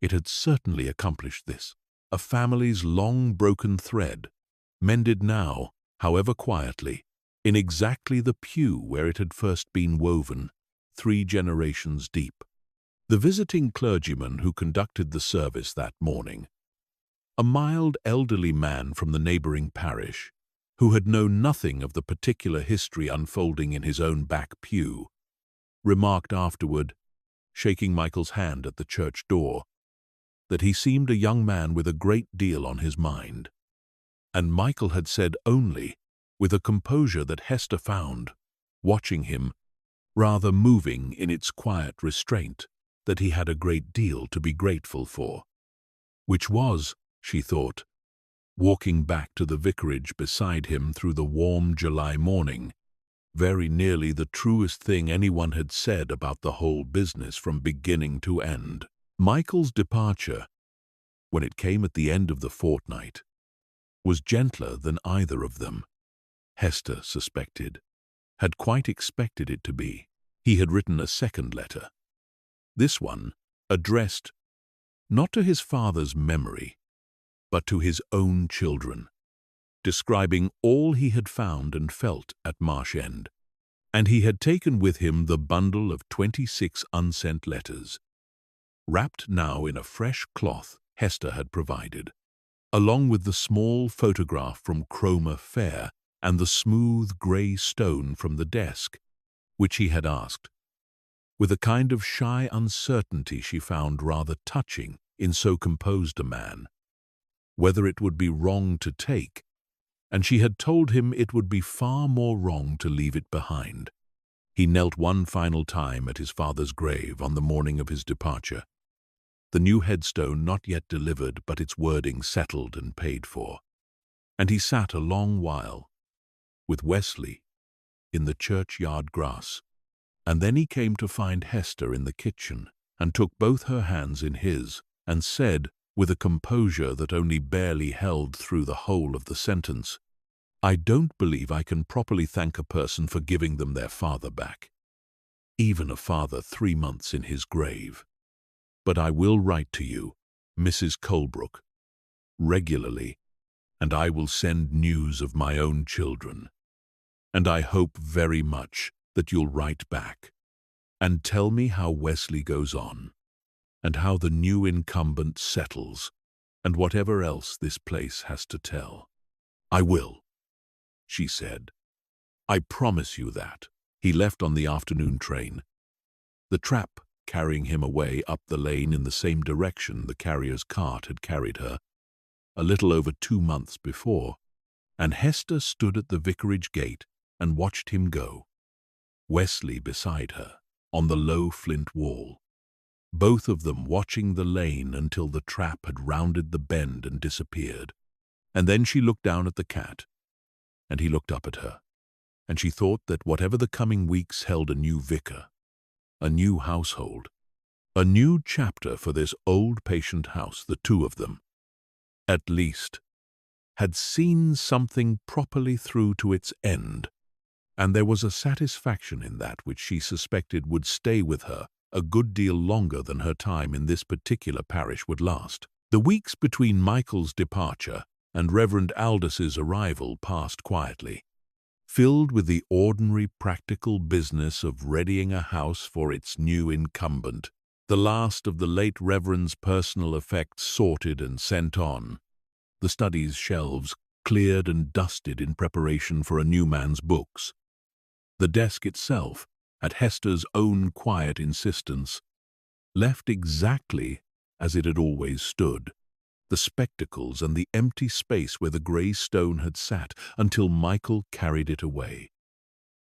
it had certainly accomplished this, a family's long broken thread, mended now, however quietly, in exactly the pew where it had first been woven, 3 generations deep. The visiting clergyman who conducted the service that morning, a mild elderly man from the neighboring parish, who had known nothing of the particular history unfolding in his own back pew, remarked afterward, shaking Michael's hand at the church door, that he seemed a young man with a great deal on his mind. And Michael had said only, with a composure that Hester found, watching him, rather moving in its quiet restraint, that he had a great deal to be grateful for, which was, she thought, walking back to the vicarage beside him through the warm July morning, very nearly the truest thing anyone had said about the whole business from beginning to end. Michael's departure, when it came at the end of the fortnight, was gentler than either of them. Hester suspected, had quite expected it to be. He had written a second letter, this one addressed not to his father's memory, but to his own children, describing all he had found and felt at Marsh End, and he had taken with him the bundle of 26 unsent letters, wrapped now in a fresh cloth Hester had provided, along with the small photograph from Cromer Fair and the smooth grey stone from the desk, which he had asked, with a kind of shy uncertainty she found rather touching in so composed a man, whether it would be wrong to take, and she had told him it would be far more wrong to leave it behind. He knelt one final time at his father's grave on the morning of his departure, the new headstone not yet delivered but its wording settled and paid for, and he sat a long while, with Wesley, in the churchyard grass, and then he came to find Hester in the kitchen, and took both her hands in his, and said, with a composure that only barely held through the whole of the sentence, "I don't believe I can properly thank a person for giving them their father back, even a father 3 months in his grave. But I will write to you, Mrs. Colebrook, regularly, and I will send news of my own children. And I hope very much that you'll write back and tell me how Wesley goes on, and how the new incumbent settles, and whatever else this place has to tell." "I will," she said. "I promise you that." He left on the afternoon train, the trap carrying him away up the lane in the same direction the carrier's cart had carried her, a little over 2 months before, and Hester stood at the vicarage gate and watched him go, Wesley beside her, on the low flint wall, both of them watching the lane until the trap had rounded the bend and disappeared. And then she looked down at the cat, and he looked up at her, and she thought that whatever the coming weeks held, a new vicar, a new household, a new chapter for this old patient house, the two of them, at least, had seen something properly through to its end, and there was a satisfaction in that which she suspected would stay with her a good deal longer than her time in this particular parish would last. The weeks between Michael's departure and Reverend Aldous' arrival passed quietly, filled with the ordinary practical business of readying a house for its new incumbent, the last of the late Reverend's personal effects sorted and sent on, the study's shelves cleared and dusted in preparation for a new man's books, the desk itself, at Hester's own quiet insistence, left exactly as it had always stood, the spectacles and the empty space where the grey stone had sat, until Michael carried it away,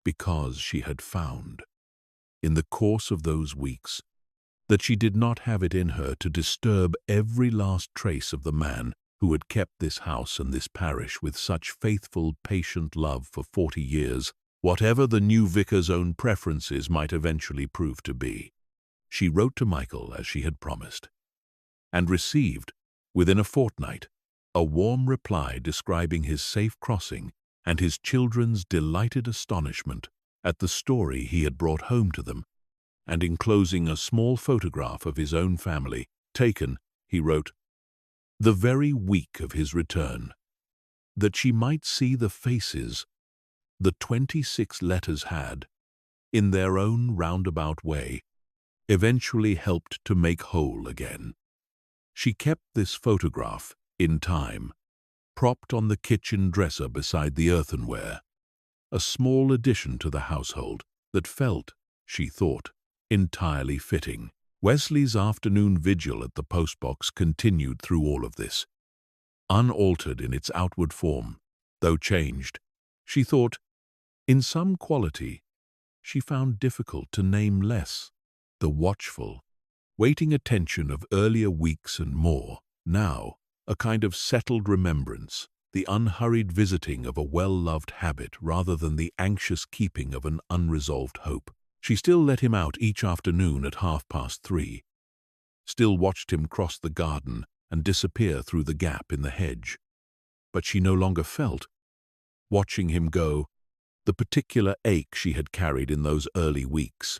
because she had found, in the course of those weeks, that she did not have it in her to disturb every last trace of the man who had kept this house and this parish with such faithful, patient love for 40 years, whatever the new vicar's own preferences might eventually prove to be. She wrote to Michael as she had promised, and received, within a fortnight, a warm reply describing his safe crossing and his children's delighted astonishment at the story he had brought home to them, and enclosing a small photograph of his own family, taken, he wrote, the very week of his return, that she might see the faces the 26 letters had, in their own roundabout way, eventually helped to make whole again. She kept this photograph, in time, propped on the kitchen dresser beside the earthenware, a small addition to the household that felt, she thought, entirely fitting. Wesley's afternoon vigil at the postbox continued through all of this, unaltered in its outward form, though changed, she thought, in some quality she found difficult to name less, the watchful, waiting attention of earlier weeks and more, now a kind of settled remembrance, the unhurried visiting of a well-loved habit rather than the anxious keeping of an unresolved hope. She still let him out each afternoon at 3:30, still watched him cross the garden and disappear through the gap in the hedge, but she no longer felt, watching him go, the particular ache she had carried in those early weeks,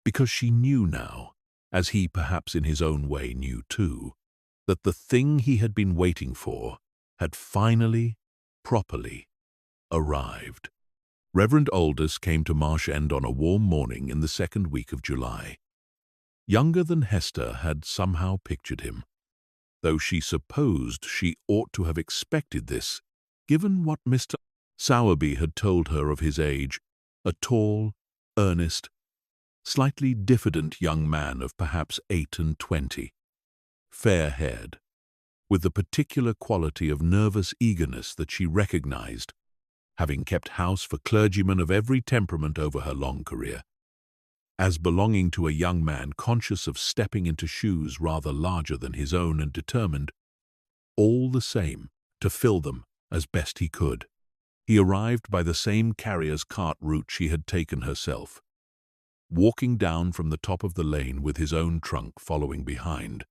because she knew now, as he perhaps in his own way knew too, that the thing he had been waiting for had finally, properly, arrived. Reverend Aldous came to Marsh End on a warm morning in the second week of July. Younger than Hester had somehow pictured him, though she supposed she ought to have expected this, given what Mr. Sowerby had told her of his age, a tall, earnest, slightly diffident young man of perhaps 28, fair-haired, with the particular quality of nervous eagerness that she recognized, having kept house for clergymen of every temperament over her long career, as belonging to a young man conscious of stepping into shoes rather larger than his own and determined, all the same, to fill them as best he could. He arrived by the same carrier's cart route she had taken herself, walking down from the top of the lane with his own trunk following behind,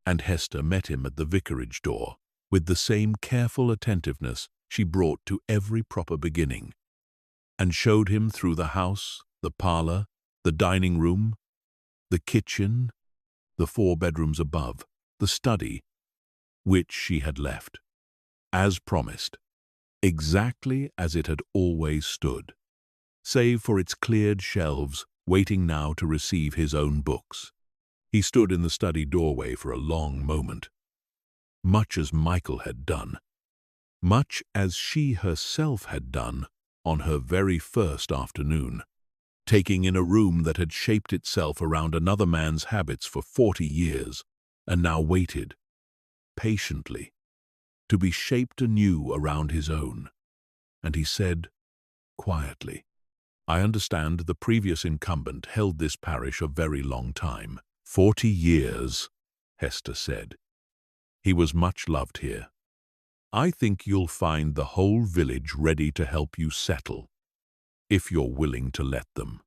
and Hester met him at the vicarage door with the same careful attentiveness she brought to every proper beginning, and showed him through the house, the parlor, the dining room, the kitchen, the 4 bedrooms above, the study, which she had left, as promised, exactly as it had always stood, save for its cleared shelves waiting now to receive his own books. He stood in the study doorway for a long moment, much as Michael had done, much as she herself had done on her very first afternoon, taking in a room that had shaped itself around another man's habits for 40 years, and now waited, patiently, to be shaped anew around his own. And he said, quietly, "I understand the previous incumbent held this parish a very long time." 40 years, Hester said. He was much loved here. I think you'll find the whole village ready to help you settle, if you're willing to let them.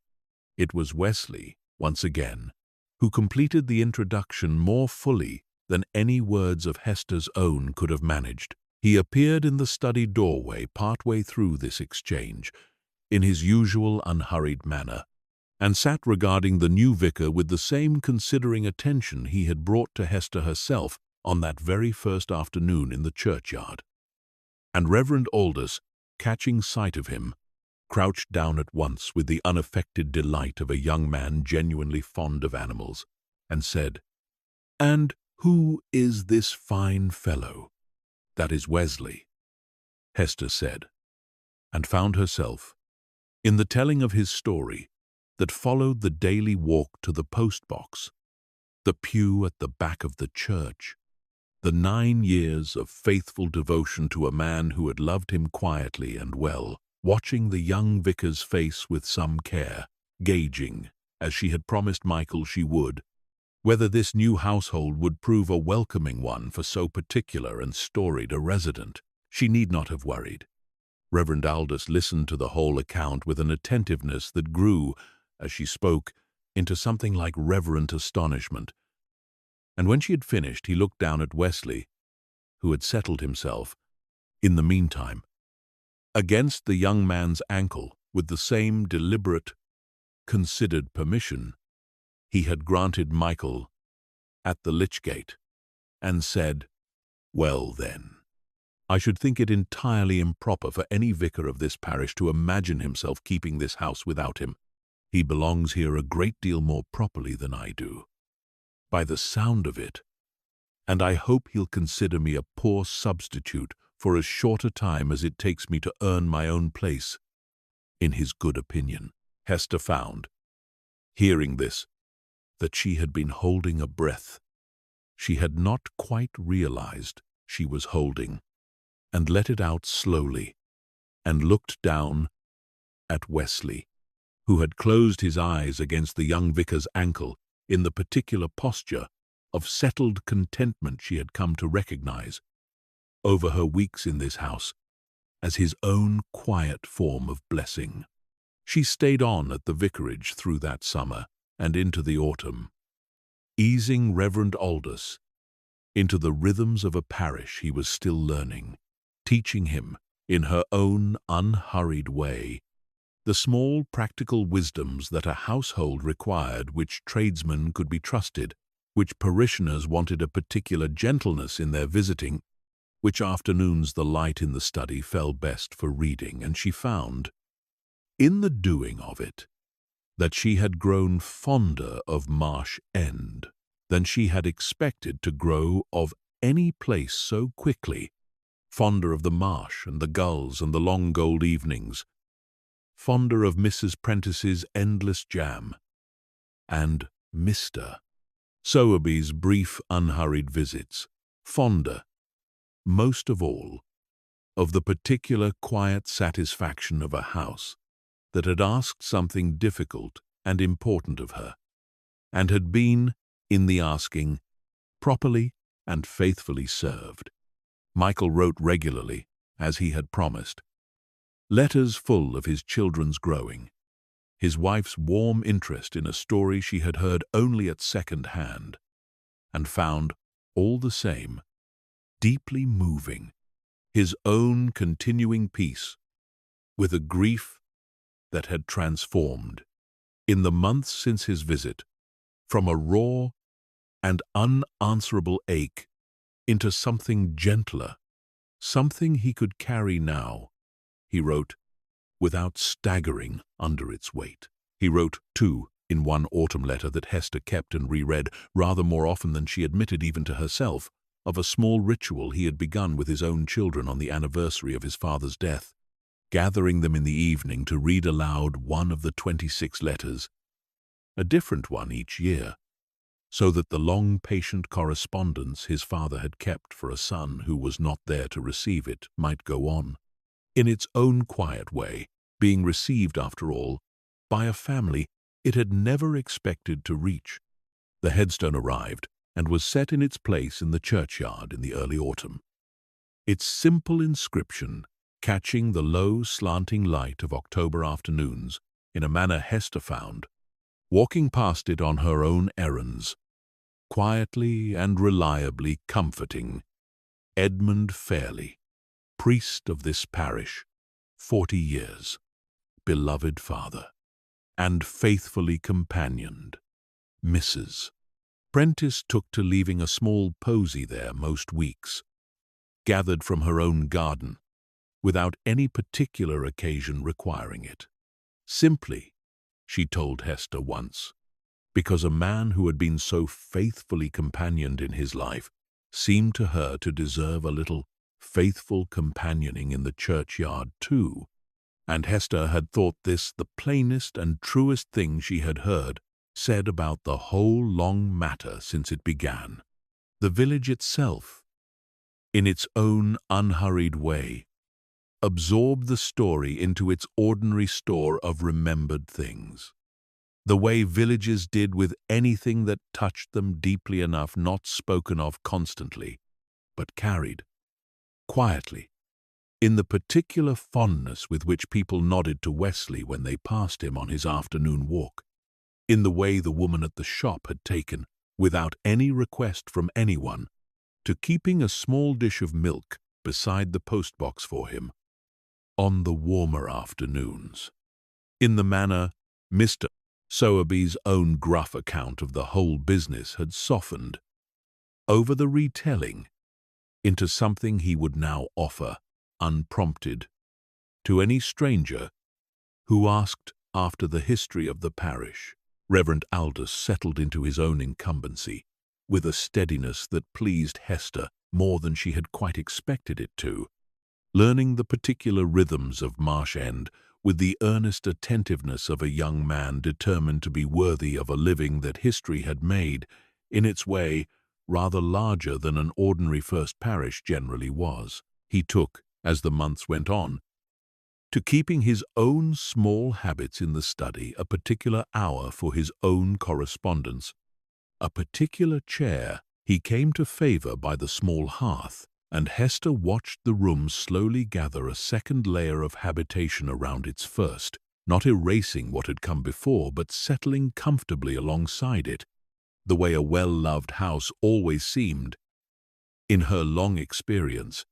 It was Wesley, once again, who completed the introduction more fully than any words of Hester's own could have managed. He appeared in the study doorway partway through this exchange, in his usual unhurried manner, and sat regarding the new vicar with the same considering attention he had brought to Hester herself on that very first afternoon in the churchyard. And Reverend Aldous, catching sight of him, crouched down at once with the unaffected delight of a young man genuinely fond of animals, and said, "And who is this fine fellow?" "That is Wesley," Hester said, and found herself, in the telling of his story that followed the daily walk to the post-box, the pew at the back of the church, the 9 years of faithful devotion to a man who had loved him quietly and well, watching the young vicar's face with some care, gauging, as she had promised Michael she would, whether this new household would prove a welcoming one for so particular and storied a resident. She need not have worried. Reverend Aldous listened to the whole account with an attentiveness that grew, as she spoke, into something like reverent astonishment. And when she had finished, he looked down at Wesley, who had settled himself, in the meantime, against the young man's ankle with the same deliberate, considered permission he had granted Michael at the lich gate, and said, "Well then, I should think it entirely improper for any vicar of this parish to imagine himself keeping this house without him. He belongs here a great deal more properly than I do, by the sound of it, and I hope he'll consider me a poor substitute for as short a time as it takes me to earn my own place in his good opinion." Hester found, hearing this, that she had been holding a breath she had not quite realized she was holding, and let it out slowly, and looked down at Wesley, who had closed his eyes against the young vicar's ankle in the particular posture of settled contentment she had come to recognize, over her weeks in this house, as his own quiet form of blessing. She stayed on at the vicarage through that summer and into the autumn, easing Reverend Aldous into the rhythms of a parish he was still learning, teaching him, in her own unhurried way, the small practical wisdoms that a household required, which tradesmen could be trusted, which parishioners wanted a particular gentleness in their visiting, which afternoons the light in the study fell best for reading, and she found, in the doing of it, that she had grown fonder of Marsh End than she had expected to grow of any place so quickly, fonder of the marsh and the gulls and the long gold evenings, fonder of Mrs. Prentice's endless jam, and Mr. Sowerby's brief unhurried visits, fonder, most of all, of the particular quiet satisfaction of a house that had asked something difficult and important of her, and had been, in the asking, properly and faithfully served. Michael wrote regularly, as he had promised, letters full of his children's growing, his wife's warm interest in a story she had heard only at second hand, and found, all the same, deeply moving, his own continuing peace with a grief that had transformed, in the months since his visit, from a raw and unanswerable ache into something gentler, something he could carry now, he wrote, without staggering under its weight. He wrote, too, in one autumn letter that Hester kept and reread rather more often than she admitted even to herself, of a small ritual he had begun with his own children on the anniversary of his father's death, gathering them in the evening to read aloud one of the 26 letters, a different one each year, so that the long, patient correspondence his father had kept for a son who was not there to receive it might go on, in its own quiet way, being received, after all, by a family it had never expected to reach. The headstone arrived and was set in its place in the churchyard in the early autumn. Its simple inscription, catching the low, slanting light of October afternoons in a manner Hester found, walking past it on her own errands, quietly and reliably comforting Edmund Fairley, priest of this parish, 40 years, beloved father, and faithfully companioned Mrs. Prentice took to leaving a small posy there most weeks, gathered from her own garden, without any particular occasion requiring it. Simply, she told Hester once, because a man who had been so faithfully companioned in his life seemed to her to deserve a little faithful companioning in the churchyard too, and Hester had thought this the plainest and truest thing she had heard said about the whole long matter since it began. The village itself, in its own unhurried way, absorbed the story into its ordinary store of remembered things, the way villages did with anything that touched them deeply enough, not spoken of constantly, but carried, quietly, in the particular fondness with which people nodded to Wesley when they passed him on his afternoon walk, in the way the woman at the shop had taken, without any request from anyone, to keeping a small dish of milk beside the postbox for him on the warmer afternoons, in the manner Mr. Sowerby's own gruff account of the whole business had softened, over the retelling, into something he would now offer, unprompted, to any stranger who asked after the history of the parish. Reverend Aldous settled into his own incumbency with a steadiness that pleased Hester more than she had quite expected it to, learning the particular rhythms of Marsh End with the earnest attentiveness of a young man determined to be worthy of a living that history had made, in its way, rather larger than an ordinary first parish generally was. He took, as the months went on, to keeping his own small habits in the study, a particular hour for his own correspondence, a particular chair he came to favor by the small hearth, and Hester watched the room slowly gather a second layer of habitation around its first, not erasing what had come before, but settling comfortably alongside it, the way a well-loved house always seemed, in her long experience,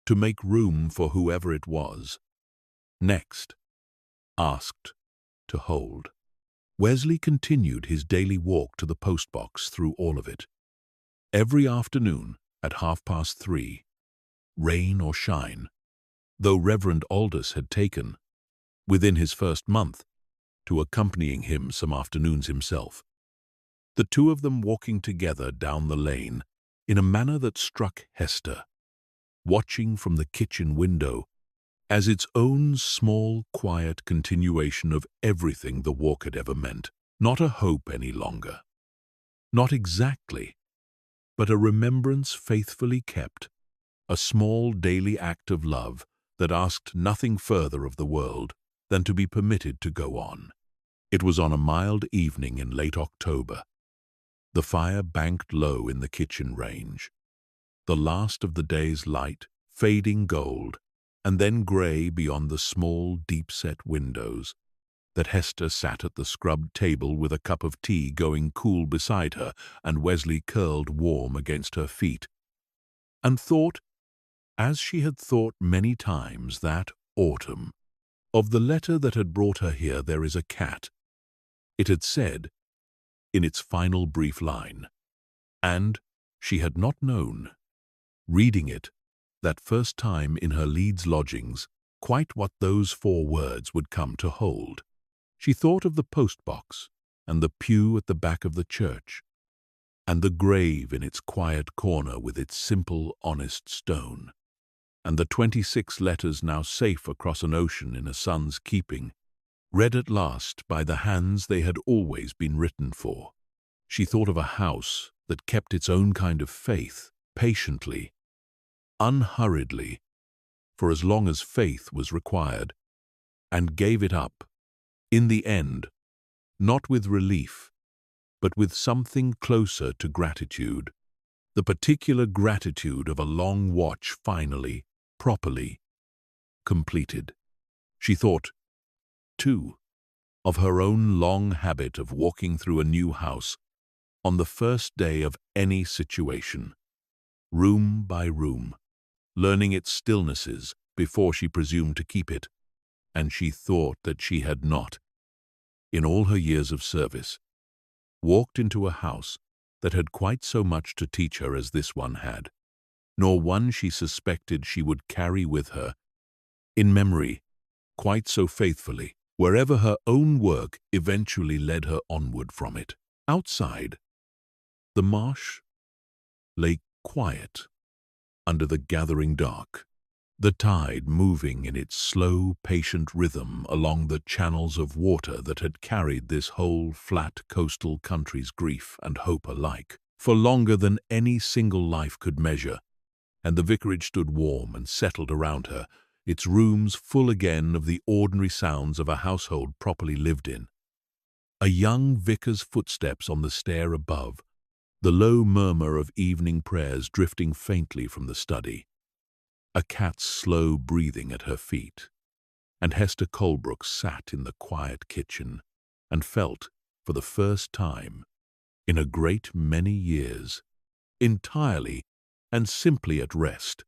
to make room for whoever it was next asked to hold. Wesley continued his daily walk to the postbox through all of it. Every afternoon at 3:30, rain or shine, though Reverend Aldous had taken, within his first month, to accompanying him some afternoons himself, the two of them walking together down the lane in a manner that struck Hester, watching from the kitchen window, as its own small, quiet continuation of everything the walk had ever meant. Not a hope any longer. Not exactly, but a remembrance faithfully kept, a small daily act of love that asked nothing further of the world than to be permitted to go on. It was on a mild evening in late October. The fire banked low in the kitchen range, the last of the day's light fading gold and then grey beyond the small, deep-set windows, that Hester sat at the scrubbed table with a cup of tea going cool beside her and Wesley curled warm against her feet, and thought, as she had thought many times that autumn, of the letter that had brought her here. There is a cat, it had said, in its final brief line, and she had not known, reading it, that first time in her Leeds lodgings, quite what those 4 words would come to hold. She thought of the postbox and the pew at the back of the church, and the grave in its quiet corner with its simple, honest stone, and the 26 letters now safe across an ocean in a son's keeping, read at last by the hands they had always been written for. She thought of a house that kept its own kind of faith, patiently, unhurriedly, for as long as faith was required, and gave it up, in the end, not with relief, but with something closer to gratitude, the particular gratitude of a long watch finally, properly, completed. She thought, too, of her own long habit of walking through a new house on the first day of any situation, room by room, learning its stillnesses before she presumed to keep it, and she thought that she had not, in all her years of service, walked into a house that had quite so much to teach her as this one had, nor one she suspected she would carry with her, in memory, quite so faithfully, wherever her own work eventually led her onward from it. Outside, the marsh lay quiet under the gathering dark, the tide moving in its slow, patient rhythm along the channels of water that had carried this whole flat coastal country's grief and hope alike, for longer than any single life could measure, and the vicarage stood warm and settled around her, its rooms full again of the ordinary sounds of a household properly lived in. A young vicar's footsteps on the stair above, the low murmur of evening prayers drifting faintly from the study, a cat's slow breathing at her feet, and Hester Colebrook sat in the quiet kitchen and felt, for the first time, in a great many years, entirely and simply at rest.